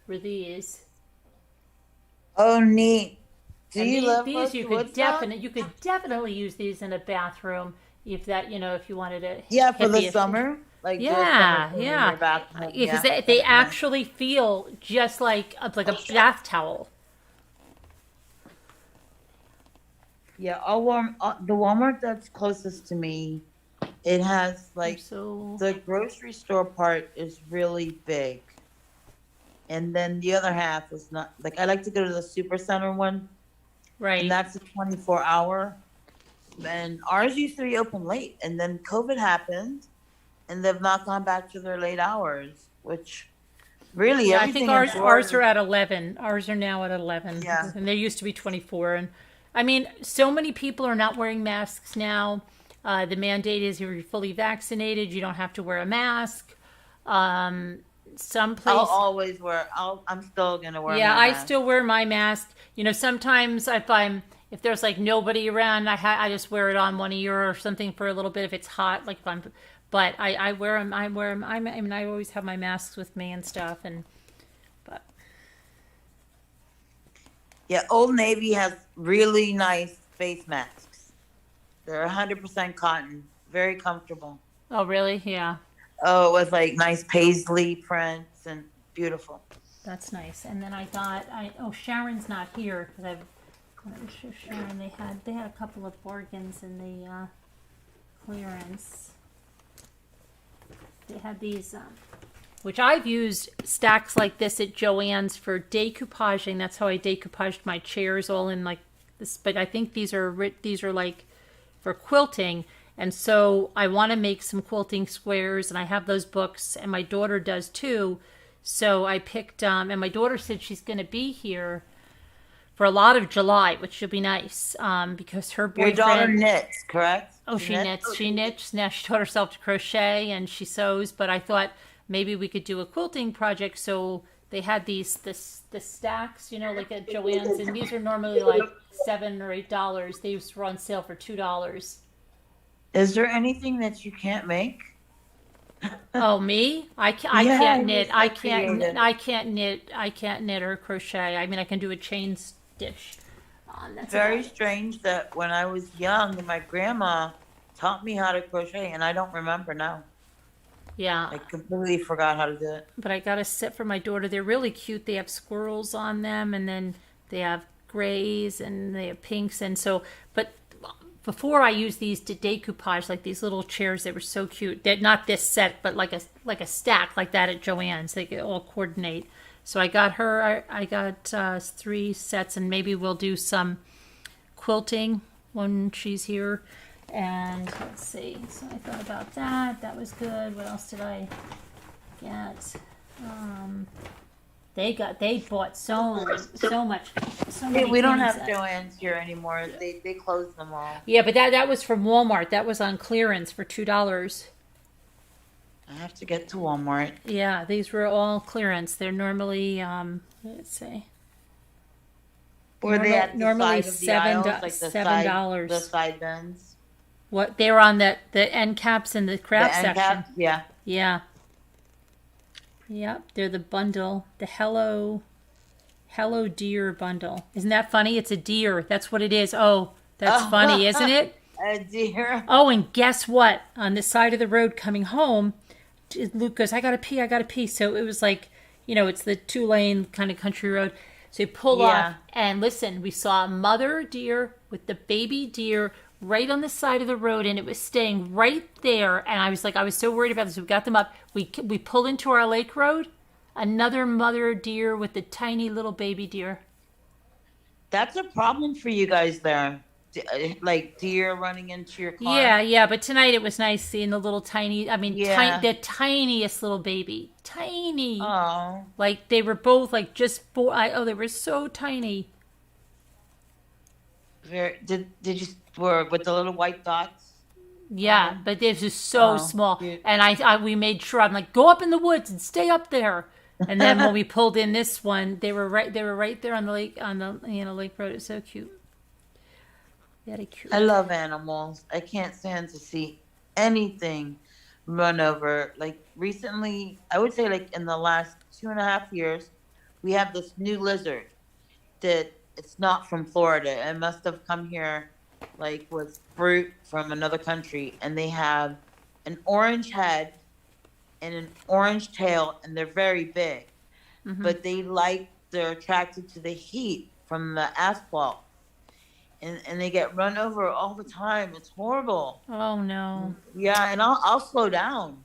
Were these. Oh, neat. These you could definitely use these in a bathroom if you wanted to. For the summer. Like because they actually feel just like a bath towel. Yeah, the Walmart that's closest to me, it has the grocery store part is really big. And then the other half is not I like to go to the super center one. Right. and that's a 24-hour. And ours used to be open late, and then COVID happened, and they've not gone back to their late hours, which really Yeah, I think everything in ours are Florida. at 11. Ours are now at 11, Yeah. and they used to be 24. And I mean, so many people are not wearing masks now. The mandate is if you're fully vaccinated, you don't have to wear a mask. Some I'll place, always wear. I'm still gonna wear yeah, my I mask. still wear my mask. You know, sometimes if there's like nobody around, I just wear it on one ear or something for a little bit if it's hot. Like if I'm, but I wear them. I wear them. I mean, I always have my masks with me and stuff. And but Yeah, Old Navy has really nice face masks. They're 100% cotton, very comfortable. oh, really? Yeah. Oh, with like nice paisley prints and beautiful. That's nice. And then Sharon's not here because I'm sure Sharon they had a couple of bargains in the clearance. They had these, which I've used stacks like this at Joann's for decoupaging. That's how I decoupaged my chairs all in like this. But I think these are like for quilting. And so I want to make some quilting squares, and I have those books, and my daughter does too. So I picked, and my daughter said she's going to be here for a lot of July, which should be nice, because her Your boyfriend. daughter knits, correct? Oh, she knits. She knits. Now she taught herself to crochet and she sews. But I thought maybe we could do a quilting project. So they had the stacks, you know, like at Joann's, and these are normally like $7 or $8. These were on sale for $2. Is there anything that you can't make? Oh, me? I Yeah, can't knit. you're so creative. I can't knit. I can't knit or crochet. I mean, I can do a chain stitch. That's Very about it. strange that when I was young, my grandma taught me how to crochet, and I don't remember now. Yeah. I completely forgot how to do it. But I got a set for my daughter. They're really cute. They have squirrels on them, and then they have grays and they have pinks. And so, but before I used these to decoupage, like these little chairs, they were so cute. They're not this set, but like a stack like that at Joann's. They could all coordinate. So I got her. I got 3 sets, and maybe we'll do some quilting when she's here. And let's see. So I thought about that. That was good. What else did I get? They bought so much, so many We don't things have Joann's here anymore. They closed them all. Yeah, but that was from Walmart. That was on clearance for $2. I have to get to Walmart. Yeah, these were all clearance. They're normally let's see. Were they at the Normally side of the aisles, like the $7. the side bins? What they were on the end caps in the The craft end section. caps? Yeah. Yeah. Yep, they're the bundle, the Hello Deer bundle. Isn't that funny? It's a deer. That's what it is. Oh, that's funny, isn't it? A deer. Oh, and guess what? On the side of the road coming home, Luke goes, I gotta pee. So it was like, you know, it's the 2-lane kind of country road. So he pulled off, and listen, we saw a mother deer with the baby deer right on the side of the road, and it was staying right there. And I was so worried about this. We got them up. We pulled into our lake road. Another mother deer with the tiny little baby deer. That's a problem for you guys there. Like deer running into your car. Yeah. But tonight it was nice seeing the little tiny. I mean, Yeah. the tiniest little baby, tiny. Oh. Like they were both like just born. They were so tiny. Did you were with the little white dots? Yeah, but they're just so Oh, small. cute. And we made sure, I'm like, go up in the woods and stay up there. And then when we pulled in this one, they were right there on the lake, lake road. It's so cute. Very cute. I love animals. I can't stand to see anything run over. Like recently, I would say like in the last 2.5 years, we have this new lizard that it's not from Florida. It must have come here like with fruit from another country, and they have an orange head and an orange tail, and they're very big. Mhm. But they're attracted to the heat from the asphalt. And they get run over all the time. It's horrible. Oh, no. Yeah, and I'll slow down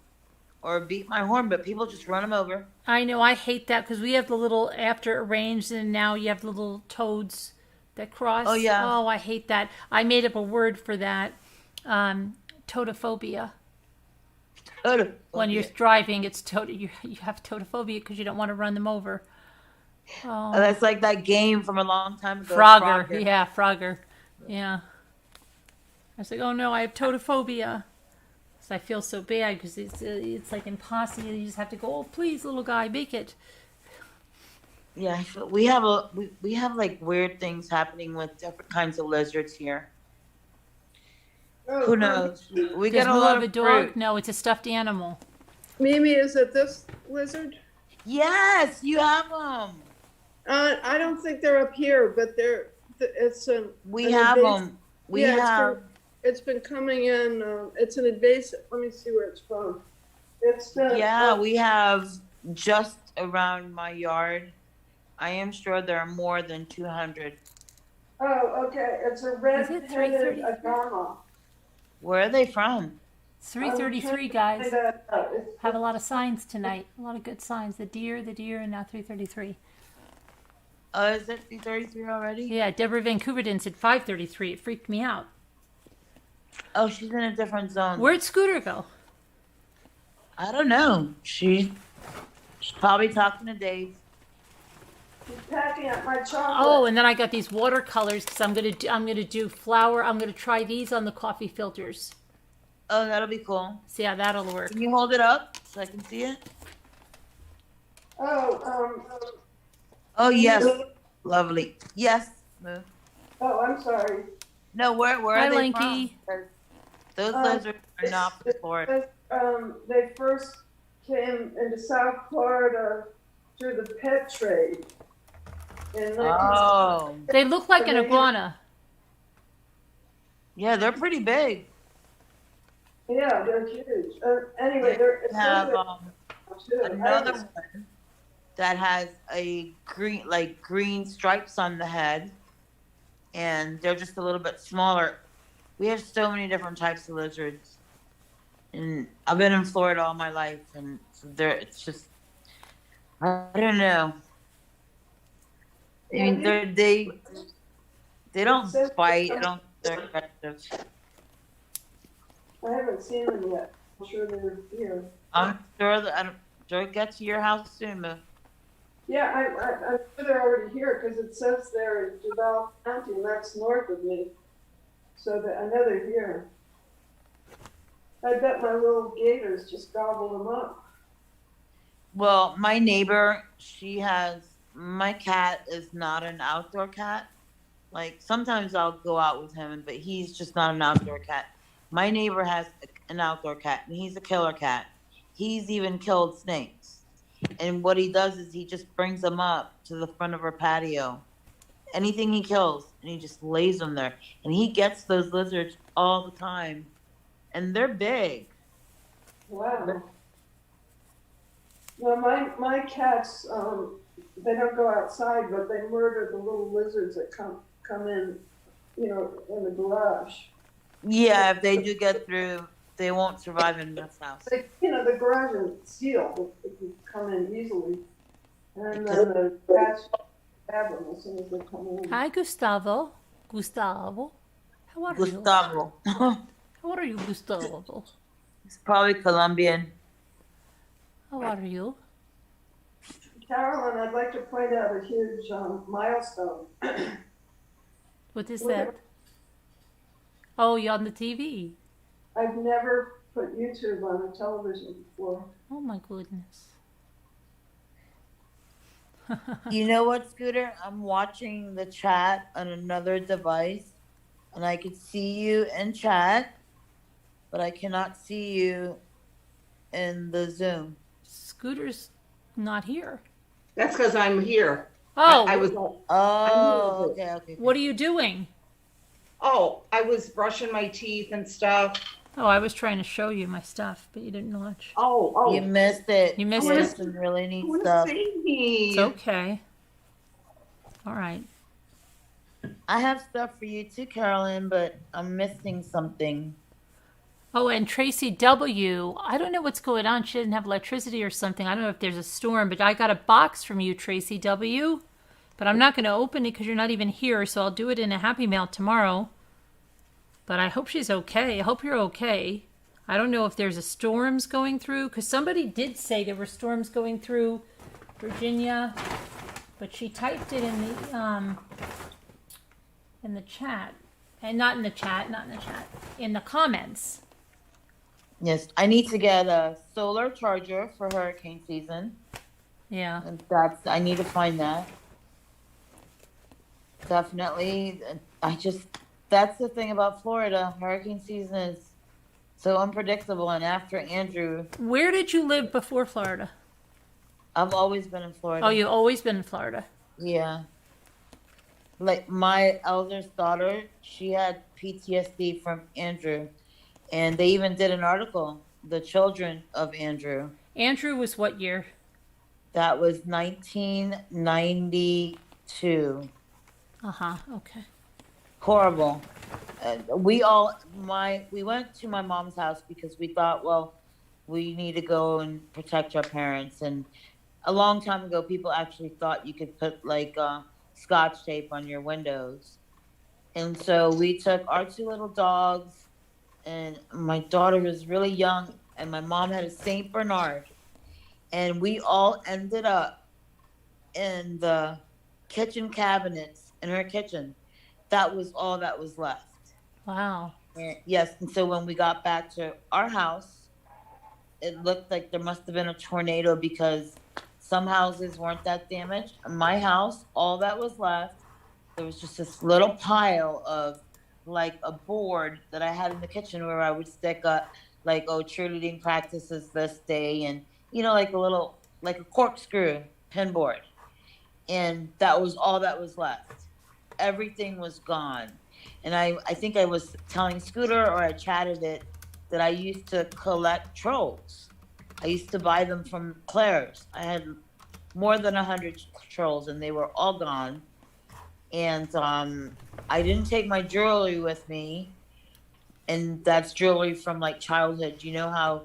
or beat my horn, but people just run them over. I know. I hate that because we have the little, after it rains, and now you have the little toads That cross. Oh, yeah. Oh, I hate that. I made up a word for that. Totophobia. When you're driving, it's you have totophobia because you don't want to run them over. Oh, that's like that game from a long time ago. Frogger. Yeah, Frogger. Yeah. I was like, oh no, I have totophobia. So I feel so bad because it's like impossible. You just have to go, oh please, little guy, make it. Yeah, we have we have like weird things happening with different kinds of lizards here. Oh, Who knows? We There's get a more lot of a of dog. fruit. No, it's a stuffed animal. Mimi, is it this lizard? Yes, you have them. I don't think they're up here, but it's We an have invasive- them. We yeah, have. it's been coming in. It's an invasive. Let me see where it's from. It's been. Yeah, we have just around my yard. I am sure there are more than 200. Oh, okay. It's a Is it red-headed 333? agama. Where are they from? It's 3:33, guys. It's- Have a lot of signs tonight. A lot of good signs. The deer, and now 3:33. Oh, is it 333 already? Yeah, Deborah Vancouver didn't said 5:33. It freaked me out. Oh, she's in a different zone. Where'd Scooter go? I don't know. She's probably talking to Dave. She's packing up my chocolate. Oh, and then I got these watercolors because I'm gonna do flower. I'm gonna try these on the coffee filters. Oh, that'll be cool. See how that'll work. Can you hold it up so I can see it? Oh, Oh, yes. Lovely. Yes. Move. oh, I'm sorry. No, where Hi, are they Linky. from? Those lizards are not from Florida. They first came into South Florida through the pet trade. And Oh. They look like an iguana. Yeah, they're pretty big. yeah, they're huge. Anyway, We have too. another one that has a green stripes on the head, and they're just a little bit smaller. We have so many different types of lizards, and I've been in Florida all my life, and it's just, I don't know. I mean, they don't bite. I don't. They're aggressive. I haven't seen them yet. I'm sure they're here. I'm sure that they'll get to your house soon, Moo. Yeah, I'm sure they're already here because it says they're in Duval County, and that's north of me. So I know they're here. I bet my little gators just gobble them up. Well, my neighbor, my cat is not an outdoor cat. Like, sometimes I'll go out with him, but he's just not an outdoor cat. My neighbor has an outdoor cat, and he's a killer cat. He's even killed snakes. And what he does is he just brings them up to the front of our patio. Anything he kills, and he just lays them there. And he gets those lizards all the time. And they're big. Wow. No, my cats, they don't go outside, but they murder the little lizards that come in, in the garage. Yeah, if they do get through, they won't survive in this house. The garage is sealed. It can come in easily. And then the cats grab them as soon as they come in. Hi, Gustavo. Gustavo. How are you? Gustavo. How are you, Gustavo? He's probably Colombian. How are you? Carolyn, I'd like to point out a huge milestone. What is that? Oh, you're on the TV. I've never put YouTube on the television before. Oh my goodness. You know what, Scooter? I'm watching the chat on another device, and I can see you in chat, but I cannot see you in the Zoom. Scooter's not here. That's because I'm here. Oh, I was. Oh, okay. what are you doing? Oh, I was brushing my teeth and stuff. Oh, I was trying to show you my stuff, but you didn't watch. Oh. You missed it. You missed There's it? some really I neat want to stuff. see me. It's okay. All right. I have stuff for you too, Carolyn, but I'm missing something. Oh, and Tracy W., I don't know what's going on. She didn't have electricity or something. I don't know if there's a storm, but I got a box from you, Tracy W. But I'm not going to open it because you're not even here, so I'll do it in a Happy Mail tomorrow. But I hope she's okay. I hope you're okay. I don't know if there's a storms going through, because somebody did say there were storms going through Virginia, but she typed it in the chat, and not in the chat, in the comments. Yes, I need to get a solar charger for hurricane season. Yeah. And I need to find that. Definitely. That's the thing about Florida. Hurricane season is so unpredictable. And after Andrew, Where did you live before Florida? I've always been in Florida. Oh, you've always been in Florida. Yeah. Like my eldest daughter, she had PTSD from Andrew. And they even did an article, The Children of Andrew. Andrew was what year? That was 1992. Okay. Horrible. We went to my mom's house because we thought, well, we need to go and protect our parents. And a long time ago, people actually thought you could put like scotch tape on your windows. And so we took our two little dogs, and my daughter was really young, and my mom had a Saint Bernard, and we all ended up in the kitchen cabinets in her kitchen. That was all that was left. Wow. And yes, and so when we got back to our house, it looked like there must have been a tornado because some houses weren't that damaged. In my house, all that was left, there was just this little pile of like a board that I had in the kitchen where I would stick up like, oh, cheerleading practices this day, and like a corkscrew pin board. And that was all that was left. Everything was gone. And I think I was telling Scooter, or I chatted it, that I used to collect trolls. I used to buy them from Claire's. I had more than 100 trolls, and they were all gone. And I didn't take my jewelry with me, and that's jewelry from like childhood. You know how,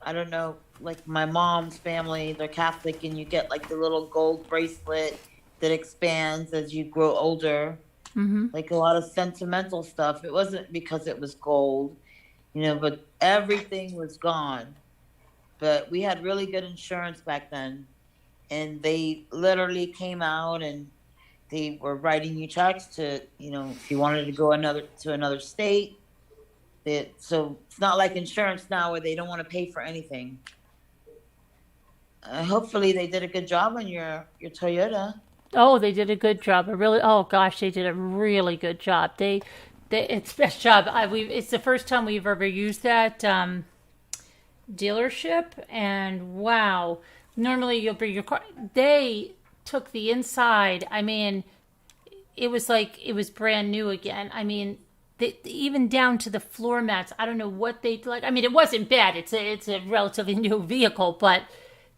I don't know, like my mom's family, they're Catholic, and you get like the little gold bracelet that expands as you grow older. Mm-hmm. Like a lot of sentimental stuff. It wasn't because it was gold, but everything was gone. But we had really good insurance back then, and they literally came out and they were writing you checks to, if you wanted to go to another state. So it's not like insurance now where they don't want to pay for anything. Hopefully they did a good job on your Toyota. Oh, they did a good job. Oh gosh, they did a really good job. It's best job. It's the first time we've ever used that dealership, and wow. Normally you'll bring your car. They took the inside. I mean, it was like it was brand new again. I mean, even down to the floor mats. I don't know what they like. I mean, it wasn't bad. It's a relatively new vehicle, but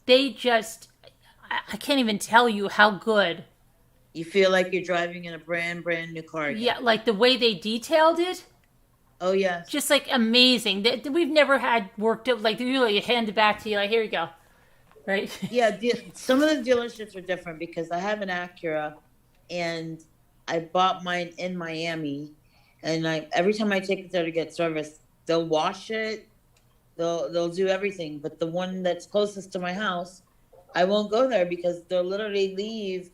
they just, I can't even tell you how good. You feel like you're driving in a brand new car again. Yeah, like the way they detailed it. Oh yes. Just like amazing. We've never had worked up like you hand it back to you like, here you go. Right? Yeah, some of the dealerships are different because I have an Acura, and I bought mine in Miami, and every time I take it there to get service, they'll wash it, they'll do everything. But the one that's closest to my house, I won't go there because they'll literally leave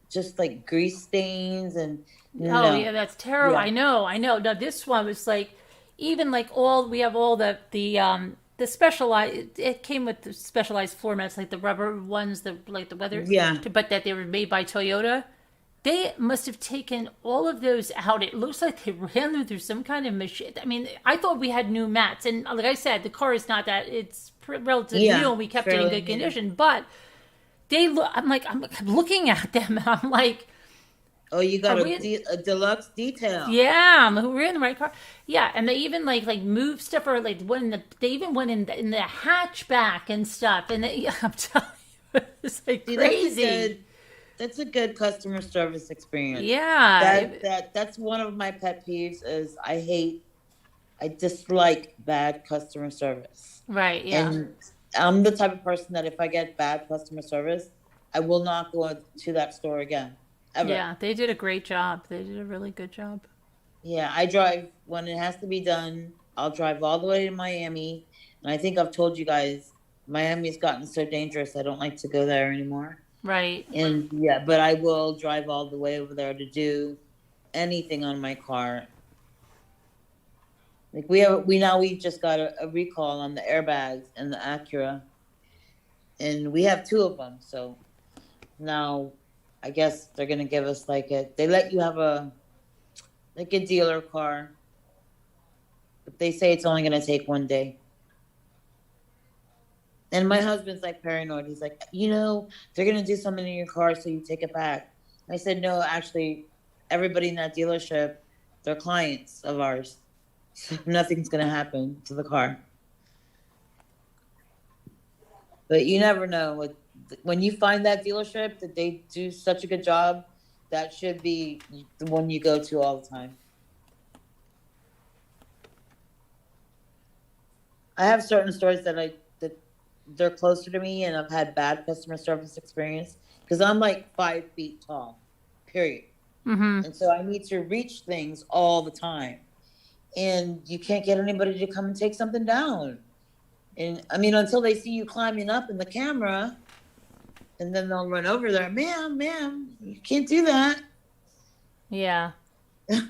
just like grease stains and. No. Oh yeah, that's terrible. Yeah. I know. Now this one was like, even like we have all the specialized. It came with the specialized floor mats, like the rubber ones, the weather. Yeah. But that they were made by Toyota. They must have taken all of those out. It looks like they ran them through some kind of machine. I mean, I thought we had new mats, and like I said, the car is not that. It's relatively new, and we kept it in good condition. But they look. I'm looking at them, and I'm like. Oh, you got a deluxe detail. Yeah, we're in the right car. Yeah, and they even like move stuff, or like they even went in the hatchback and stuff. And I'm telling you, it's like crazy. That's a good customer service experience. Yeah, that's one of my pet peeves. Is I dislike bad customer service. Right. Yeah. And I'm the type of person that if I get bad customer service, I will not go to that store again, ever. Yeah, they did a great job. They did a really good job. Yeah, I drive when it has to be done. I'll drive all the way to Miami, and I think I've told you guys Miami's gotten so dangerous. I don't like to go there anymore. Right. And yeah, but I will drive all the way over there to do anything on my car. Like we just got a recall on the airbags in the Acura, and we have two of them. So now, I guess they're gonna give us they let you have a dealer car, but they say it's only gonna take 1 day. And my husband's like paranoid. He's like, they're gonna do something in your car, so you take it back. I said, no, actually, everybody in that dealership, they're clients of ours. So nothing's gonna happen to the car. But you never know. When you find that dealership that they do such a good job, that should be the one you go to all the time. I have certain stores that they're closer to me, and I've had bad customer service experience because I'm like 5 feet tall, period. Mm-hmm. And so I need to reach things all the time, and you can't get anybody to come and take something down. And I mean, until they see you climbing up in the camera, and then they'll run over there, ma'am, you can't do that. Yeah. Yeah.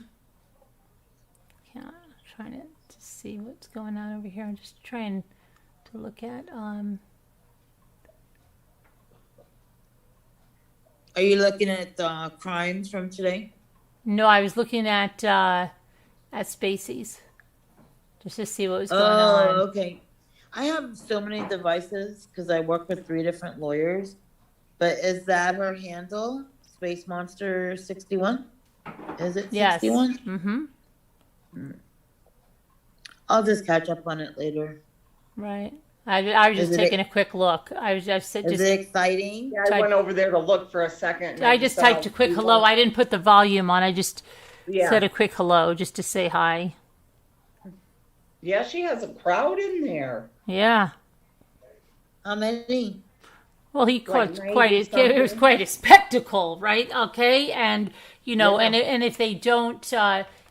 I'm trying to see what's going on over here. I'm just trying to look at. Are you looking at crimes from today? No, I was looking at Spacey's just to see what was going Oh, on. okay. I have so many devices because I work with 3 different lawyers. But is that her handle? Space Monster 61? Is it 61? Yes. Mm-hmm. I'll just catch up on it later. Right. I was just Is it- taking a quick look. I was just Is it exciting? Yeah, I went over there to look for a second. and I just saw typed a quick people. hello. I didn't put the volume on. I just Yeah. said a quick hello just to say hi. Yeah, she has a crowd in there. Yeah. How many? Well, he Like caused 90 quite it was something? quite a spectacle, right? Okay, and Yeah. and if they don't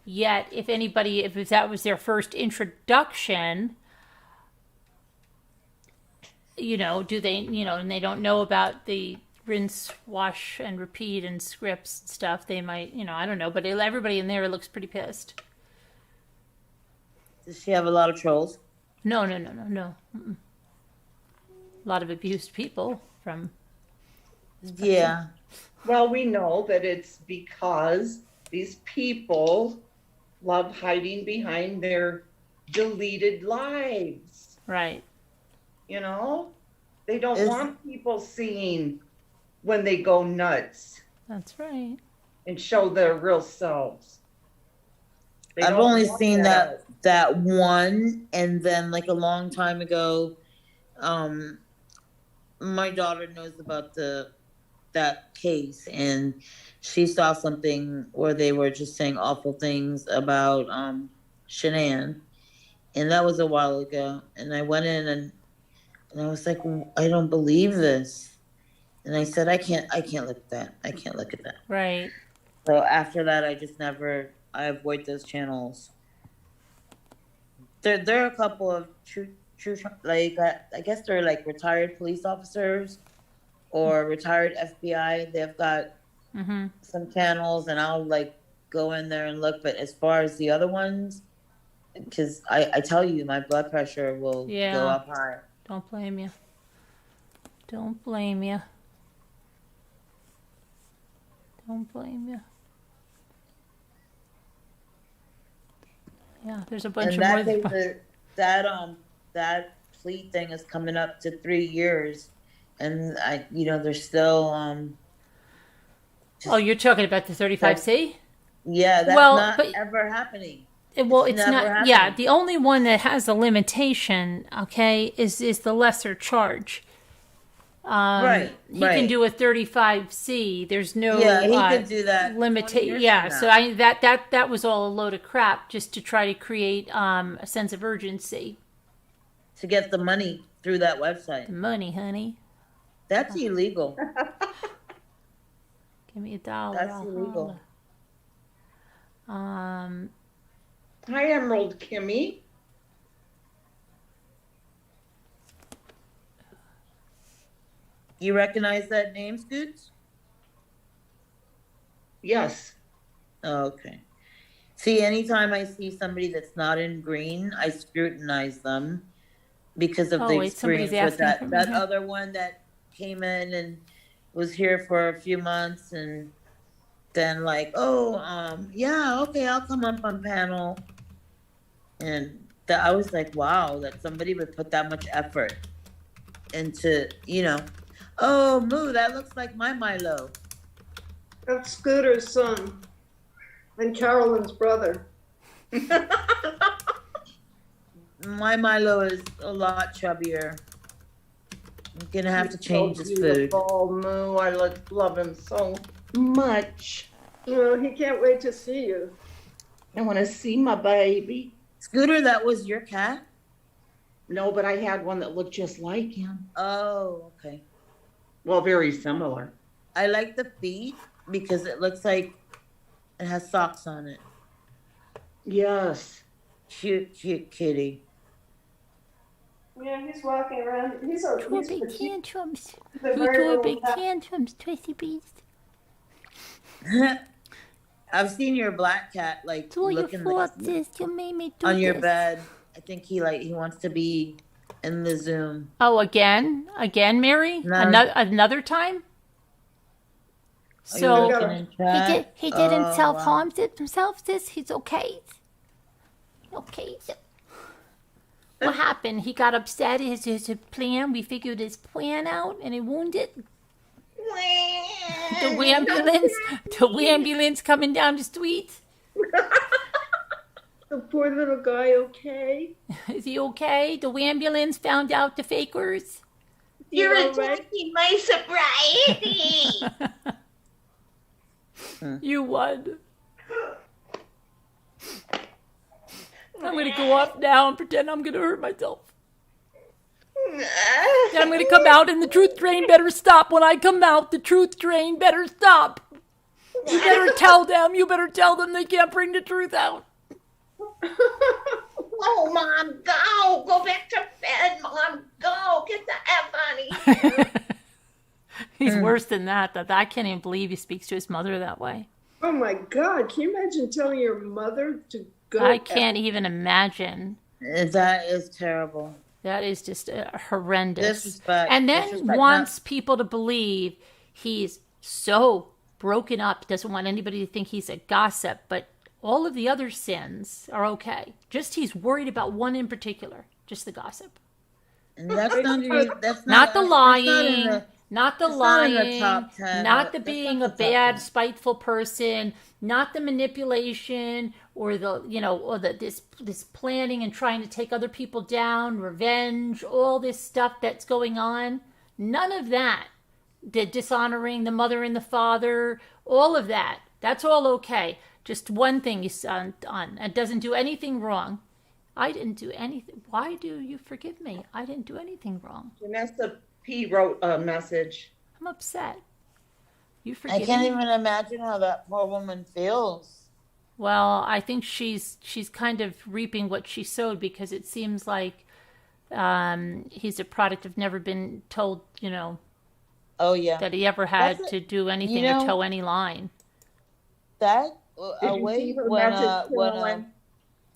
yet, if that was their first introduction, do they, and they don't know about the rinse, wash, and repeat and scripts and stuff, they might, I don't know, but everybody in there looks pretty pissed. Does she have a lot of trolls? No. Mm-mm. A lot of abused people from. Yeah. Well, we know that it's because these people love hiding behind their deleted lives. Right. They don't Is- want people seeing when they go nuts That's right. and show their real selves. They I've don't only want seen out. that one, and then a long time ago, my daughter knows about that case, and she saw something where they were just saying awful things about Shanann, and that was a while ago. And I went in and I was like, I don't believe this, and I said, I can't look at that. I can't look at that. Right. So after that, I avoid those channels. There are a couple of true, I guess they're retired police officers or retired FBI. They've got Mm-hmm. some channels, and I'll go in there and look. But as far as the other ones, because I tell you, my blood pressure will Yeah. go up high. Don't blame you. Don't blame you. Don't blame you. Yeah, there's a bunch And of more. that plea thing is coming up to 3 years, and they're still Oh, you're talking about the 35C? yeah, that's Well, not but- ever happening. Well, It's it's never not. Yeah, happened. the only one that has a limitation, okay, is the lesser charge. Right, He can right. do a 35C. There's no Yeah, he could do that 20 limita- years Yeah, from so now. that was all a load of crap just to try to create a sense of urgency. To get the money through that website. Money, honey. That's illegal. Give me $1. That's I'll illegal. holla. Hi, Emerald Kimmy. You recognize that name, Scoots? Yes. Oh, okay. See, anytime I see somebody that's not in green, I scrutinize them because of Oh, the wait, somebody's experience with asking for me that here. other one that came in and was here for a few months and then like, oh, yeah, okay, I'll come up on panel. And that I was like, wow, that somebody would put that much effort into, oh, Moo, that looks like my Milo. That's Scooter's son and Carolyn's brother. My Milo is a lot chubbier. I'm gonna have to He's change so his food. beautiful, Moo. I love him so much. Well, he can't wait to see you. I want to see my baby. Scooter, that was your cat? No, but I had one that looked just like him. Oh, okay. Well, very similar. I like the feet because it looks like it has socks on it. Yes. Cute, cute kitty. Yeah, he's walking around. He's Big petite. tantrums. He's a You very threw little big cat. tantrums, Tracy Beast. I've seen your black cat like It's all your looking fault, like, sis. You made me do on your this. bed. I think he wants to be in the Zoom. Oh, again, Mary, No. another time. Are you So looking in chat? he didn't Oh, self wow. harm himself. Sis, he's okay. Okay. What happened? He got upset. His plan. We figured his plan out, and he wounded. The ambulance coming down the street. The poor little guy, okay? Is he okay? The ambulance found out the fakers. You're all right? attacking my sobriety. You won. I'm gonna go off now and pretend I'm gonna hurt myself. Then I'm gonna come out and the truth train better stop. When I come out, the truth train better stop. You better tell them they can't bring the truth out. Oh, Mom, go. Go back to bed, Mom. Go. Get the F out of here. He's worse than that. I can't even believe he speaks to his mother that way. Oh my God! Can you imagine telling your mother to go? I can't even imagine. That is terrible. That is just horrendous. Disrespect. And then Disrespect, wants people to believe he's so broken up, doesn't want anybody to think he's a gossip, but all of the other sins are okay. Just he's worried about one in particular, just the gossip. And that's Not the that's lying, not the it's not in the lying, top 10. not the That's being not a the top bad, 10. spiteful person, not the manipulation or this planning and trying to take other people down, revenge, all this stuff that's going on. None of that. The dishonoring the mother and the father, all of that. That's all okay. Just one thing he's done and doesn't do anything wrong. I didn't do anything. Why do you forgive me? I didn't do anything wrong. Vanessa P. wrote a message. I'm upset. You I forgive can't me? even imagine how that poor woman feels. Well, I think she's kind of reaping what she sowed because it seems like he's a product of never been told, Oh yeah, that he ever had That's to do anything or toe any line. that Did a you way see her when message, when Caroline?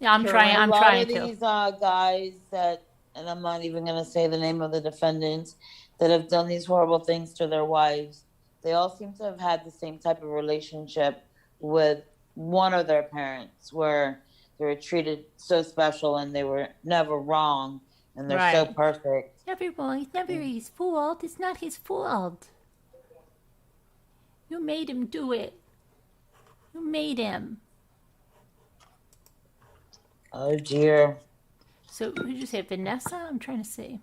Yeah, I'm trying a lot of to. these guys that, and I'm not even gonna say the name of the defendants that have done these horrible things to their wives. They all seem to have had the same type of relationship with one of their parents, where they were treated so special and they were never wrong, and they're so Right. perfect. It's never his fault. It's not his fault. You made him do it. You made him. Oh dear. So who did you say? Vanessa? I'm trying to see.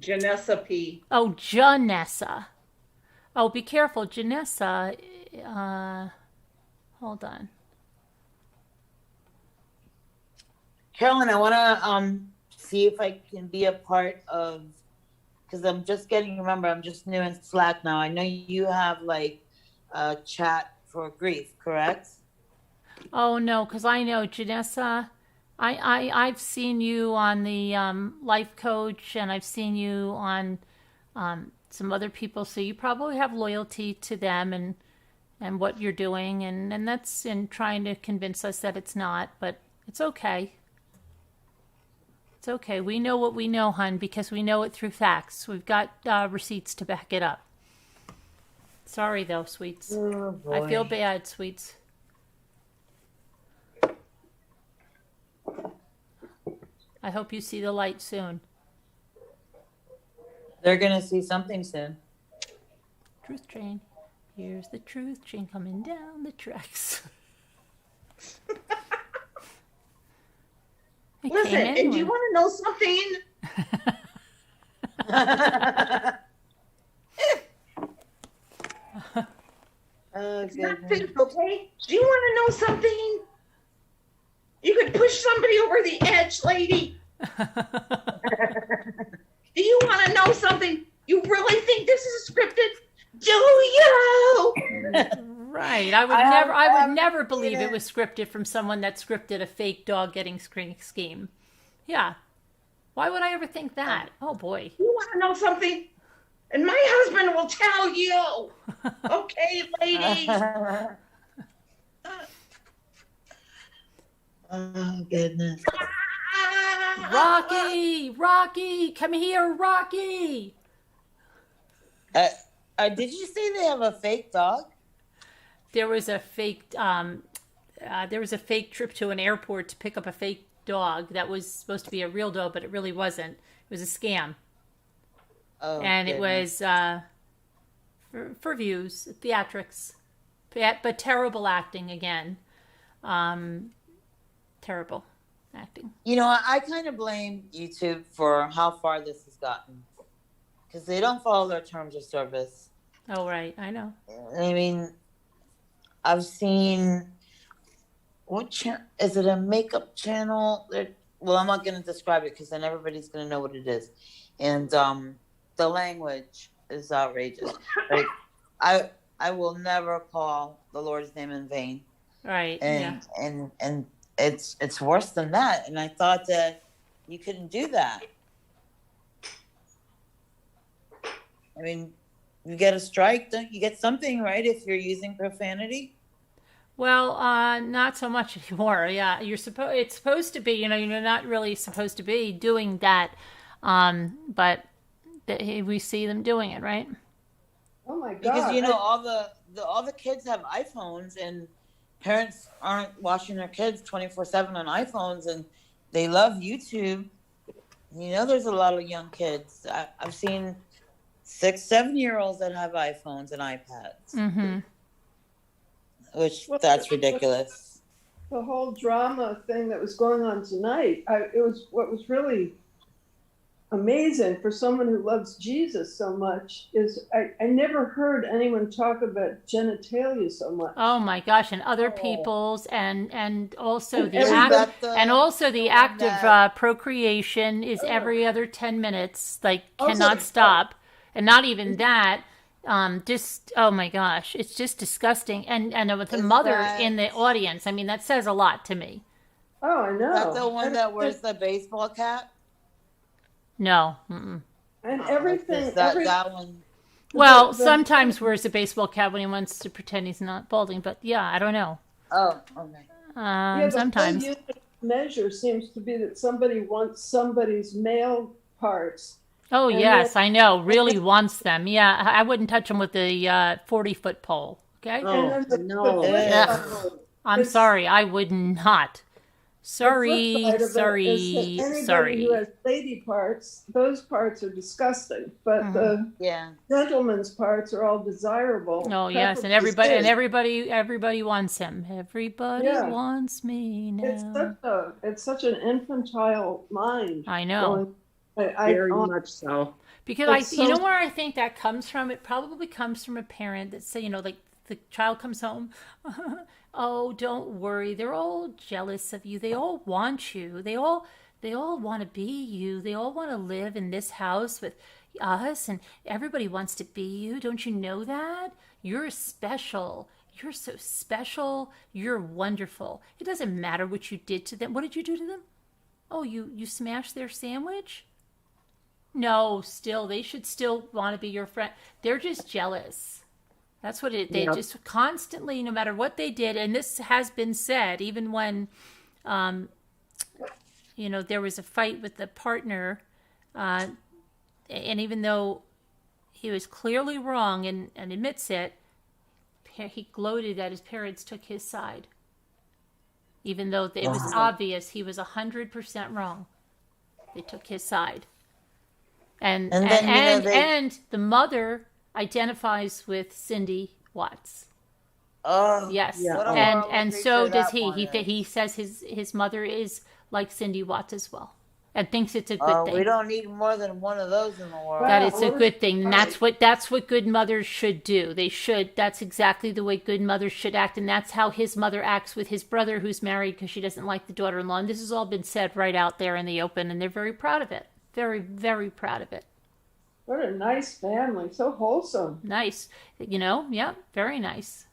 Janessa P. Oh, Janessa. Oh, be careful, Janessa. Hold on. Carolyn, I want to see if I can be a part of, because I'm just new in Slack now. I know you have like chat for grief, correct? Oh no, because I know Janessa. I've seen you on the life coach, and I've seen you on some other people. So you probably have loyalty to them and what you're doing, and that's in trying to convince us that it's not. But it's okay. It's okay. We know what we know, hun, because we know it through facts. We've got receipts to back it up. Sorry though, sweets. Oh, I feel boy. bad, sweets. I hope you see the light soon. They're gonna see something soon. Truth train. Here's the truth train coming down the tracks. It Listen, came in and do you when- want to know something? Oh, It's not goodness. fake, okay? Do you want to know something? You could push somebody over the edge, lady. Do you want to know something? You really think this is scripted? Do you? Right. I would I never. have- I I would haven't never seen believe it it. was scripted from someone that scripted a fake dog getting scheme. Yeah. Why would I ever think that? Oh boy. You want to know something? And my husband will tell you. Okay, lady. Oh, goodness. Rocky, come here, Rocky. Did you say they have a fake dog? There was a fake. There was a fake trip to an airport to pick up a fake dog that was supposed to be a real dog, but it really wasn't. It was a scam, Oh, and it goodness. was for views, theatrics, but terrible acting again. Terrible acting. You know, I kind of blame YouTube for how far this has gotten because they don't follow their terms of service. Oh right, I know. I mean, I've seen is it a makeup channel? Well, I'm not going to describe it because then everybody's going to know what it is, and the language is outrageous. Like, I will never call the Lord's name in vain, Right. Yeah. and it's worse than that. And I thought that you couldn't do that. I mean, you get a strike, don't you get something, right, if you're using profanity? Well, not so much anymore. Yeah, it's supposed to be. You're not really supposed to be doing that, but we see them doing it, right? Oh my God. Because all the kids have iPhones, and parents aren't watching their kids 24/7 on iPhones, and they love YouTube. There's a lot of young kids. I've seen 6, 7-year-olds that have iPhones and iPads, Mm-hmm. which that's ridiculous. The whole drama thing that was going on tonight, it was what was really amazing for someone who loves Jesus so much is I never heard anyone talk about genitalia so much. Oh my gosh, and other people's, and also the Isn't act, that the- and also the the act one of that- procreation is every other 10 minutes, like Also- cannot stop, and not even that. Just oh my gosh, it's just disgusting, and with the Is mother that- in the audience, I mean that says a lot to me. Oh, I know. Is that the one that wears the baseball cap? No. Mm-mm. And everything. Is that one? Well, the- sometimes wears a baseball cap when he wants to pretend he's not balding, but yeah, I don't know. Oh, okay. Yeah, the whole Sometimes. unit of measure seems to be that somebody wants somebody's male parts. Oh, And yes, I know. Really wants them. Yeah, I wouldn't touch them with the 40-foot pole. Okay? Oh, and then no. flip Yeah. side of it- I'm it's- sorry. I would not. the Sorry. flip side of it is that Sorry. anybody Sorry. who has lady parts, those parts are disgusting, but Mhm. the Yeah. gentleman's parts are all desirable. Oh, yes, and preferably everybody wants him. Everybody Yeah. wants me now. It's such an infantile mind. I know. Very much so. Because It's you know so- where I think that comes from? It probably comes from a parent that say, like the child comes home, oh, don't worry, they're all jealous of you. They all want you. They all want to be you. They all want to live in this house with us, and everybody wants to be you. Don't you know that? You're special. You're so special. You're wonderful. It doesn't matter what you did to them. What did you do to them? Oh, you smashed their sandwich? No, still, they should still want to be your friend. They're just jealous. That's what they Yep. just constantly, no matter what they did, and this has been said, even when, there was a fight with the partner, and even though he was clearly wrong and admits it, he gloated that his parents took his side. Even though it was obvious he was 100% wrong. They took his side. And and the mother identifies with Cindy Watts. Oh, Yes. Yeah. what a And horrible so creature does that he. one He is. says his mother is like Cindy Watts as well. And thinks it's a good thing. We don't need more than one of those in the world. That Wow. it's a good thing, and that's what good mothers should do. That's exactly the way good mothers should act, and that's how his mother acts with his brother who's married because she doesn't like the daughter-in-law. And this has all been said right out there in the open, and they're very proud of it. Very, very proud of it. What a nice family, so wholesome. Nice, yeah, very nice.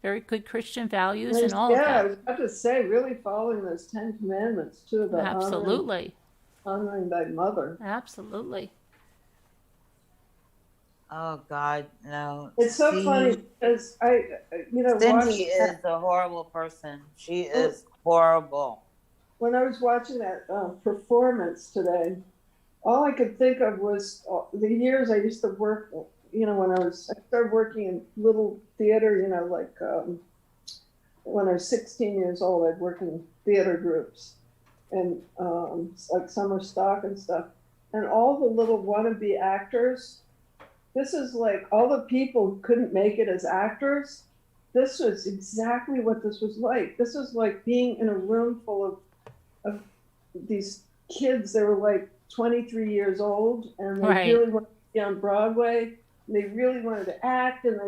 Very good Christian values and all of Yeah, I that. was about to say, really following those 10 Commandments too, about Absolutely, honoring thy mother. absolutely. Oh God, no. It's so See, funny because Cindy watching is a horrible person. She is horrible. when I was watching that performance today, all I could think of was the years I used to work. When I started working in little theater. When I was 16 years old, I'd work in theater groups and like summer stock and stuff. And all the little wannabe actors. This is like all the people who couldn't make it as actors. This was exactly what this was like. This was like being in a room full of these kids. They were like 23 years old, and they Right. really wanted to be on Broadway. And they really wanted to act, and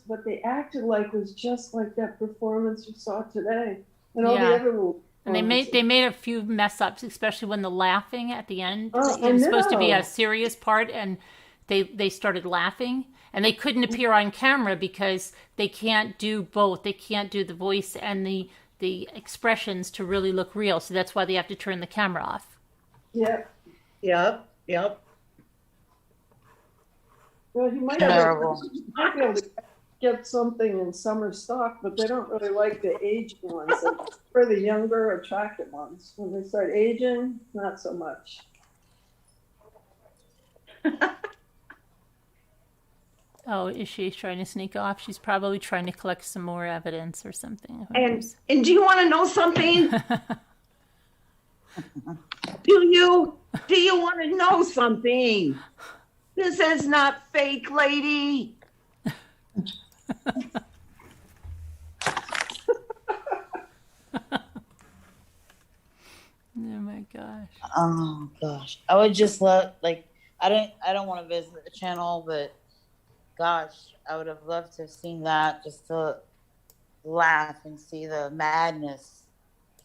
what they acted like was just like that performance you saw today, and all Yeah. the other little. And they made a few mess ups, especially when the laughing at the end. Oh, It was supposed to be I know. a serious part, and they started laughing, and they couldn't appear on camera because they can't do both. They can't do the voice and the expressions to really look real. So that's why they have to turn the camera off. Yeah. Yep. Well, he might Terrible. be able to get something in summer stock, but they don't really like the aging ones. They prefer the younger, attractive ones. When they start aging, not so much. Oh, is she trying to sneak off? She's probably trying to collect some more evidence or something. Who And knows? do you want to know something? Do you want to know something? This is not fake, lady. Oh my gosh. Oh gosh, I would just love I don't want to visit the channel, but gosh, I would have loved to have seen that just to laugh and see the madness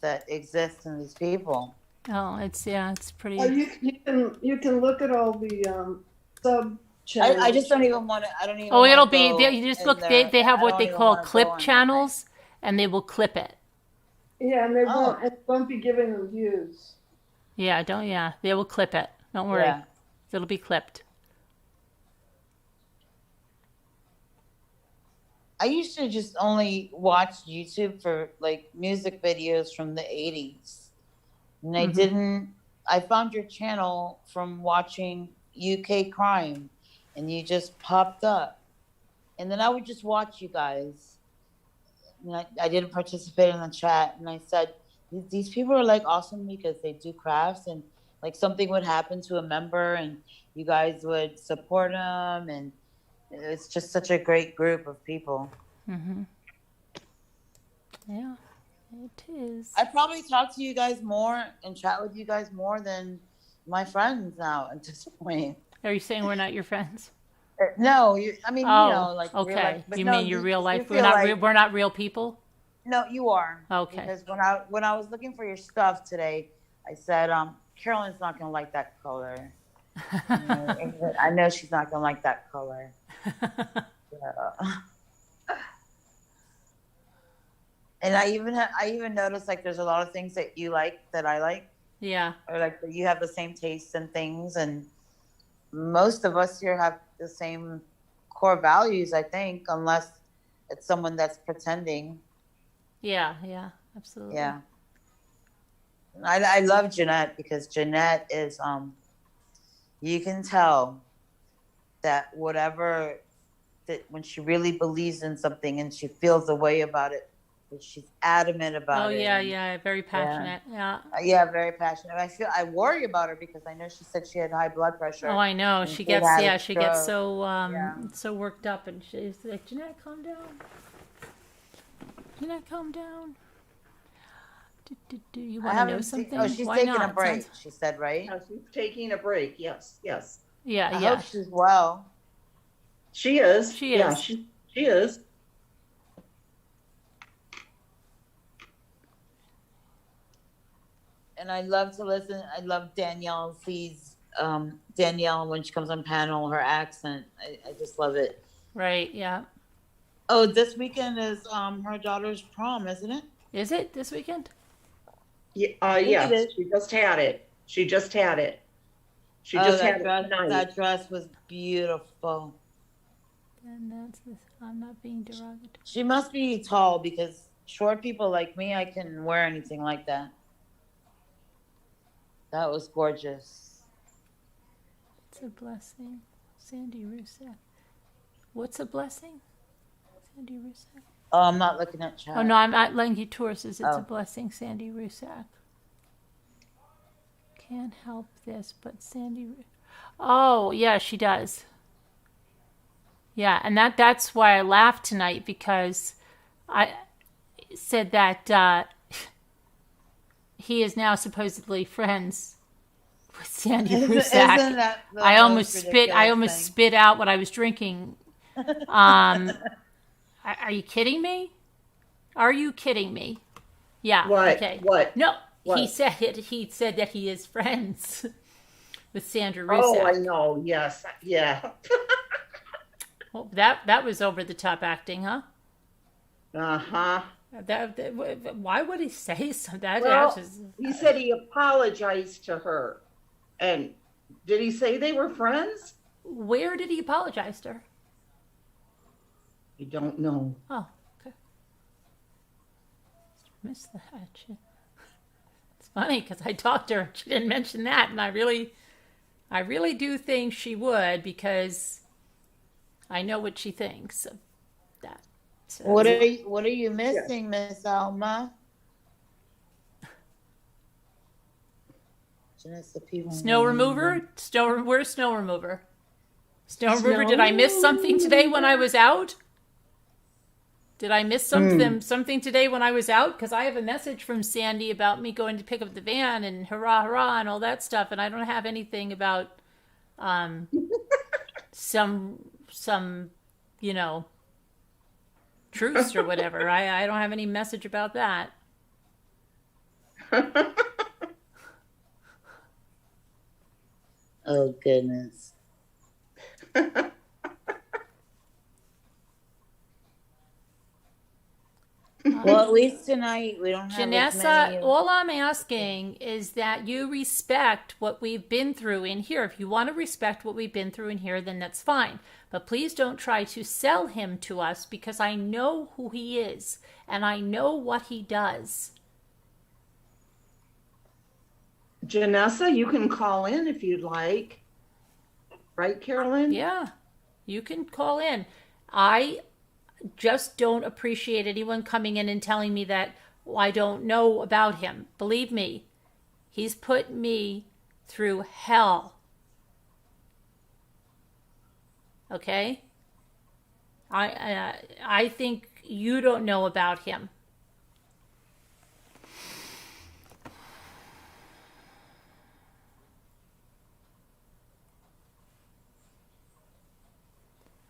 that exists in these people. Oh, it's pretty. You can look at all the sub channels. I just don't even want to. I don't even. Oh, wanna it'll be. go You just in look. there. They have I what don't they even call wanna clip go in channels, and they will clip it. Yeah, and Oh. it won't be giving them views. Yeah, don't. Yeah, they will clip it. Don't worry, Yeah. it'll be clipped. I used to just only watch YouTube for like music videos from the 80s. And I found your channel from watching UK Crime, and you just popped up. And then I would just watch you guys. And I didn't participate in the chat. And I said, these people are like awesome because they do crafts, and like something would happen to a member and you guys would support them. And it's just such a great group of people. Yeah, it is. I probably talk to you guys more and chat with you guys more than my friends now at this point. Are you saying we're not your friends? No, Oh, like okay. real life. But You no, mean your real life? feel We're not. like- We're not real people. No, you are. Okay. Because when I was looking for your stuff today, I said, Carolyn's not gonna like that color. I know she's not gonna like that color. Yeah. And I even noticed like there's a lot of things that you like that I like, Yeah. or like that you have the same tastes and things, and most of us here have the same core values, I think, unless it's someone that's pretending. Yeah. Yeah. Absolutely. Yeah. I love Jeanette because Jeanette is you can tell that whatever that when she really believes in something and she feels a way about it, but she's adamant about Oh it. yeah. And Yeah. Very passionate. Yeah. yeah, very passionate. I worry about her because I know she said she had high blood pressure. Oh, I know. And She she had gets had yeah. a She gets stroke. so Yeah. so worked up, and she's like, Jeanette, calm down. Jeanette, calm down. Do you I want to know haven't seen. something? Oh, she's Why taking a not? break. Sounds. She said, right? Yeah, she's taking a break. Yes, yes. Yeah. I Yeah. hope she's well. She is. She Yeah, is. she is. And I love to listen. I love Danielle sees Danielle when she comes on panel, her accent. I just love it. Right. Yeah. Oh, this weekend is her daughter's prom, isn't it? Is it this weekend? Yeah, I think it yes, is. she just had it. She just had it. She Oh, just had it tonight. that dress was beautiful. And that's this. I'm not being derogatory. She must be tall because short people like me, I can wear anything like that. That was gorgeous. It's a blessing, Sandy Rusak. What's a blessing, Sandy Rusak? Oh, I'm not looking at chat. Oh no, I'm at Lanky Tour says it's Oh. a blessing, Sandy Rusak. Can't help this, but Sandy. Oh yeah, she does. Yeah, and that's why I laughed tonight because I said that he is now supposedly friends with Sandy Rusak. Isn't that the I almost most spit. I ridiculous almost thing? spit out what I was drinking. Are you kidding me? Are you kidding me? Yeah. What? Okay. What? No, he What? said it. He said that he is friends with Sandra Oh, I Rusak. know. Yes. Yeah. Well, that was over the top acting, huh? Uh-huh. Why would he say something? That Well, just, he said he apologized to her. And did he say they were friends? where did he apologize to her? I don't know. Oh, okay. Missed that. It's funny because I talked to her. She didn't mention that, and I really do think she would because I know what she thinks of that. So, What are you missing, Miss Alma? snow remover? Where's snow remover? Snow remover, did I miss something today when I was out? Did I miss something today when I was out? Because I have a message from Sandy about me going to pick up the van and hurrah, hurrah, and all that stuff, and I don't have anything about some truce or whatever. I don't have any message about that. Oh goodness. Well, at least tonight we don't have as Janessa, many. all I'm asking is that you respect what we've been through in here. If you want to respect what we've been through in here, then that's fine. But please don't try to sell him to us because I know who he is and I know what he does. Janessa, you can call in if you'd like. Right, Carolyn? Yeah, you can call in. I just don't appreciate anyone coming in and telling me that I don't know about him. Believe me, he's put me through hell. Okay? I think you don't know about him.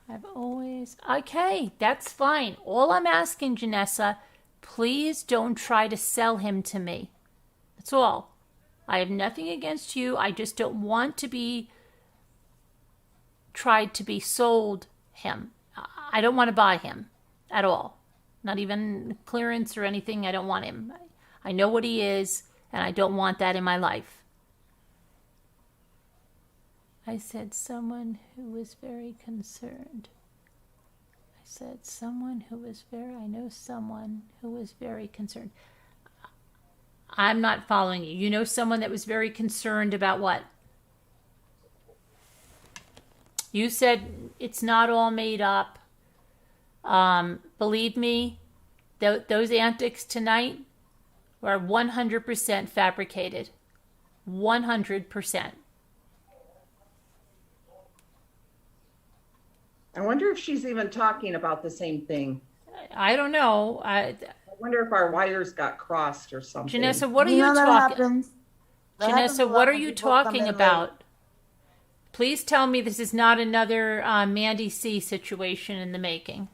I've always... Okay, that's fine. All I'm asking, Janessa, please don't try to sell him to me. That's all. I have nothing against you. I just don't want to be tried to be sold him. I don't want to buy him at all. Not even clearance or anything. I don't want him. I know what he is, and I don't want that in my life. I said someone who was very concerned. I said someone who was very, I know someone who was very concerned. I'm not following you. You know someone that was very concerned about what? You said it's not all made up. Believe me, those antics tonight are 100% fabricated. 100%. I wonder if she's even talking about the same thing. I don't know. I wonder if our wires got crossed or something. Janessa, what are You you know that talking? happens. That happens a Janessa, lot what are when you people come talking in about? late. Please tell me this is not another Mandy C situation in the making.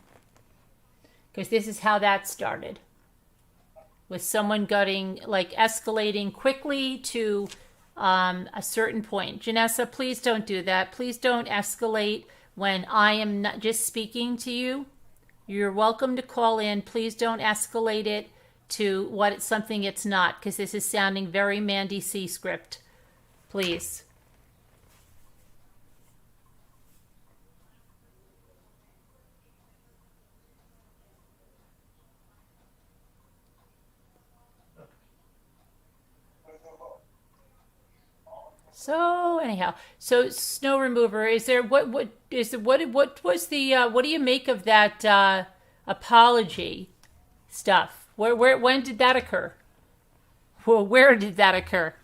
Because this is how that started. With someone escalating quickly to a certain point. Janessa, please don't do that. Please don't escalate when I am not just speaking to you. You're welcome to call in. Please don't escalate it to what it's something it's not, because this is sounding very Mandy C script. Please. So anyhow, so snow remover, is there what was the what do you make of that apology stuff? Where when did that occur? Well, where did that occur?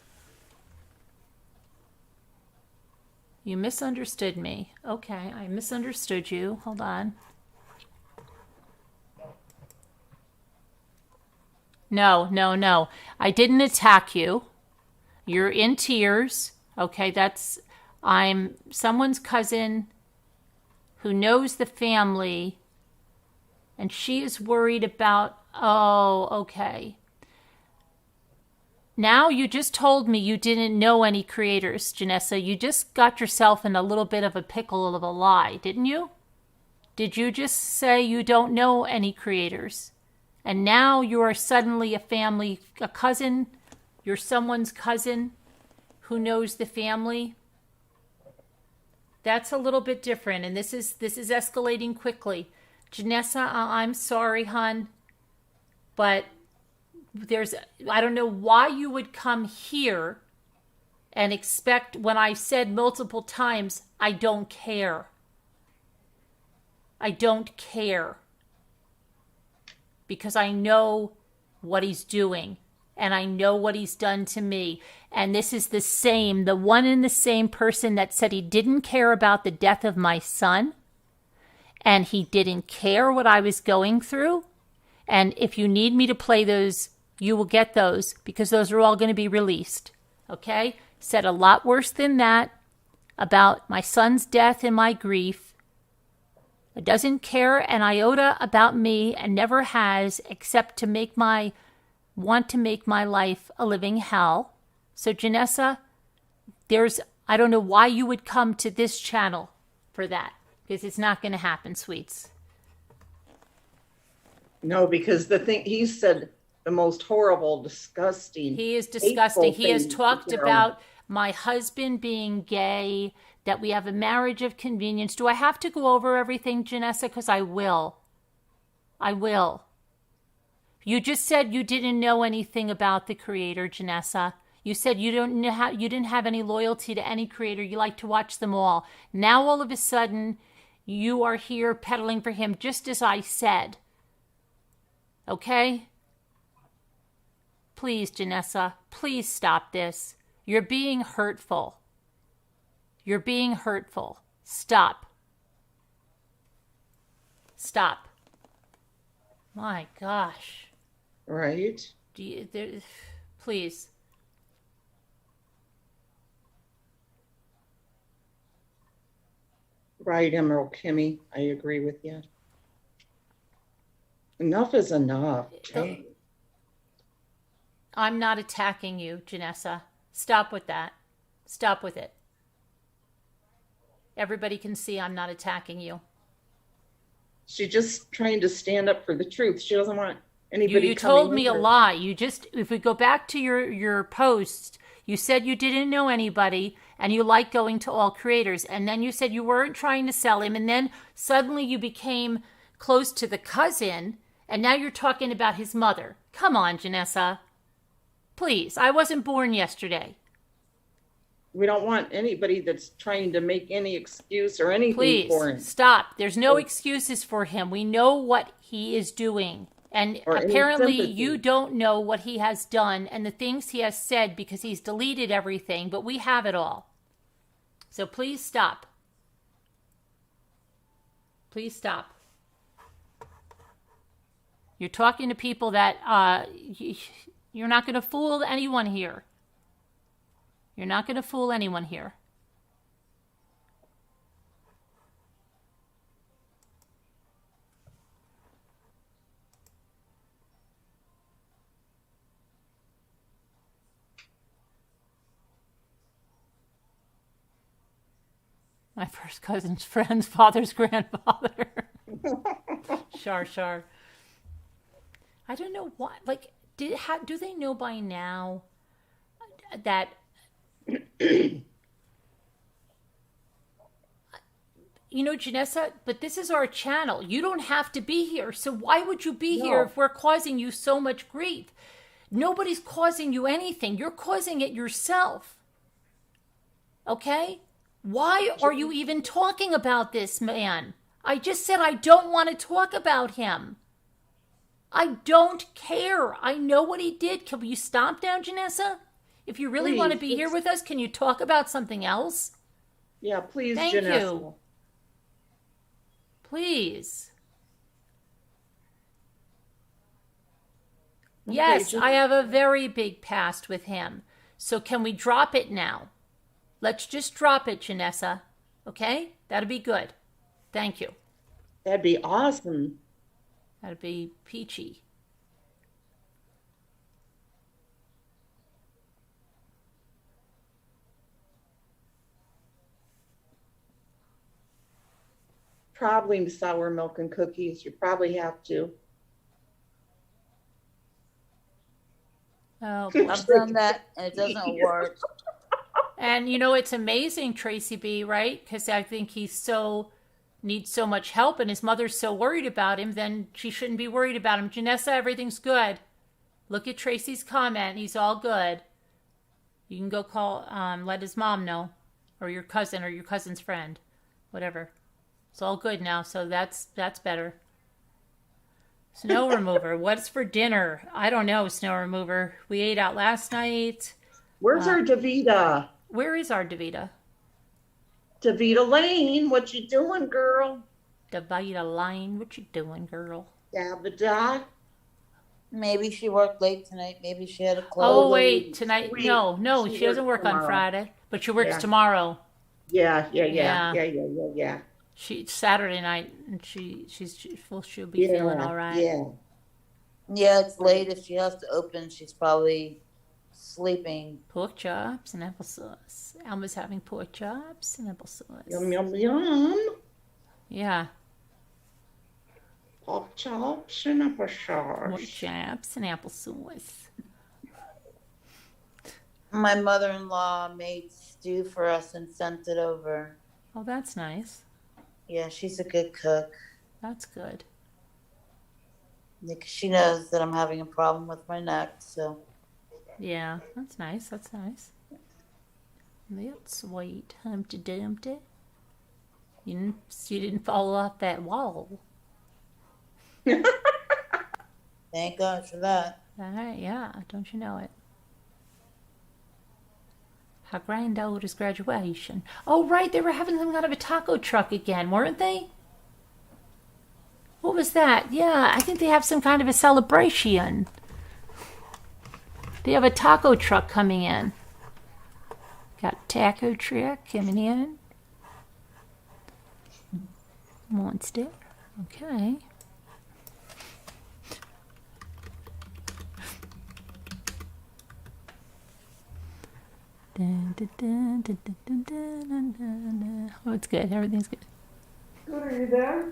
You misunderstood me. Okay, I misunderstood you. Hold on. No. I didn't attack you. You're in tears. Okay, I'm someone's cousin who knows the family, and she is worried about, oh, okay. Now you just told me you didn't know any creators, Janessa. You just got yourself in a little bit of a pickle of a lie, didn't you? Did you just say you don't know any creators? And now you are suddenly a cousin, you're someone's cousin who knows the family? That's a little bit different, and this is escalating quickly. Janessa, I'm sorry, hon, but I don't know why you would come here and expect, when I said multiple times, I don't care. I don't care. Because I know what he's doing, and I know what he's done to me. And this is the one and the same person that said he didn't care about the death of my son, and he didn't care what I was going through. And if you need me to play those, you will get those, because those are all going to be released. Okay? Said a lot worse than that about my son's death and my grief. It doesn't care an iota about me, and never has, except to want to make my life a living hell. So Janessa, I don't know why you would come to this channel for that, because it's not going to happen, sweets. No, because he said the most horrible, disgusting. He is disgusting. He has talked hateful about my husband being gay, that we have a marriage of convenience. Do I have to go over everything, Janessa? Because I will. I will. You just said you didn't know anything about the creator, Janessa. You said you didn't have any loyalty to any creator. You like to watch them all. Now all of a sudden, you are here peddling for him, just as I said. Okay? Please, Janessa, please stop this. You're being hurtful. You're being hurtful. Stop. Stop. My gosh. Right? Please. Right, Emerald Kimmy. I agree with you. Enough is enough. I'm not attacking you, Janessa. Stop with that. Stop with it. Everybody can see I'm not attacking you. She's just trying to stand up for the truth. She doesn't want anybody You coming told in me a her. lie. You just, if we go back to your post, you said you didn't know anybody and you like going to all creators. And then you said you weren't trying to sell him. And then suddenly you became close to the cousin. And now you're talking about his mother. Come on, Janessa. Please. I wasn't born yesterday. We don't want anybody that's trying to make any excuse or anything Please for him. stop. There's no excuses for him. We know what he is doing. And Or any apparently sympathy. you don't know what he has done and the things he has said because he's deleted everything, but we have it all. So please stop. Please stop. You're talking to people that you're not going to fool anyone here. You're not going to fool anyone here. My first cousin's friend's father's grandfather. Shar. I don't know what. Like, do they know by now that Janessa? But this is our channel. You don't have to be here. So why would you be here if we're causing you so much grief? Nobody's causing you anything. You're causing it yourself. Okay? Why are you even talking about this man? I just said I don't want to talk about him. I don't care. I know what he did. Can you stop now, Janessa? If you really want to be here with us, can you talk about something else? Yeah, please, Thank Janessa. you. Please. Okay, Yes, I have a very big past with him. So can we drop it now? Let's just drop it, Janessa. Okay? That'd be good. Thank you. That'd be awesome. That'd be peachy. Probably sour milk and cookies. You probably have to. Oh, boy. I've done that and it doesn't work. And it's amazing, Tracy B, right? Because I think needs so much help and his mother's so worried about him, then she shouldn't be worried about him. Janessa, everything's good. Look at Tracy's comment. He's all good. You can go call, let his mom know, or your cousin or your cousin's friend, whatever. It's all good now, so that's better. Snow remover. What's for dinner? I don't know, snow remover. We ate out last night. Where's our Davida? Where is our Davida? Davida Lane, what you doing, girl? Davida Line. What you doing, girl? Davida. Maybe she worked late tonight. Maybe she had a Oh, close. wait, tonight? Sweet. No, She she doesn't works work on tomorrow. Friday, but she works Yeah. tomorrow. Yeah. Yeah. She's Saturday night, and she'll be feeling all right. Yeah. Yeah, it's late. If she has to open, she's probably sleeping. Pork chops and applesauce. Alma's having pork chops and applesauce. Yum, yum, yum. Yeah, Pork chops and pork applesauce. chops and applesauce. My mother-in-law made stew for us and sent it over. Oh, that's nice. Yeah, she's a good cook. That's good. She knows that I'm having a problem with my neck, so. Yeah, that's nice. That's sweet. Humpty Dumpty. You didn't fall off that wall. Thank God for that. All right, yeah, don't you know it? Her granddaughter's graduation. Oh, right, they were having them out of a taco truck again, weren't they? What was that? Yeah, I think they have some kind of a celebration. They have a taco truck coming in. Got a taco truck coming in. Monster. Okay. Dun, dun, dun, dun, dun, dun, dun, dun, dun. Oh, it's good. Everything's good. Good, are you there?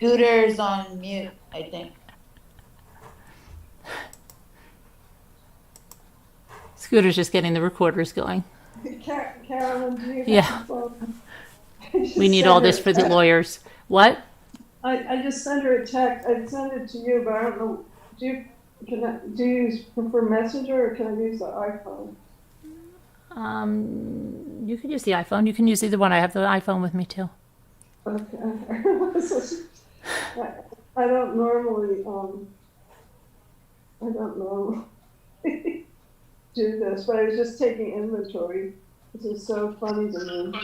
Scooter's on mute, I think. Scooter's just getting the recorders going. Carolyn, do you Yeah. have the phone? We need all this for the lawyers. What? I just sent her a text. I'd send it to you, but I don't know. Do you prefer Messenger or can I use the iPhone? You can use the iPhone. You can use either one. I have the iPhone with me too. Okay. I don't normally do this, but I was just taking inventory. This is so funny to me.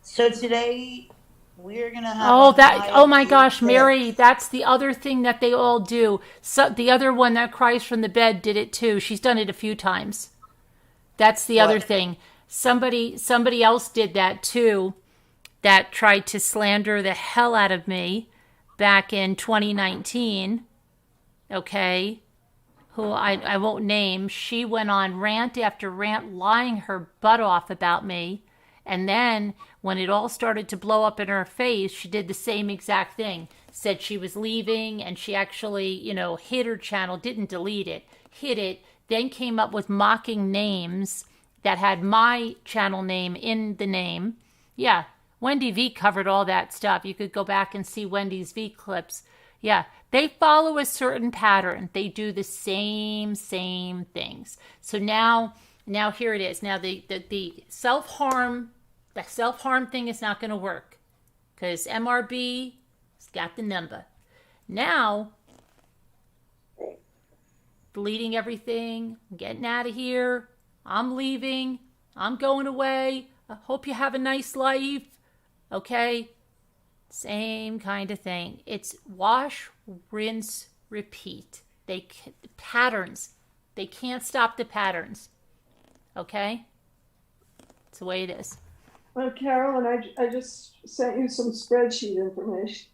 So today we're gonna have. Oh my gosh, Mary, that's the other thing that they all do. So the other one that cries from the bed did it too. She's done it a few times. That's the other thing. Somebody else did that too, that tried to slander the hell out of me back in 2019. Okay. Who I won't name. She went on rant after rant lying her butt off about me. And then when it all started to blow up in her face, she did the same exact thing. Said she was leaving and she actually, hid her channel, didn't delete it, hid it, then came up with mocking names that had my channel name in the name. Yeah, Wendy V covered all that stuff. You could go back and see Wendy's V clips. Yeah, they follow a certain pattern. They do the same things. So now here it is. Now the self-harm thing is not going to work because MRB has got the number. Now, deleting everything, getting out of here. I'm leaving. I'm going away. I hope you have a nice life. Okay? Same kind of thing. It's wash, rinse, repeat. Patterns. They can't stop the patterns. Okay? It's the way it is. Well, Carolyn, I just sent you some spreadsheet information.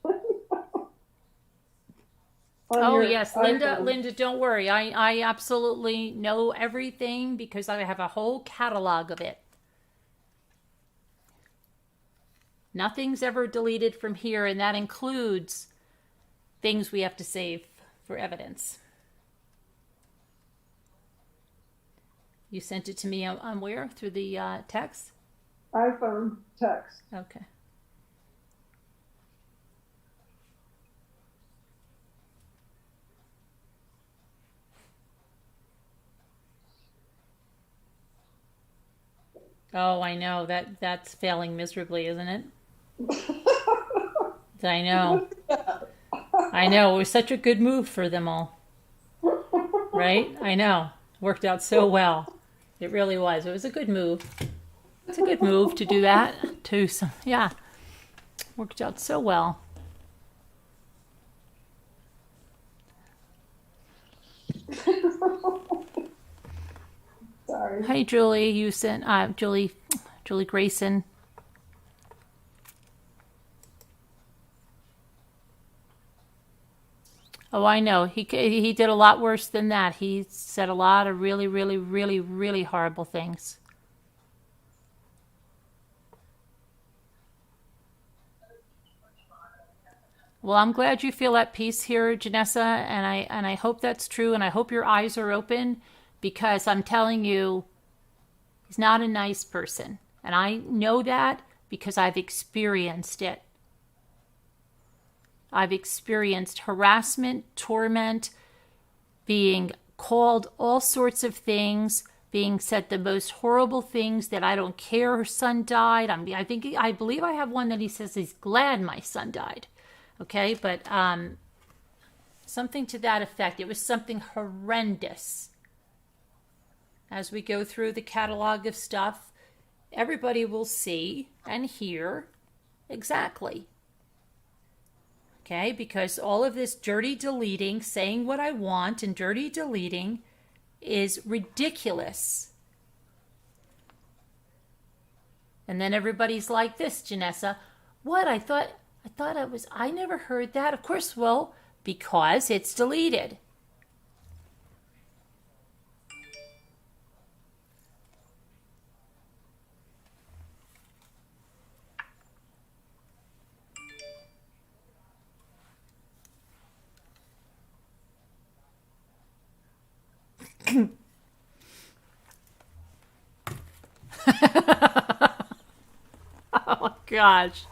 Oh, yes. iPhone. Linda, don't worry. I absolutely know everything because I have a whole catalog of it. Nothing's ever deleted from here, and that includes things we have to save for evidence. You sent it to me on where? Through the text? iPhone text. Okay. Oh, I know. That's failing miserably, isn't it? I know. I know. It was such a good move for them all. Right? I know. Worked out so well. It really was. It was a good move. It's a good move to do that. Yeah. Worked out so well. Sorry. Hey, Julie. You sent Julie Grayson. Oh, I know. He did a lot worse than that. He said a lot of really, really, really, really horrible things. Well, I'm glad you feel at peace here, Janessa, and I hope that's true, and I hope your eyes are open, because I'm telling you, he's not a nice person, and I know that because I've experienced it. I've experienced harassment, torment, being called all sorts of things, being said the most horrible things, that I don't care her son died. I believe I have one that he says he's glad my son died. Okay, but something to that effect. It was something horrendous. As we go through the catalog of stuff, everybody will see and hear exactly. Okay, because all of this dirty deleting, saying what I want and dirty deleting is ridiculous. And then everybody's like this, Janessa. What? I thought I never heard that. Of course, well, because it's deleted. Oh gosh,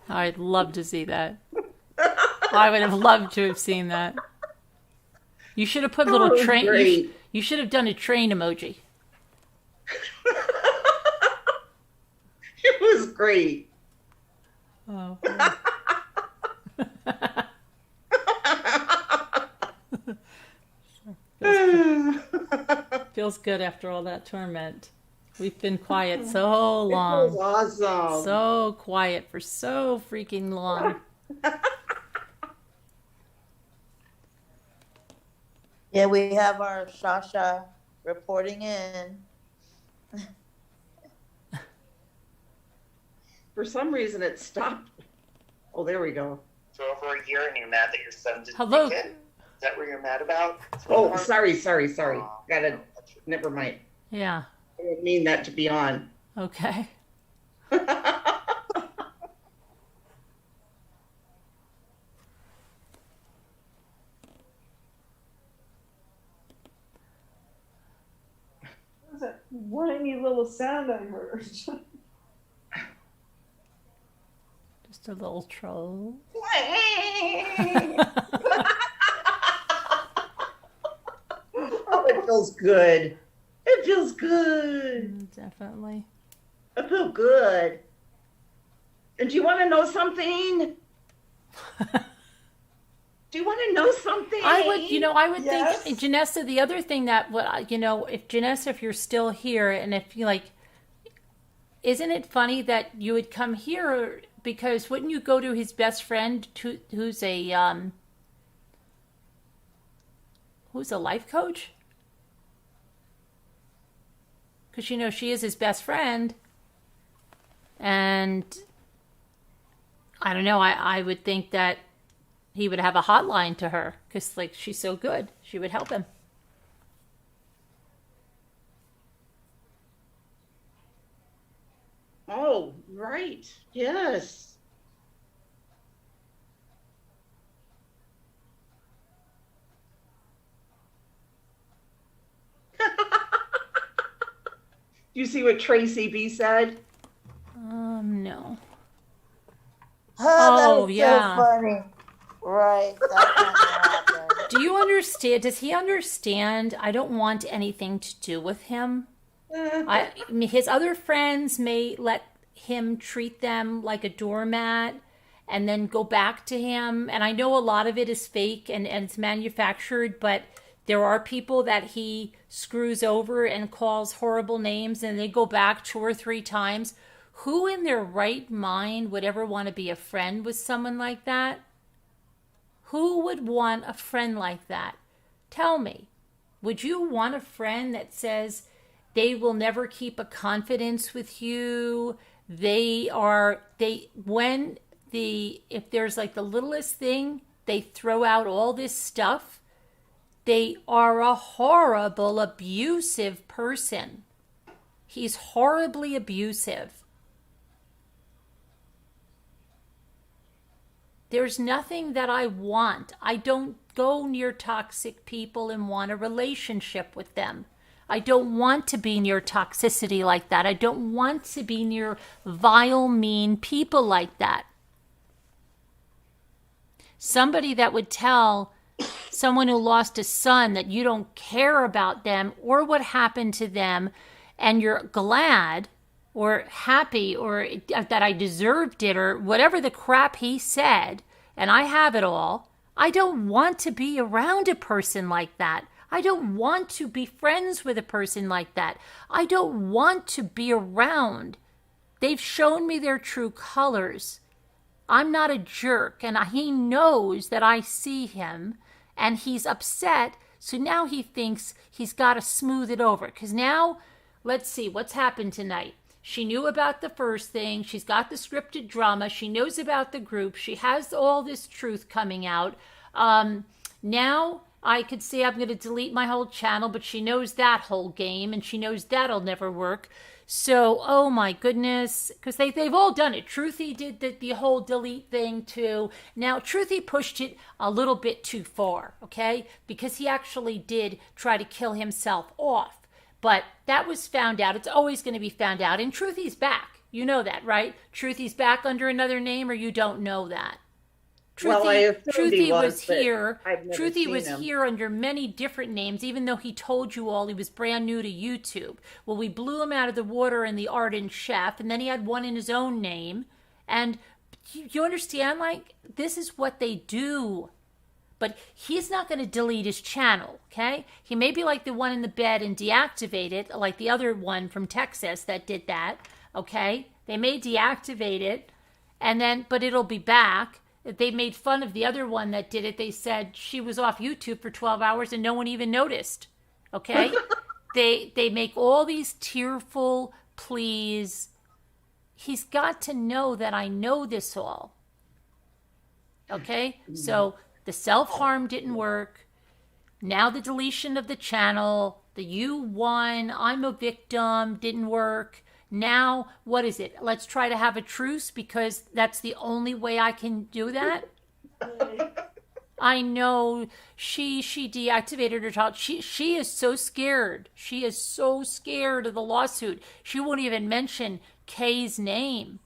I'd love to see that. I would have loved to have seen that. You should have put little was train. great. You should have done a train emoji. It was great. Oh. Feels good after all that torment. We've been quiet so It was long. awesome. So quiet for so freaking long. Yeah, we have our Shasha reporting in. For some reason, it stopped. Oh, there we go. For over a year, and you're mad that your son didn't Hello. make it? Is that what you're mad about? Oh, sorry. Gotta, That's your- never mind. Yeah. I didn't mean that to be on. Okay. What was that whiny little sound I heard? Just a little troll. Oh, it feels good. It feels good. Definitely. I feel good. And do you want to know something? Do you want to know something? I would Yes. think, Janessa, the other thing that, if Janessa, if you're still here, and if you isn't it funny that you would come here, because wouldn't you go to his best friend who's a life coach? Because, she is his best friend. And I don't know, I would think that he would have a hotline to her because, she's so good. She would help him. Oh, right. Yes. You see what Tracy B said? No. That Oh, was yeah. so funny. Right, that kind of happened. Do you understand? Does he understand? I don't want anything to do with him. His other friends may let him treat them like a doormat and then go back to him. And I know a lot of it is fake and it's manufactured, but there are people that he screws over and calls horrible names and they go back 2 or 3 times. Who in their right mind would ever want to be a friend with someone like that? Who would want a friend like that? Tell me. Would you want a friend that says they will never keep a confidence with you? If there's the littlest thing, they throw out all this stuff. They are a horrible, abusive person. He's horribly abusive. There's nothing that I want. I don't go near toxic people and want a relationship with them. I don't want to be near toxicity like that. I don't want to be near vile, mean people like that. Somebody that would tell someone who lost a son that you don't care about them or what happened to them, and you're glad or happy or that I deserved it or whatever the crap he said, and I have it all. I don't want to be around a person like that. I don't want to be friends with a person like that. I don't want to be around. They've shown me their true colors. I'm not a jerk, and he knows that I see him, and he's upset, so now he thinks he's got to smooth it over. Because now, let's see, what's happened tonight? She knew about the first thing. She's got the scripted drama. She knows about the group. She has all this truth coming out. Now I could say I'm going to delete my whole channel, but she knows that whole game and she knows that'll never work. So, oh my goodness, because they've all done it. Truthy did the whole delete thing too. Now, Truthy pushed it a little bit too far, okay? Because he actually did try to kill himself off. But that was found out. It's always going to be found out. And Truthy's back. You know that, right? Truthy's back under another name, or you don't know that? Well, I assumed he Truthy was but here. I've never Truthy seen was him. here under many different names, even though he told you all he was brand new to YouTube. Well, we blew him out of the water in the Ardent Chef, and then he had one in his own name. And you understand, like, this is what they do. But he's not going to delete his channel, okay? He may be like the one in the bed and deactivate it, like the other one from Texas that did that, okay? They may deactivate it, and then, but it'll be back. They made fun of the other one that did it. They said she was off YouTube for 12 hours and no one even noticed. Okay? They make all these tearful pleas. He's got to know that I know this all. Okay? So the self-harm didn't work. Now the deletion of the channel, the you won, I'm a victim didn't work. Now, what is it? Let's try to have a truce because that's the only way I can do that. I know she deactivated her child. She is so scared. She is so scared of the lawsuit. She won't even mention Kay's name.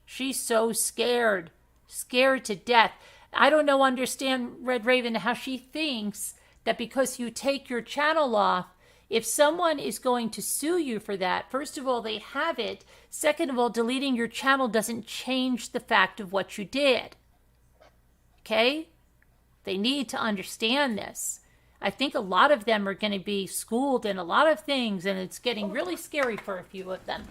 She's so scared to death. I don't understand Red Raven how she thinks that because you take your channel off, if someone is going to sue you for that, first of all, they have it. Second of all, deleting your channel doesn't change the fact of what you did. Okay? They need to understand this. I think a lot of them are going to be schooled in a lot of things, and it's getting really scary for a few of them.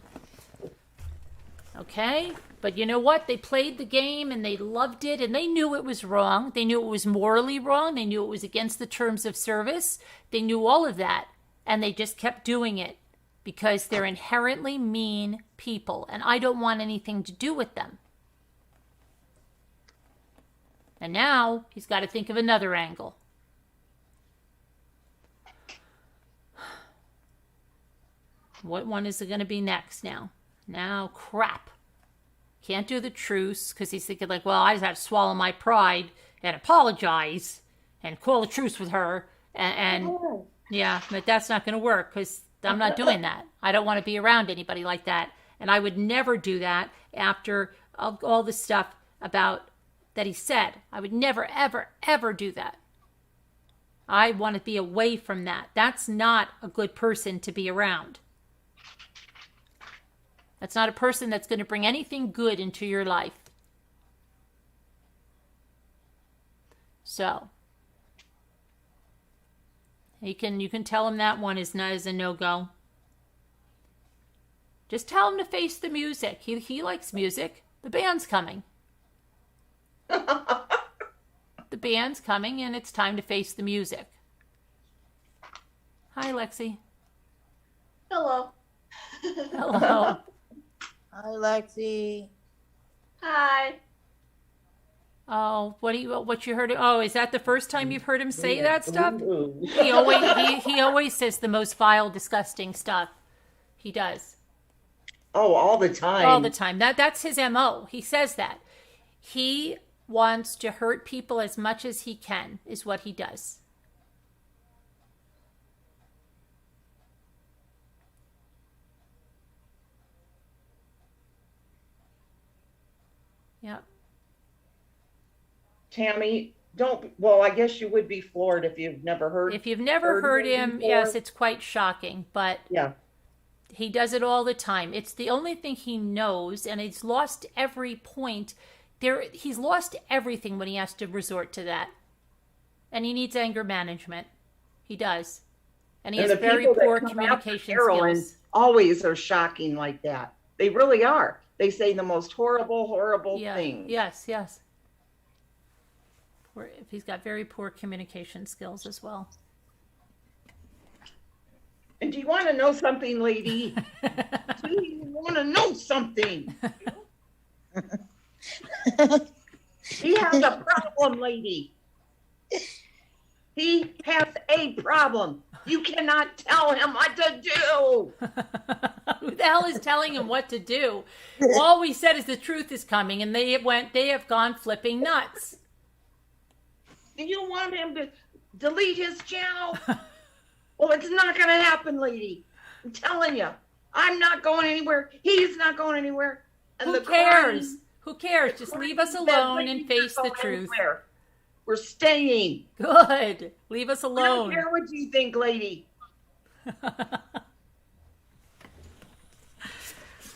Okay? But you know what? They played the game, and they loved it, and they knew it was wrong. They knew it was morally wrong. They knew it was against the terms of service. They knew all of that. And they just kept doing it because they're inherently mean people. And I don't want anything to do with them. And now he's got to think of another angle. What one is it going to be next now? Now, crap. Can't do the truce because he's thinking like, well, I just have to swallow my pride and apologize and call a truce with her and yeah, but that's not going to work because I'm not doing that. I don't want to be around anybody like that. And I would never do that after all the stuff about that he said. I would never, ever, ever do that. I want to be away from that. That's not a good person to be around. That's not a person that's going to bring anything good into your life. So you can tell him that one is a no-go. Just tell him to face the music. He likes music. The band's coming. The band's coming, and it's time to face the music. Hi, Lexi. Hello. Hello. Hi, Lexi. Hi. Oh, what you heard? Oh, is that the first time you've heard him say that stuff? He always says the most vile, disgusting stuff. He does. Oh, all the time. All the time. That's his MO. He says that. He wants to hurt people as much as he can, is what he does. Yep. Tammy, well, I guess you would be floored if you've never heard. If you've never heard him, before. yes, it's quite shocking, but Yeah. he does it all the time. It's the only thing he knows, and he's lost every point. He's lost everything when he has to resort to that. And he needs anger management. He does. And he has very poor communication skills. Always are shocking like that. They really are. They say the most horrible things. Yes. He's got very poor communication skills as well. And do you want to know something, lady? Do you want to know something? He has a problem, lady. He has a problem. You cannot tell him what to do. Who the hell is telling him what to do? All we said is the truth is coming, and they have gone flipping nuts. Do you want him to delete his channel? Well, it's not going to happen, lady. I'm telling you. I'm not going anywhere. He's not going anywhere. And Who cares? Who cares? Just leave us alone and face the truth. Anywhere. We're staying. Good. Leave us I don't alone. care what you think, lady.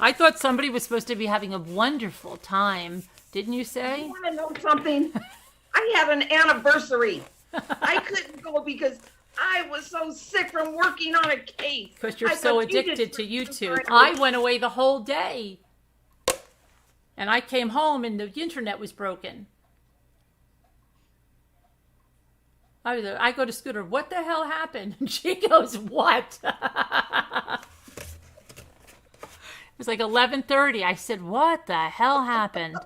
I thought somebody was supposed to be having a wonderful time. Didn't you You say? want to know something? I had an anniversary. I couldn't go because I was so sick from working on a case. Because you're I so thought you addicted just to were YouTube. trying I went away the whole day. And I came home and the internet was broken. I go to Scooter, what the hell happened? And she goes, what? It was like 11:30. I said, what the hell happened?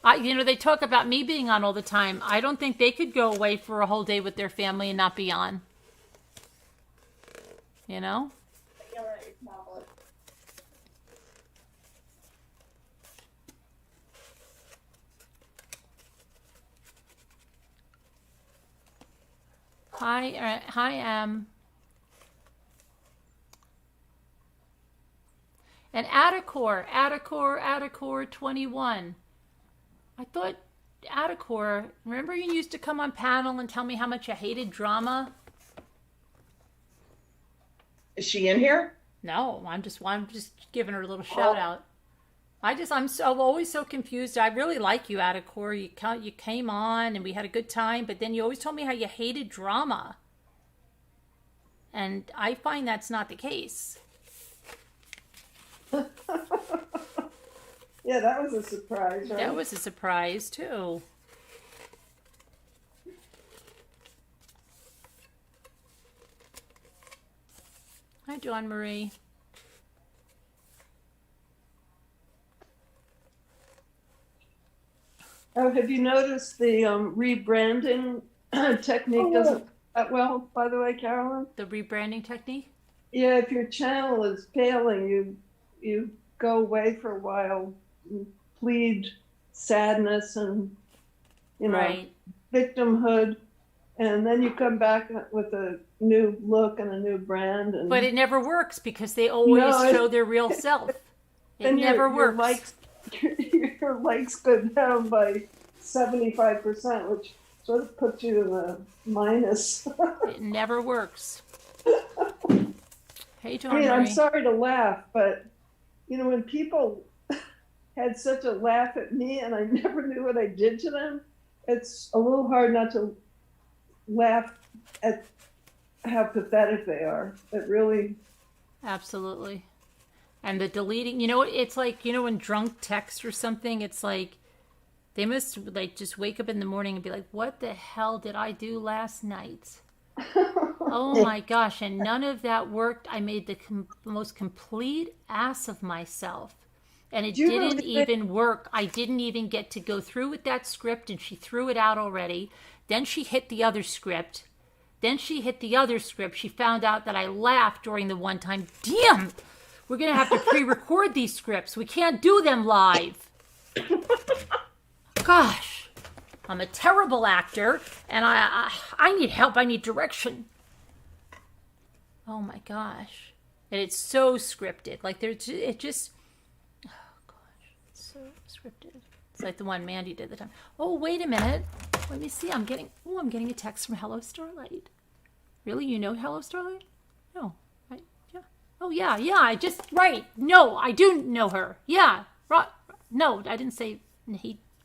They talk about me being on all the time. I don't think they could go away for a whole day with their family and not be on. You know? Hi, and Attacore 21. I thought Attacore, remember you used to come on panel and tell me how much you hated drama? Is she in here? No, I'm just giving her a little shout out. I'm always so confused. I really like you, Attacore. You came on and we had a good time, but then you always told me how you hated drama. And I find that's not the case. Yeah, that was a surprise, right? That was a surprise, too. Hi, Dawn Marie. Oh, have you noticed the rebranding technique doesn't that well, by the way, Carolyn? The rebranding technique? Yeah, if your channel is failing, you go away for a while, and plead sadness and, Right. victimhood, and then you come back with a new look and a new brand. And But it never works because they always show their real self. It never works. Your likes go down by 75%, which sort of puts you in a minus. It never works. Hey, Dawn I mean, Marie. I'm sorry to laugh, but when people had such a laugh at me and I never knew what I did to them, it's a little hard not to laugh at how pathetic they are. It really. Absolutely. And the deleting, it's like, when drunk text or something, it's like they must just wake up in the morning and be like, what the hell did I do last night? Oh my gosh. And none of that worked. I made the most complete ass of myself. And it didn't even work. I didn't even get to go through with that script, and she threw it out already. Then she hit the other script. She found out that I laughed during the one time. Damn! We're going to have to pre-record these scripts. We can't do them live. Gosh. I'm a terrible actor, and I need help. I need direction. Oh my gosh. And it's so scripted. Like, it just... Oh gosh. It's so scripted. It's like the one Mandy did the time. Oh, wait a minute. Let me see. I'm getting a text from Hello Starlight. Really? You know Hello Starlight? No. Yeah. Oh, yeah. Right. No, I do know her. Yeah. Right. No, I didn't say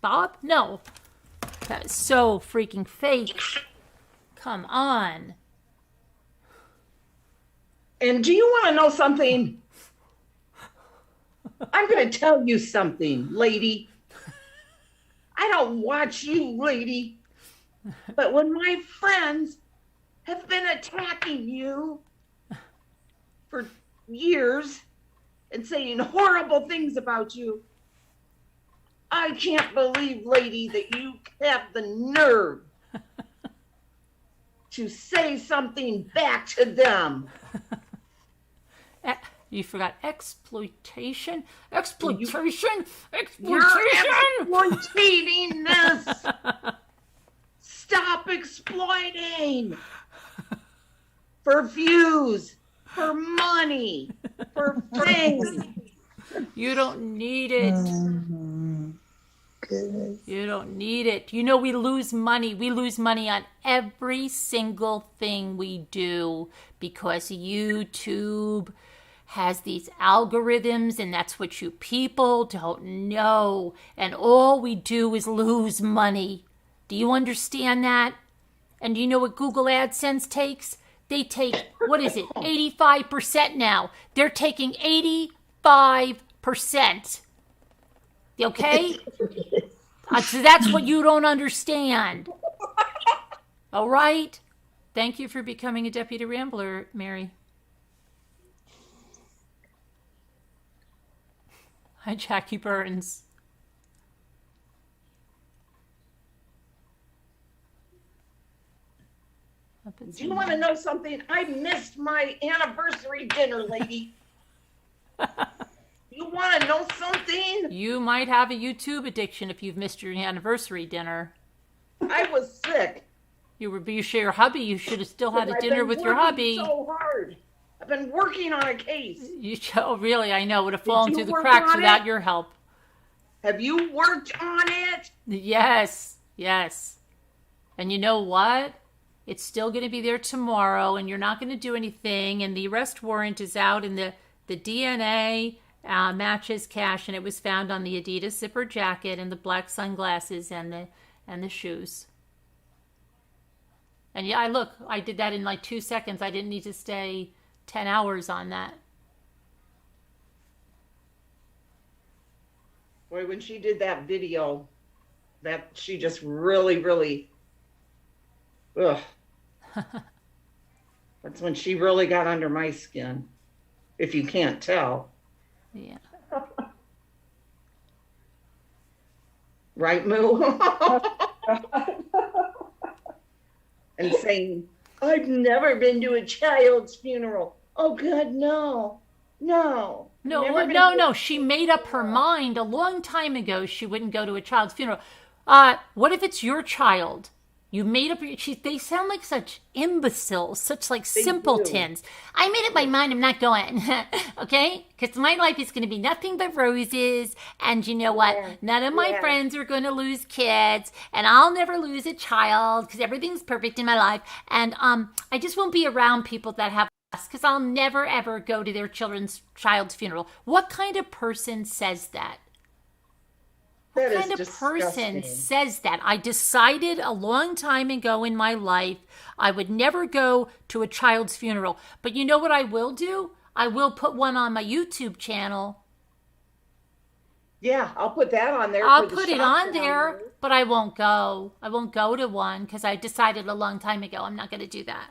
Bob? No. That is so freaking fake. Come on. And do you want to know something? I'm going to tell you something, lady. I don't watch you, lady. But when my friends have been attacking you for years and saying horrible things about you, I can't believe, lady, that you have the nerve to say something back to them. You forgot exploitation? You're Exploitation! exploiting this. Stop exploiting for views, for money, for fame. You don't need it. Goodness. You don't need it. You know, we lose money. We lose money on every single thing we do because YouTube has these algorithms, and that's what you people don't know. And all we do is lose money. Do you understand that? And do you know what Google AdSense takes? They take, what is it, 85% now. They're taking 85%. Okay? So that's what you don't understand. All right? Thank you for becoming a deputy rambler, Mary. Hi, Jackie Burns. Do you want to know something? I missed my anniversary dinner, lady. You want to know something? You might have a YouTube addiction if you've missed your anniversary dinner. I was sick. You share your hubby. You should have still had a dinner with your hubby. So hard. I've been working on a case. Oh, really? I know. Would have fallen you through the work cracks on without it? your help. Have you worked on it? Yes. And you know what? It's still going to be there tomorrow, and you're not going to do anything. And the arrest warrant is out, and the DNA matches Cash, and it was found on the Adidas zipper jacket and the black sunglasses and the shoes. And yeah, I did that in like 2 seconds. I didn't need to stay 10 hours on that. Boy, when she did that video, that she just really, ugh. That's when she really got under my skin, if you can't tell. Yeah. Right, Moo? And saying, I've never been to a child's funeral. Oh, God, no. No. She made up her mind a long time ago she wouldn't go to a child's funeral. What if it's your child? You made up they sound like such imbeciles, such like simpletons. I made up my mind I'm not going, okay? Because my life is going to be nothing but roses, and you know what? None of my friends are going to lose kids, and I'll never lose a child because everything's perfect in my life, and I just won't be around people that have us because I'll never ever go to their child's funeral. What kind of person says that? What kind of person says that? I decided a long time ago in my life I would never go to a child's funeral. But you know what I will do? I will put one on my YouTube channel. Yeah, I'll put that on there. I'll put it on there, but I won't go. I won't go to one because I decided a long time ago I'm not going to do that.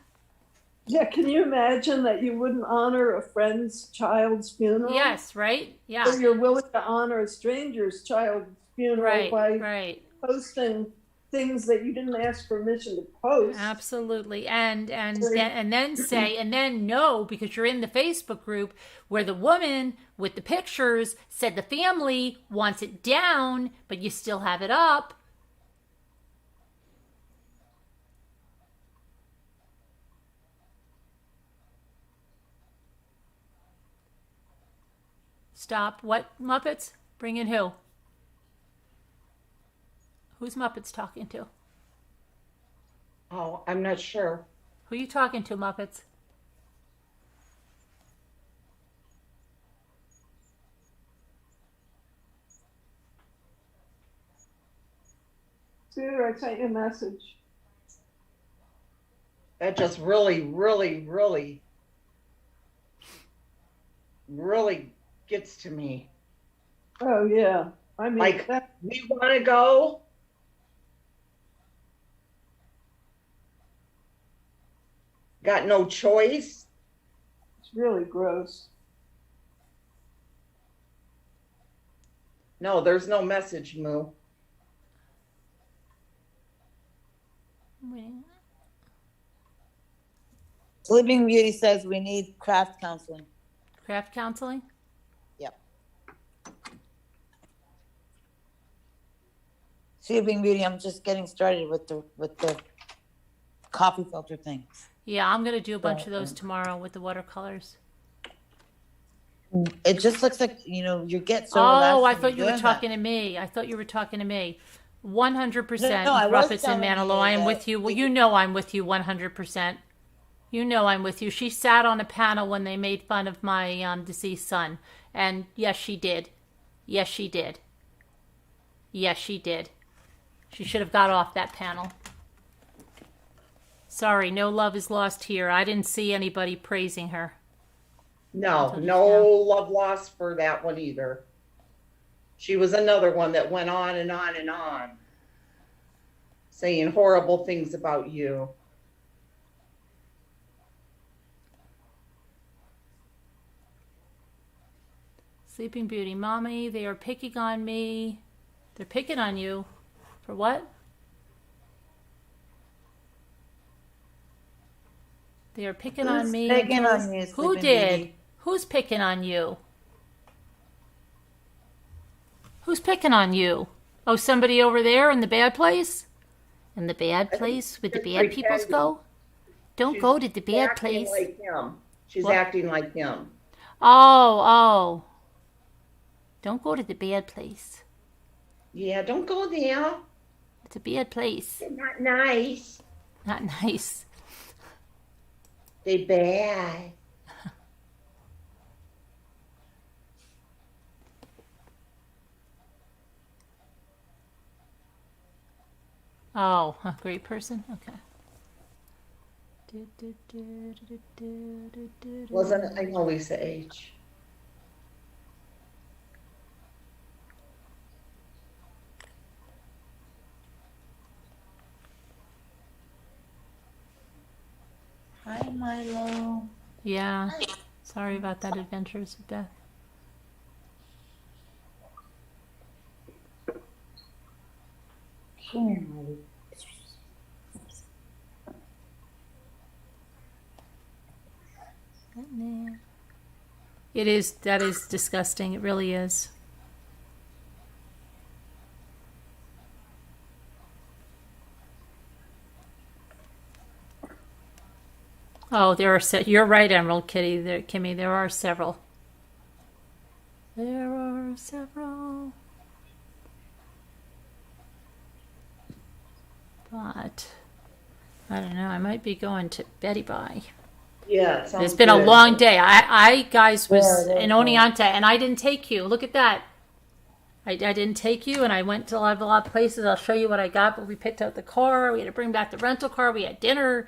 Yeah, can you imagine that you wouldn't honor a friend's child's funeral? Yes, right? Yeah. So you're willing to honor a stranger's child's funeral by posting things that you didn't ask permission to post. Absolutely. And then no, because you're in the Facebook group where the woman with the pictures said the family wants it down, but you still have it up. Stop. What Muppets? Bring in who? Who's Muppets talking to? Oh, I'm not sure. Who are you talking to, Muppets? Scooter, I sent you a message. That just really gets to me. Oh, yeah. I mean, like, we want to go. Got no choice. It's really gross. No, there's no message, Moo. Wait. Sleeping Beauty says we need craft counseling. Craft counseling? Yep. Sleeping Beauty, I'm just getting started with the coffee filter things. Yeah, I'm gonna do a bunch of those tomorrow with the watercolors. It just looks like, you get so relaxed. Oh, I when thought you you're were doing talking that. to me. I thought you were talking to me. 100%. No, I was Ruffets and telling Manilow. you I am that with you. Well, you know I'm with you 100%. You know I'm with you. She sat on a panel when they made fun of my deceased son. And yes, she did. Yes, she did. Yes, she did. She should have got off that panel. Sorry, no love is lost here. I didn't see anybody praising her. No, Until just no now. love lost for that one either. She was another one that went on and on and on, saying horrible things about you. Sleeping Beauty. Mommy, they are picking on me. They're picking on you. For what? They are picking on Who's me. picking until- on you, Who Sleeping did? Beauty? Who's picking on you? Who's picking on you? Oh, somebody over there in the bad place? In the bad place? Where the Just bad peoples pretending. go? Don't She's go to the bad acting place. like him. She's What? acting like him. Oh. Don't go to the bad place. Yeah, don't go there. It's a bad place. They're not nice. Not nice. They bad. Oh, a great person? Okay. Wasn't it? I know Lisa H. Hi, Milo. Yeah. Sorry about that, Adventures of Beth. Come here, Milo. That is disgusting. It really is. Oh, there are you're right, Emerald Kitty. Kimmy, there are several. There are several. But I don't know. I might be going to Betty Bye. Yeah, it sounds It's been a good. long day. I guys was Yeah, in Oneonta, and I didn't take you. Look at that. I didn't take you, and I went to a lot of places. I'll show you what I got. But we picked out the car. We had to bring back the rental car. We had dinner.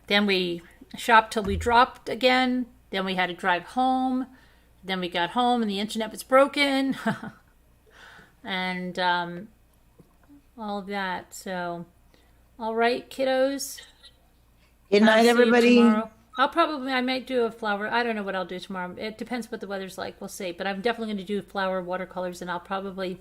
Then we shopped till we dropped again. Then we had to drive home. Then we got home, and the internet was broken, and all of that. So, all right, kiddos. Good I'll night, see you everybody. tomorrow. I might do a flower. I don't know what I'll do tomorrow. It depends what the weather's like. We'll see. But I'm definitely going to do flower watercolors, and I'll probably,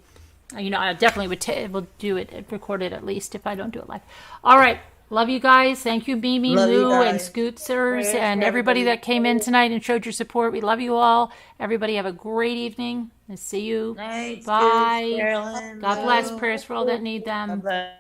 I definitely will do it, record it at least if I don't do it live. All right. Love you guys. Thank you, Mimi, Love you Moo, and guys. Scootsers, Prayers and for everybody everybody. that came in tonight and showed your support. We love you all. Everybody have a great evening. And see you. Night, Bye. Carolyn. God bless. Lou. Prayers for all that need them. God bless.